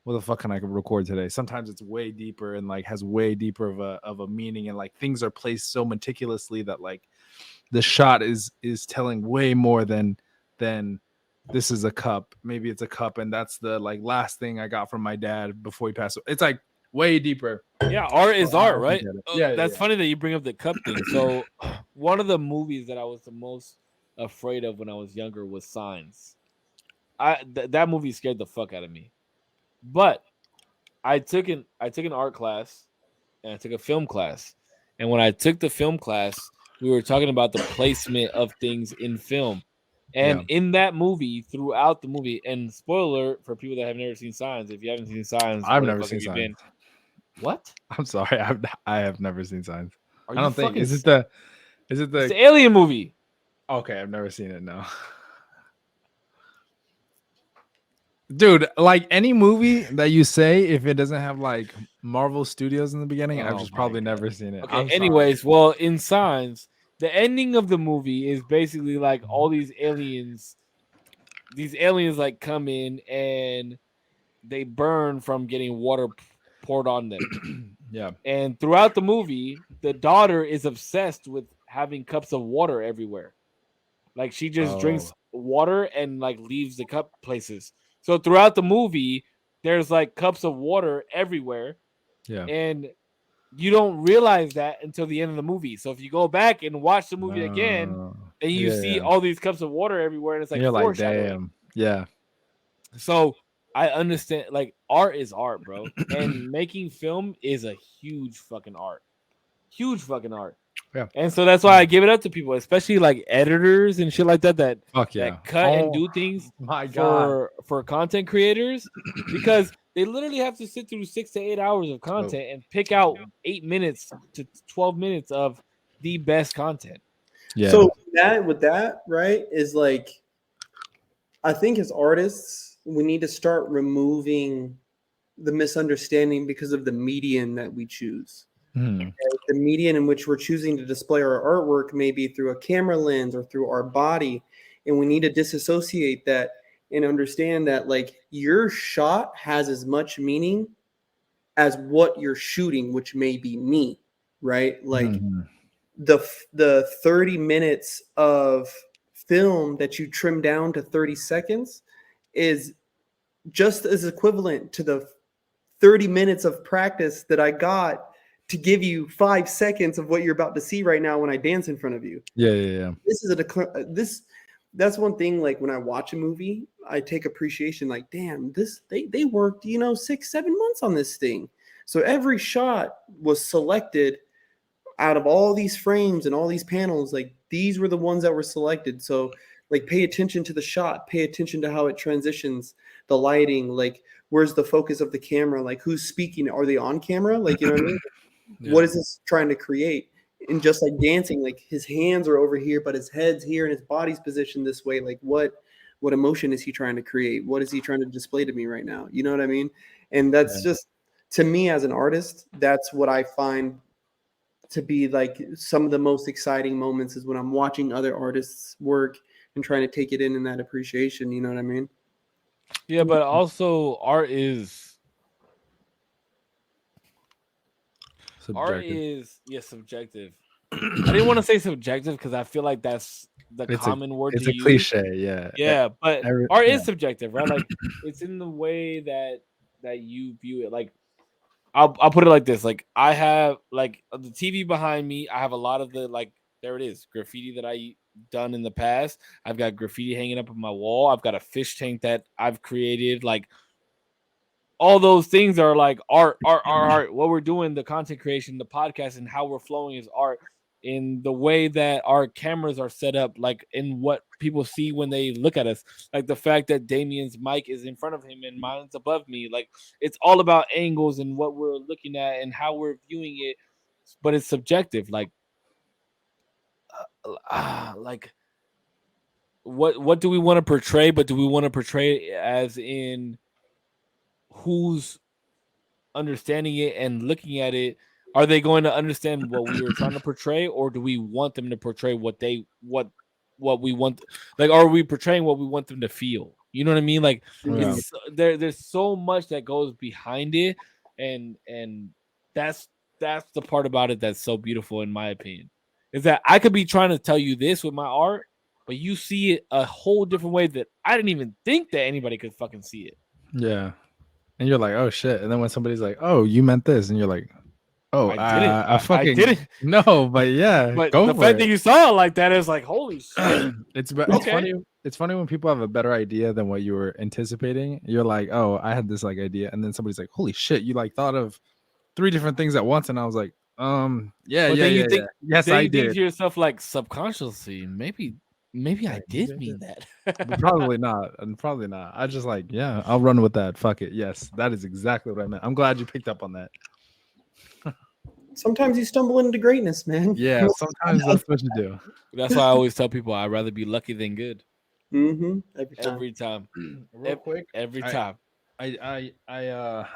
what the fuck can I record today? Sometimes it's way deeper and like has way deeper of a meaning, and like things are placed so meticulously that like the shot is telling way more than this is a cup. Maybe it's a cup and that's the like last thing I got from my dad before he passed away. It's like way deeper. Yeah, art is art, right? Yeah, that's funny that you bring up the cup thing. So one of the movies that I was the most afraid of when I was younger was Signs. That movie scared the fuck out of me. But I took an art class and I took a film class. And when I took the film class, we were talking about the placement of things in film. And in that movie, throughout the movie, and spoiler alert for people that have never seen Signs, if you haven't seen Signs, I've never seen Signs. What? I'm sorry, I have never seen Signs. I don't think is it it's the alien movie. Okay, I've never seen it. No. Dude, like any movie that you say, if it doesn't have like Marvel Studios in the beginning, I've just probably never seen it. Okay, anyways, well, in Signs, the ending of the movie is basically like all these aliens like come in and they burn from getting water poured on them. Yeah. And throughout the movie, the daughter is obsessed with having cups of water everywhere. Like she just drinks water and like leaves the cup places. So throughout the movie, there's like cups of water everywhere. Yeah. And you don't realize that until the end of the movie. So if you go back and watch the movie again, then you see all these cups of water everywhere, and it's like, you're like, damn. Yeah. So I understand, like, art is art, bro, and making film is a huge fucking art. Yeah. And so that's why I give it up to people, especially like editors and shit like that Fuck yeah. that cut and do things my God. for content creators, because they literally have to sit through 6 to 8 hours of content and pick out 8 minutes to 12 minutes of the best content. Yeah. So with that, right, is like, I think as artists, we need to start removing the misunderstanding because of the medium that we choose. Mhm. The medium in which we're choosing to display our artwork may be through a camera lens or through our body. And we need to disassociate that and understand that, like, your shot has as much meaning as what you're shooting, which may be me, right? Like, Mhm. the 30 minutes of film that you trim down to 30 seconds is just as equivalent to the 30 minutes of practice that I got to give you 5 seconds of what you're about to see right now when I dance in front of you. Yeah. This is that's one thing. Like, when I watch a movie, I take appreciation, like, damn, they worked, 6-7 months on this thing. So every shot was selected out of all these frames and all these panels. Like, these were the ones that were selected. So, like, pay attention to the shot, pay attention to how it transitions, the lighting, like, where's the focus of the camera, like, who's speaking, are they on camera, like, you know what I mean? What is this trying to create? And just like dancing, like, his hands are over here but his head's here and his body's positioned this way. Like, what emotion is he trying to create? What is he trying to display to me right now? You know what I mean? And that's just, to me as an artist, that's what I find to be like some of the most exciting moments, is when I'm watching other artists work and trying to take it in that appreciation. You know what I mean? Yeah, but also art is Subjective. subjective. I didn't want to say subjective because I feel like that's the common word It's to a use. cliche, yeah. Yeah, but art is subjective, right? Like, it's in the way that you view it. Like, I'll put it like this. Like, I have, like, the TV behind me. I have a lot of the, like, there it is, graffiti that I done in the past. I've got graffiti hanging up on my wall. I've got a fish tank that I've created. Like, all those things are like art. What we're doing, the content creation, the podcast, and how we're flowing is art. In the way that our cameras are set up, like in what people see when they look at us, like the fact that Damien's mic is in front of him and mine's above me, like, it's all about angles and what we're looking at and how we're viewing it, but it's subjective. Like, like, what do we want to portray? But do we want to portray as in who's understanding it and looking at it? Are they going to understand what we were trying to portray, or do we want them to portray what we want? Like, are we portraying what we want them to feel? You know what I mean? Like, it's there's so much that goes behind it, and that's the part about it that's so beautiful, in my opinion, is that I could be trying to tell you this with my art, but you see it a whole different way that I didn't even think that anybody could fucking see it. Yeah. And you're like, oh shit. And then when somebody's like, oh, you meant this, and you're like, oh, I didn't. No, but yeah, But go the for fact it. that you saw it like that is like, holy shit. It's Okay. funny. It's funny when people have a better idea than what you were anticipating. You're like, oh, I had this like idea, and then somebody's like, holy shit, you like thought of 3 different things at once, and I was like, yeah, But then you think, yes, then I you think did. to yourself, like, subconsciously, maybe I did mean that. But probably not, and probably not. I just like, yeah, I'll run with that. Fuck it. Yes, that is exactly what I meant. I'm glad you picked up on that. Sometimes you stumble into greatness, man. Yeah, sometimes that's what you do. That's why I always tell people I'd rather be lucky than good. Every time. Real quick, Every time. I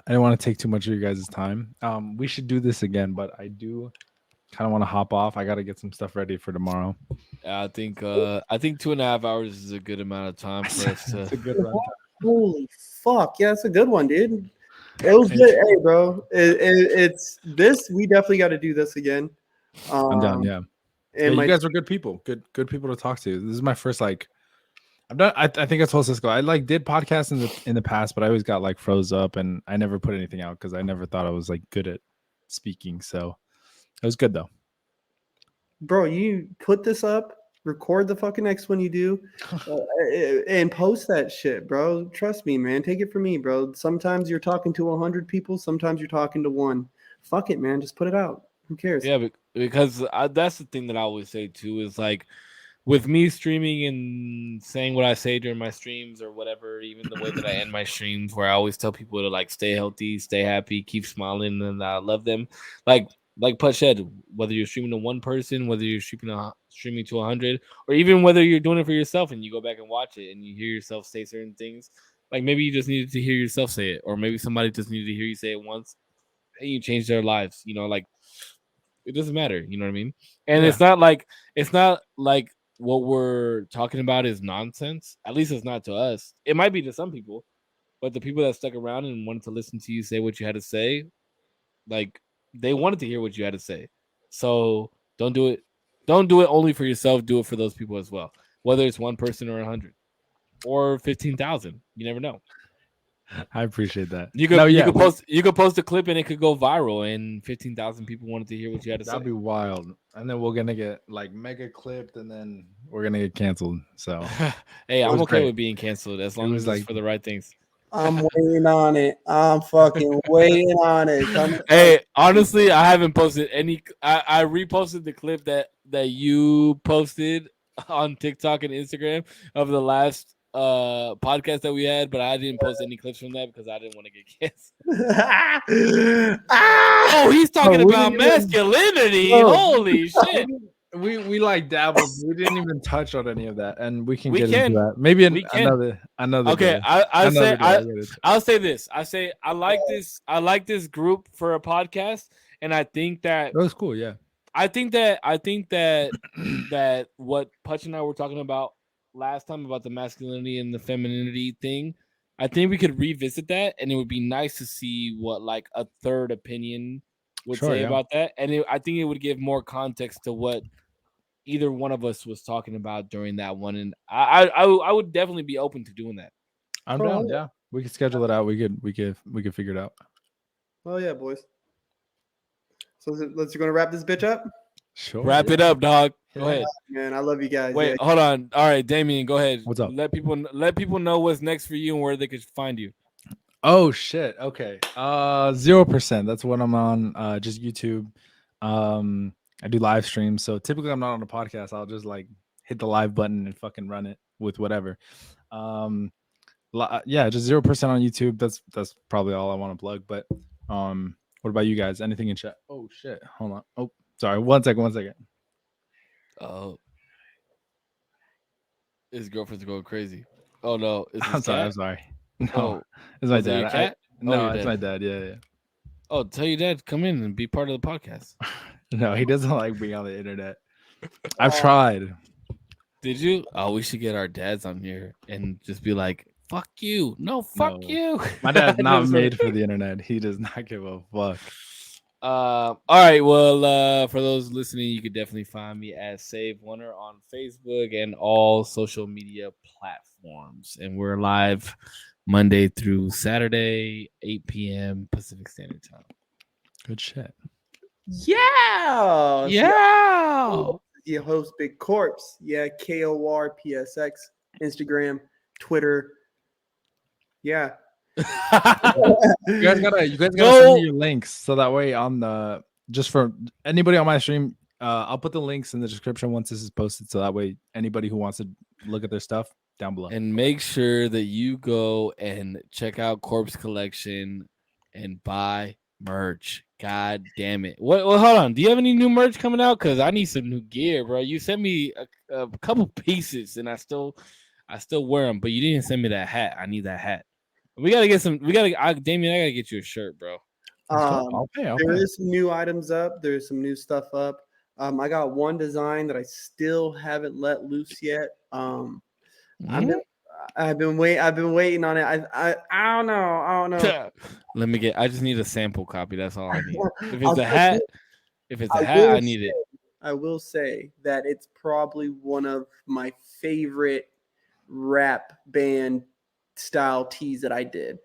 don't want to take too much of your guys' time. We should do this again, but I do kind of want to hop off. I got to get some stuff ready for tomorrow. I think 2.5 hours is a good amount of time for us to. It's a good run. Holy fuck! Yeah, that's a good one, dude. It was good. Hey, bro, it's this. We definitely got to do this again. I'm down. Yeah, and you guys are good people. Good people to talk to. This is my first like. I've done. I think I told Cisco I like did podcasts in the past, but I always got like froze up and I never put anything out because I never thought I was like good at speaking. So it was good though. Bro, you put this up record the fucking next one you do, and post that shit, bro. Trust me, man. Take it from me, bro. Sometimes you're talking to 100 people. Sometimes you're talking to one. Fuck it, man. Just put it out. Who cares? Yeah, because that's the thing that I always say too is like with me streaming and saying what I say during my streams or whatever, even the way that I end my streams, where I always tell people to like stay healthy, stay happy, keep smiling, and I love them. Like Putch said, whether you're streaming to one person, whether you're streaming to 100, or even whether you're doing it for yourself and you go back and watch it and you hear yourself say certain things, like maybe you just needed to hear yourself say it, or maybe somebody just needed to hear you say it once and you change their lives. You know, like it doesn't matter. You know what I mean? And Yeah. it's not like what we're talking about is nonsense. At least it's not to us. It might be to some people, but the people that stuck around and wanted to listen to you say what you had to say, like they wanted to hear what you had to say. So don't do it. Don't do it only for yourself. Do it for those people as well. Whether it's one person or 100 or 15,000, you never know. I appreciate that. You could post a clip and it could go viral, and 15,000 people wanted to hear what you had to say. That'd be wild. And then we're gonna get like mega clipped, and then we're gonna get canceled. So hey, I'm okay with being canceled as long as it's like for the right things. I'm waiting on it. I'm fucking waiting on it. Hey, honestly, I haven't posted any. I reposted the clip that you posted on TikTok and Instagram of the last podcast that we had, but I didn't post any clips from that because I didn't want to get canceled. Oh, he's talking about masculinity. Holy shit. We like dabbled. We didn't even touch on any of that, and we can get into that. Maybe another. Okay, day. I'll say this. I like this group for a podcast, and I think that was cool. Yeah, I think that that what Putch and I were talking about last time about the masculinity and the femininity thing, I think we could revisit that, and it would be nice to see what like a third opinion would say about that, and I think it would give more context to what either one of us was talking about during that one, and I would definitely be open to doing that. I'm down. Yeah, we could schedule it out. We could figure it out. Oh yeah, boys. So let's gonna wrap this bitch up. Sure. Wrap it up, dog. Go ahead, man. I love you guys. Wait, hold on. All right, Damien, go ahead. What's up? Let people know what's next for you and where they could find you. Oh shit. Okay. 0%. That's what I'm on. Just YouTube. I do live streams. So typically I'm not on a podcast. I'll just like hit the live button and fucking run it with whatever. Yeah, just 0% on YouTube. That's probably all I want to plug. But what about you guys? Anything in chat? Oh shit. Hold on. Oh, sorry. One second. Oh. His girlfriend's going crazy. Oh no. I'm sorry. No, it's my dad. It's my dad. Yeah. Oh, tell your dad come in and be part of the podcast. No, he doesn't like being on the internet. I've tried. Did you? Oh, we should get our dads on here and just be like, "Fuck you, no, fuck you." My dad's not made for the internet. He does not give a fuck. All right. Well, for those listening, you could definitely find me as SAVE1 on Facebook and all social media platforms, and we're live Monday through Saturday, 8 p.m. Pacific Standard Time. Good shit. Yeah. Your host, Big Corpse. Yeah, KORPSX, Instagram, Twitter. Yeah. You guys gotta send me your links so that way on the just for anybody on my stream, I'll put the links in the description once this is posted, so that way anybody who wants to look at their stuff down below. And make sure that you go and check out Corpse Collection and buy merch. God damn it! Well, hold on. Do you have any new merch coming out? Because I need some new gear, bro. You sent me a couple pieces, and I still wear them, but you didn't send me that hat. I need that hat. We gotta get some. Damien, I gotta get you a shirt, bro. Okay. There is some new items up. There's some new stuff up. I got one design that I still haven't let loose yet. I've been waiting on it. I don't know. I just need a sample copy. That's all I need. If it's a hat, I need it. I will say that it's probably one of my favorite rap band style tees that I did.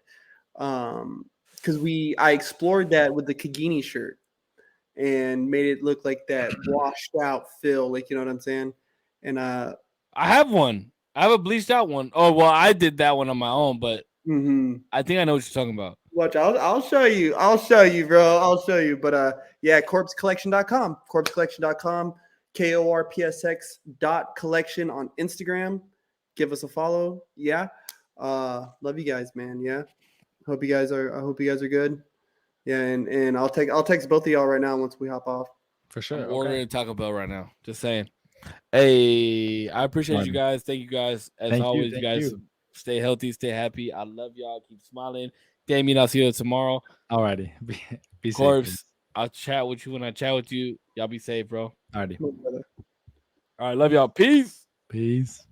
Because I explored that with the Kagini shirt and made it look like that washed out Phil, like, you know what I'm saying? And I have one. I have a bleached out one. Oh well, I did that one on my own, but I think I know what you're talking about. Watch, I'll show you. I'll show you, bro. I'll show you. But yeah, corpsecollection.com. Corpsecollection.com. KORPSX.collection on Instagram. Give us a follow. Yeah. Love you guys, man. Yeah. I hope you guys are good. Yeah, and I'll text both of y'all right now once we hop off. For sure. I'm ordering Taco Bell right now. Just saying. Hey, I appreciate you guys. Thank you guys. As always, you guys stay healthy, stay happy. I love y'all. Keep smiling. Damien, I'll see you tomorrow. Alrighty. Be Corpse, safe. I'll chat with you when I chat with you. Y'all be safe, bro. Alrighty. All right, love y'all. Peace. Peace.